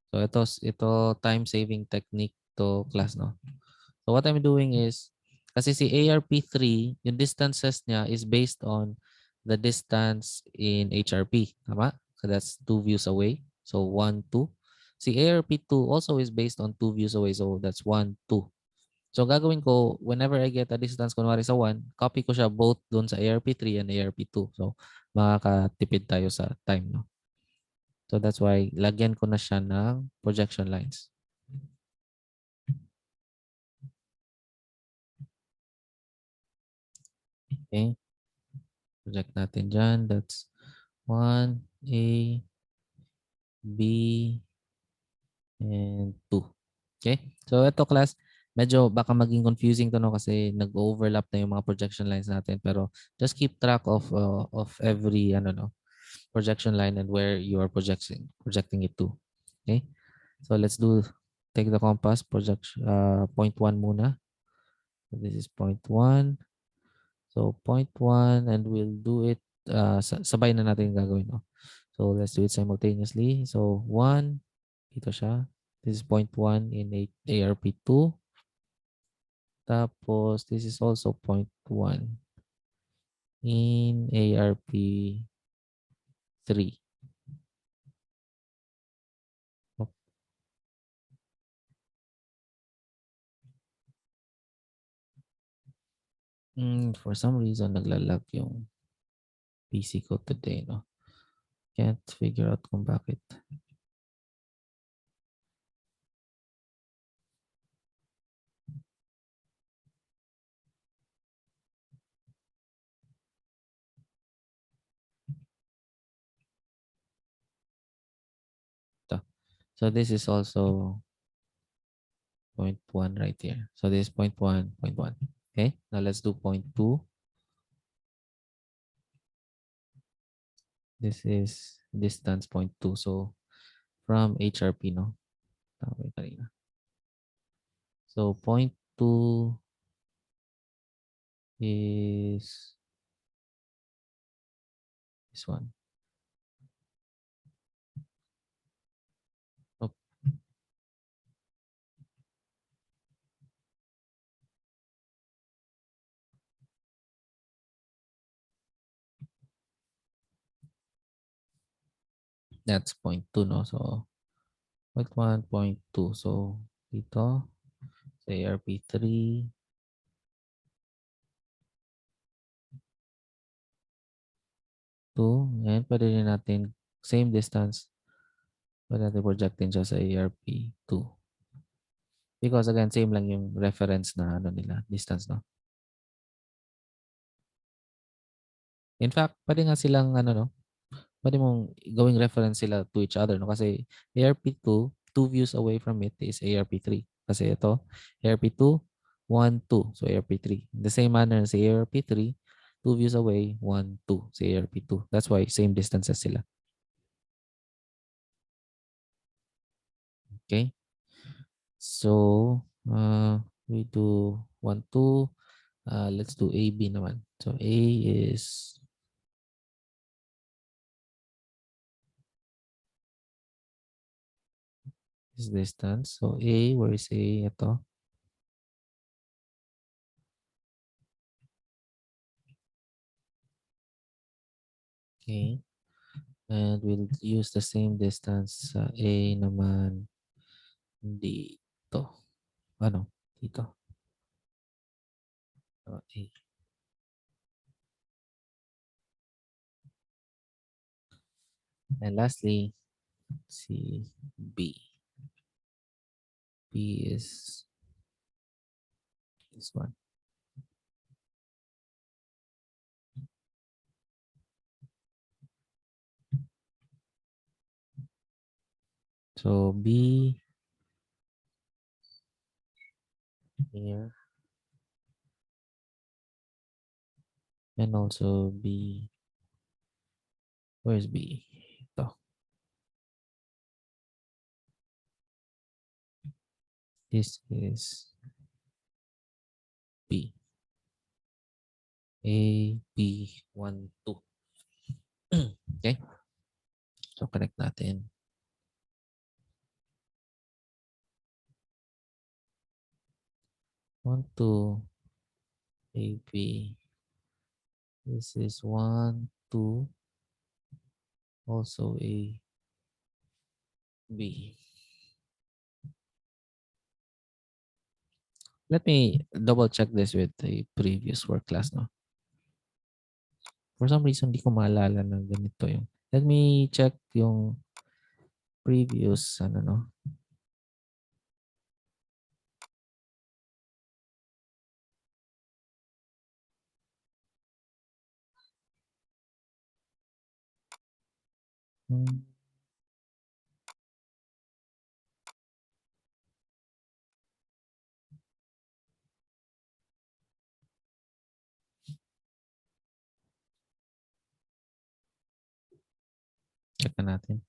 So ito time saving technique to class, no? So what I'm doing is, kasi si ARP3, yung distances niya is based on the distance in HRP. Tama? So that's 2 views away. So 1, 2. Si ARP2 also is based on 2 views away. So that's 1, 2. So gagawin ko, whenever I get a distance, kunwari sa 1, copy ko siya both doon sa ARP3 and ARP2. So makakatipid tayo sa time. No? So that's why lagyan ko na siya ng projection lines. Okay. Project natin dyan. That's 1, A, B, and 2. Okay? So ito class, medyo baka maging confusing to no kasi nag-overlap na yung mga projection lines natin pero just keep track of every projection line and where you are projecting it to. Okay? So let's take the compass projection point 1 muna. So this is point 1. So point 1 and we'll do it sabay na natin gagawin, no? So let's do it simultaneously. So 1, dito siya. This is point 1 in ARP2. Tapos this is also point 1 in ARP3. For some reason, naglalag yung PC ko today, no? Can't figure out kung bakit. Ito. So this is also point 1 right here. So this is point 1, point 1. Okay, now let's do point 2. This is distance point 2. So from HRP, no? Tama kanina. So point 2 is this one. That's point 2, no? So, point 1, point 2. So, dito, sa ARP3, 2. Ngayon, pwede rin natin same distance. Pwede natin projectin siya sa ARP2. Because again, same lang yung reference na ano nila, distance, no? In fact, pwede nga silang ano, no? Pwede mong gawing reference sila to each other, no? Kasi ARP2, 2 views away from it is ARP3. Kasi ito, ARP2, 1, 2. So ARP3. In the same manner sa ARP3, 2 views away, 1, 2. Sa ARP2. That's why same distances sila. Okay? So, we do 1, 2. Let's do AB naman. So A is this distance. So A, where is A? Ito. Okay. And we'll use the same distance sa A naman dito. Ano? Dito. So, A. And lastly, si B. B is this one. So B here and also B. Where's B? Ito. This is B. A, B, 1, 2. Okay? So connect natin. 1, 2, A, B. This is 1, 2. Also A, B. Let me double check this with the previous work class, no? For some reason, di ko maalala na ganito yung. Let me check yung previous, ano, no? Hmm, check na natin.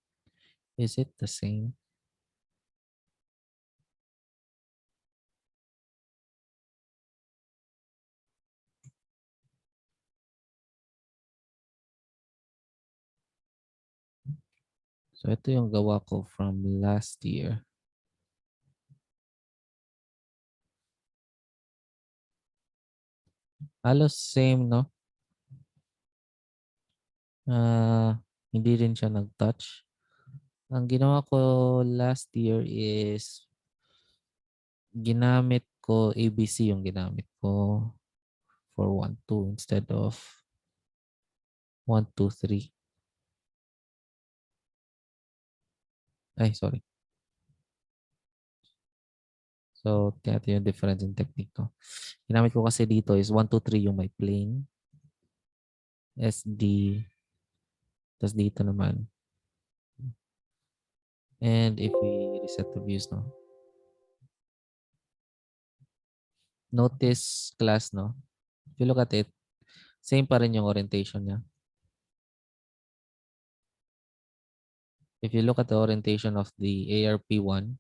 Is it the same? So, ito yung gawa ko from last year. Halos same, no? Hindi rin siya nag-touch. Ang ginawa ko last year is ginamit ko ABC yung ginamit ko for 1, 2 instead of 1, 2, 3. Ay, sorry. So, tingnan natin yung difference in technique, no? Ginamit ko kasi dito is 1, 2, 3 yung may plane. SD. Tapos dito naman. And if we reset the views, no? Notice class, no? If you look at it, same pa rin yung orientation niya. If you look at the orientation of the ARP1,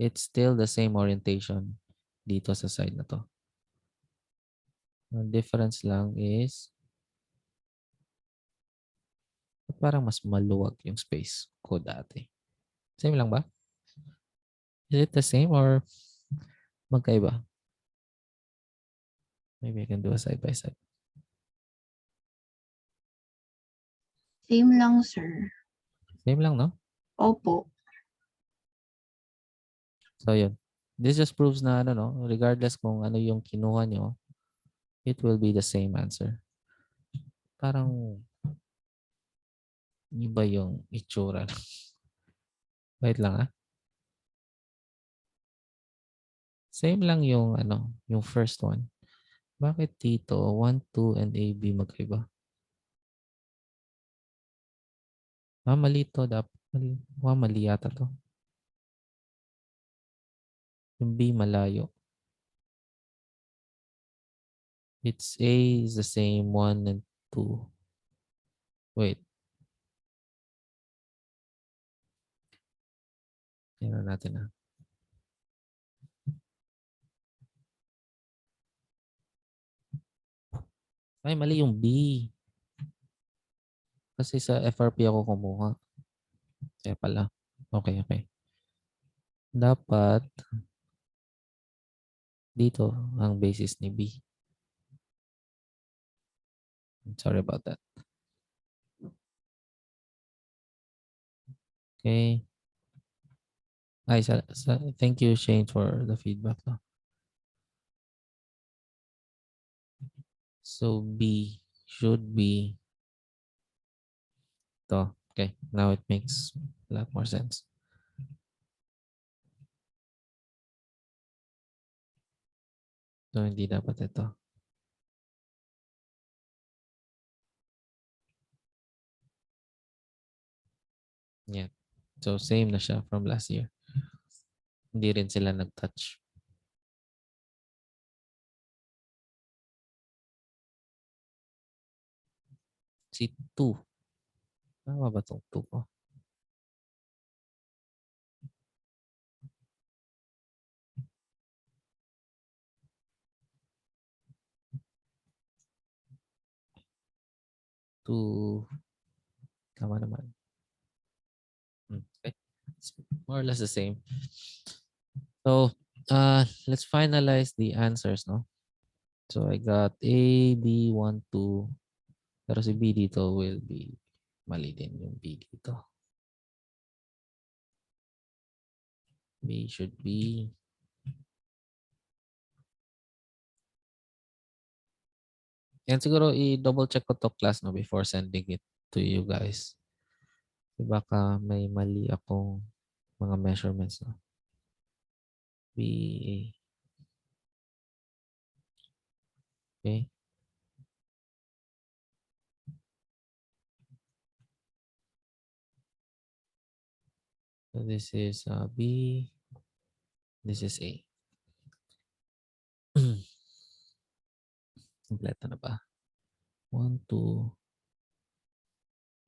it's still the same orientation dito sa side na to. Ang difference lang is parang mas maluwag yung space ko dati. Same lang ba? Is it the same or magkaiba? Maybe I can do a side by side. Same lang, sir. Same lang, no? Opo. So, yun. This just proves na, ano, no? Regardless kung ano yung kinuha nyo, it will be the same answer. Parang iba yung itsura. Wait lang, ah. Same lang yung, ano, yung first one. Bakit dito, 1, 2, and AB magkaiba? Mali to. Mali yata to. Yung B malayo. It's A is the same 1 and 2. Wait. Tingnan natin na. Ay, mali yung B. Kasi sa FRP ako kumuha. Kaya pala. Okay, okay. Dapat dito ang basis ni B. Sorry about that. Okay. Ay, thank you, Shane, for the feedback. No? So B should be to. Okay, now it makes a lot more sense. So hindi dapat ito. Yeah. So same na siya from last year. Hindi rin sila nag-touch. Si 2. Tama ba itong 2 ko? Two. Tama naman. Okay. It's more or less the same. So, let's finalize the answers, no? So, I got A, B, 1, 2. Pero si B dito will be mali din yung B dito. B should be yan siguro i-double check ko to class no before sending it to you guys. Baka may mali akong mga measurements, no? B. Okay. So this is B. This is A. Kompleto na ba? 1, 2,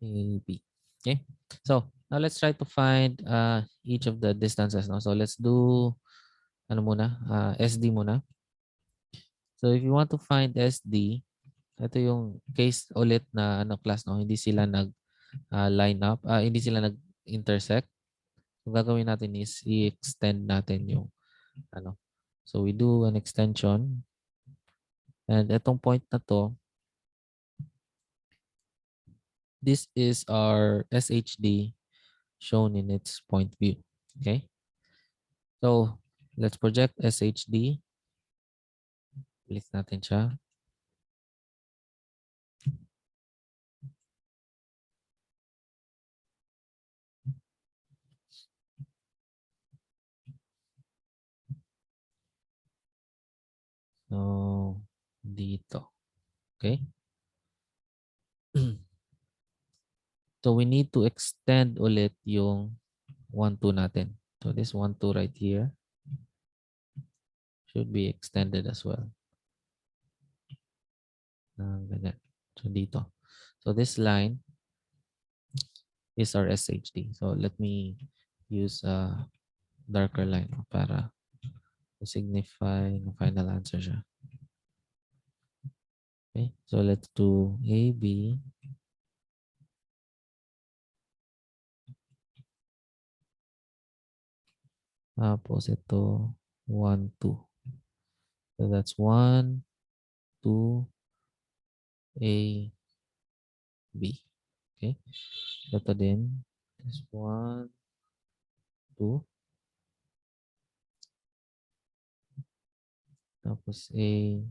A, B. Okay. So now let's try to find each of the distances. No? So let's do ano muna? SD muna. So if you want to find SD, ito yung case ulit na ano class, no? Hindi sila nag line up, hindi sila nag-intersect. Ang gagawin natin is i-extend natin yung ano. So we do an extension. And itong point na to, this is our SHD shown in its point view. Okay? So let's project SHD. Click natin siya. So dito. Okay? So we need to extend ulit yung 1, 2 natin. So this 1, 2 right here should be extended as well. Ganyan. So dito. So this line is our SHD. So let me use a darker line para to signify yung final answer siya. Okay. So let's do AB. Tapos ito 1, 2. So that's 1, 2, A, B. Okay. Ito din This one, two. Tapos A,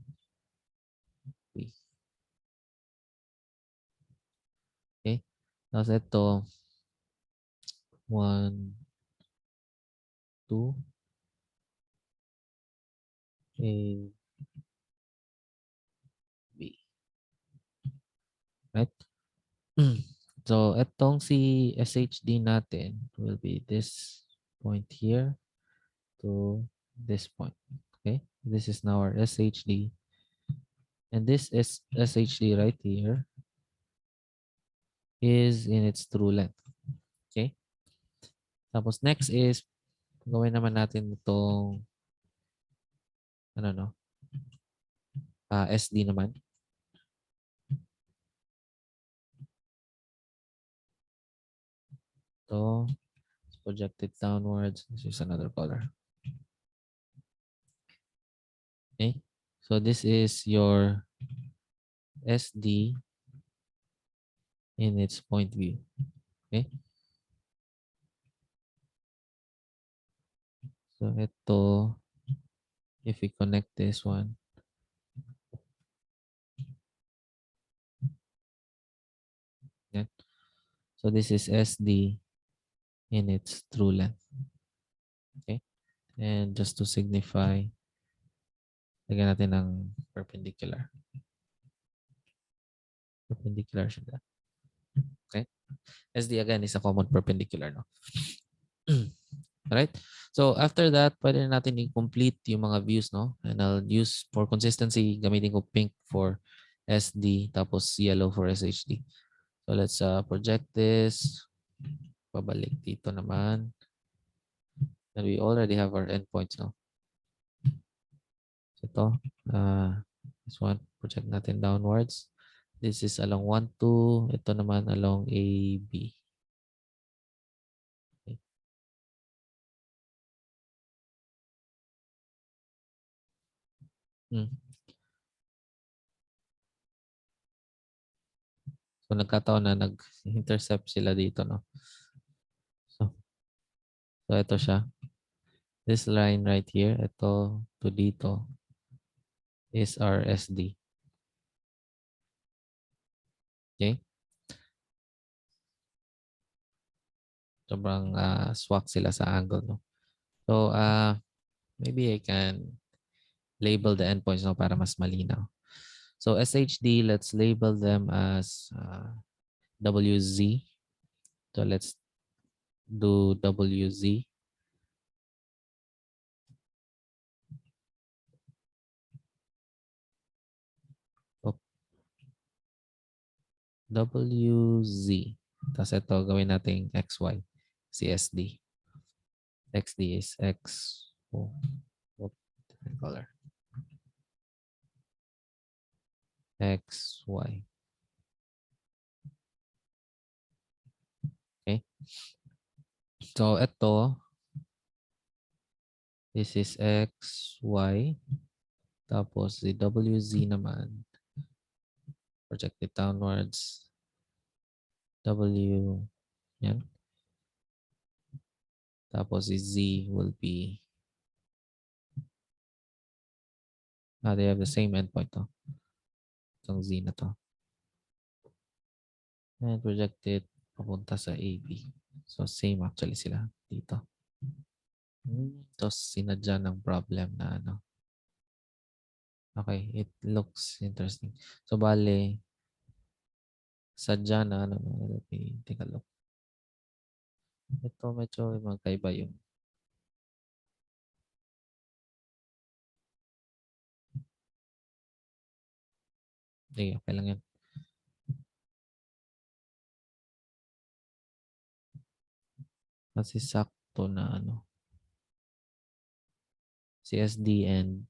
B. Okay? Tapos ito, 1, 2, A, B. Right? So, itong si SHD natin will be this point here to this point. Okay? This is now our SHD. And this is SHD right here is in its true length. Okay? Tapos next is, gawin naman natin itong, ano no, SD naman. So, project it downwards. This is another color. Okay? So, this is your SD in its point view. Okay? So, ito, if we connect this one, yan. So, this is SD in its true length. Okay? And just to signify, lagyan natin ng perpendicular. Perpendicular siya. Okay? SD again is a common perpendicular, no? Alright? So, after that, pwede na natin i-complete yung mga views, no? And I'll use, for consistency, gamitin ko pink for SD, tapos yellow for SHD. So, let's project this. Pabalik dito naman. And we already have our endpoints, no? So, ito. This one, project natin downwards. This is along 1, 2. Ito naman along AB. Okay. So, nagkataon na nag-intercept sila dito, no? So, ito siya. This line right here, ito to dito is our SD. Okay? Sobrang swak sila sa angle, no? So, maybe I can label the endpoints, no, para mas malinaw. So, SHD, let's label them as WZ. So, let's do WZ. So, WZ. Tapos ito, gawin natin XY. CSD. XD is X. Oh, different color. XY. Okay? So, ito, this is X, Y. Tapos, the WZ naman, project it downwards. W, yan. Tapos, the Z will be, they have the same endpoint, to. Itong Z na to. And project it papunta sa AB. So, same actually sila dito. Ito, sinadya ng problem na ano. Okay, it looks interesting. So, bale, sadya na, ano, let me take a look. Ito, medyo magkaiba yung sige, okay lang yan. Kasi sakto na ano. Si SD and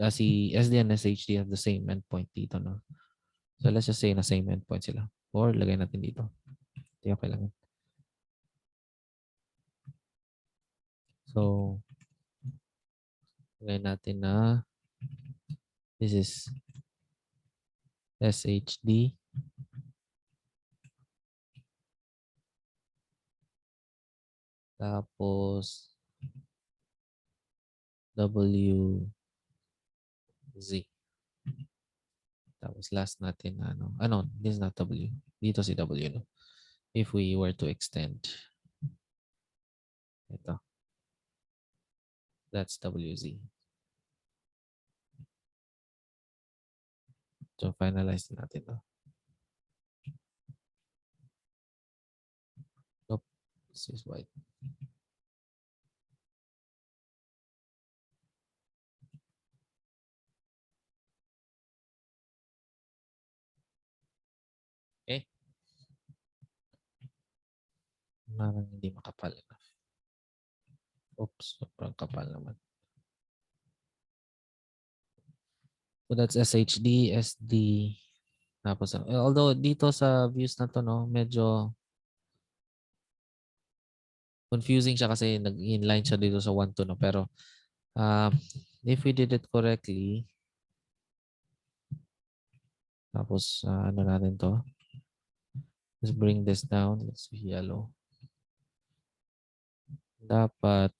si SD and SHD have the same endpoint dito, no? So let's just say na same endpoint sila. Or lagay natin dito. Hindi okay lang yan. So, lagay natin na this is SHD. Tapos WZ. Tapos last natin ano, this is not W. Dito si W, no? If we were to extend ito, that's WZ. So finalize natin, no? Nope, this is white. Okay. Parang hindi makapal. Oops, sobrang kapal naman. So that's SHD, SD. Tapos, although dito sa views na to, no, medyo confusing siya kasi nag-inline siya dito sa 1, 2, no. Pero, if we did it correctly, tapos, ano natin to? Let's bring this down. Let's see, yellow. Dapat,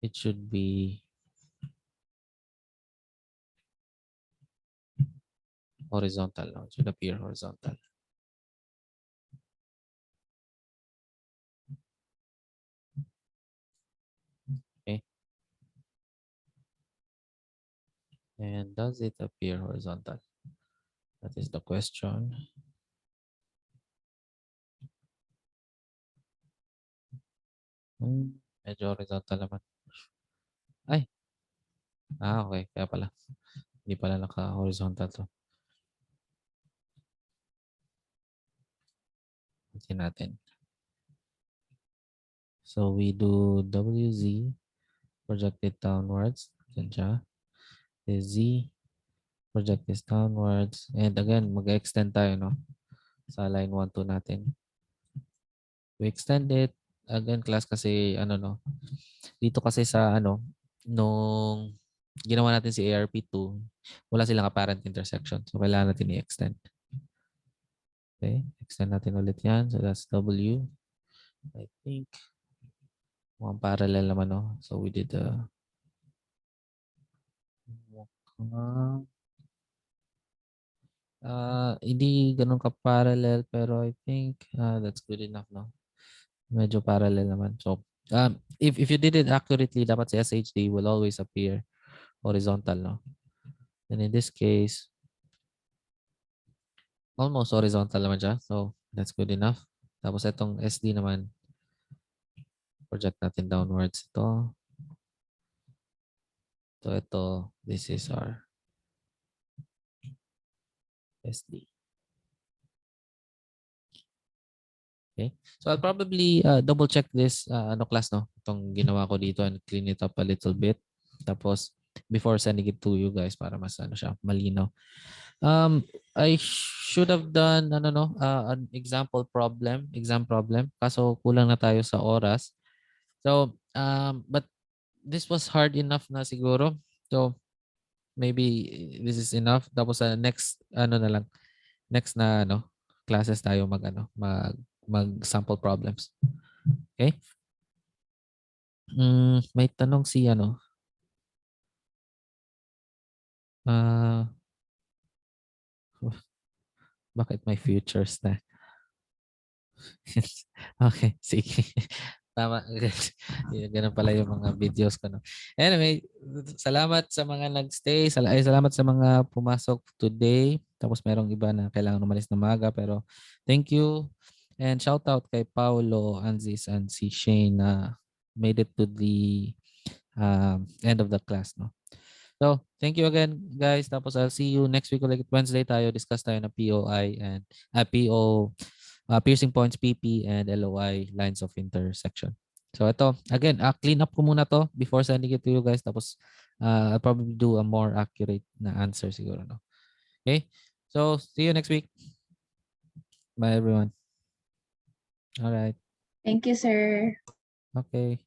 it should be horizontal. No? It should appear horizontal. Okay. And does it appear horizontal? That is the question. Medyo horizontal naman. Ay. Okay. Kaya pala. Hindi pala naka-horizontal to. Tingnan natin. So we do WZ, project it downwards. Diyan siya. Z, project this downwards. And again, mag-extend tayo, no? Sa line 1, 2 natin. We extend it. Again, class kasi, no? Dito kasi sa, nung ginawa natin si ARP2, wala silang apparent intersection. So, kailangan natin i-extend. Okay. Extend natin ulit yan. So, that's W. I think, mukhang parallel naman, no? So, we did hindi ganun ka-parallel, pero I think that's good enough, no? Medyo parallel naman. So, if you did it accurately, dapat si SHD will always appear horizontal, no? And in this case, almost horizontal naman siya. So, that's good enough. Tapos itong SD naman, project natin downwards ito. So, ito, this is our SD. Okay. So, I'll probably double check this class, no? Itong ginawa ko dito and clean it up a little bit. Tapos, before sending it to you guys para mas siya, malinaw. I should have done an exam problem. Kaso kulang na tayo sa oras. So, but this was hard enough na siguro. So, maybe this is enough. Tapos sa next na lang, next na classes tayo mag sample problems. Okay? May tanong si bakit may futures na? Okay, sige. Tama. Ganun pala yung mga videos ko. No? Anyway, salamat sa mga nagstay. Salamat sa mga pumasok today. Tapos merong iba na kailangan umalis na maaga. Pero thank you. And shout out kay Paulo, Anzis, and si Shane na made it to the end of the class. No? So, thank you again, guys. Tapos I'll see you next week ulit. Wednesday tayo. Discuss tayo na POI and PO piercing points, PP, and LOI, lines of intersection. So ito, again, clean up ko muna to before sending it to you guys. Tapos, I'll probably do a more accurate na answer siguro. No? Okay? So, see you next week. Bye, everyone. All right. Thank you, sir. Okay.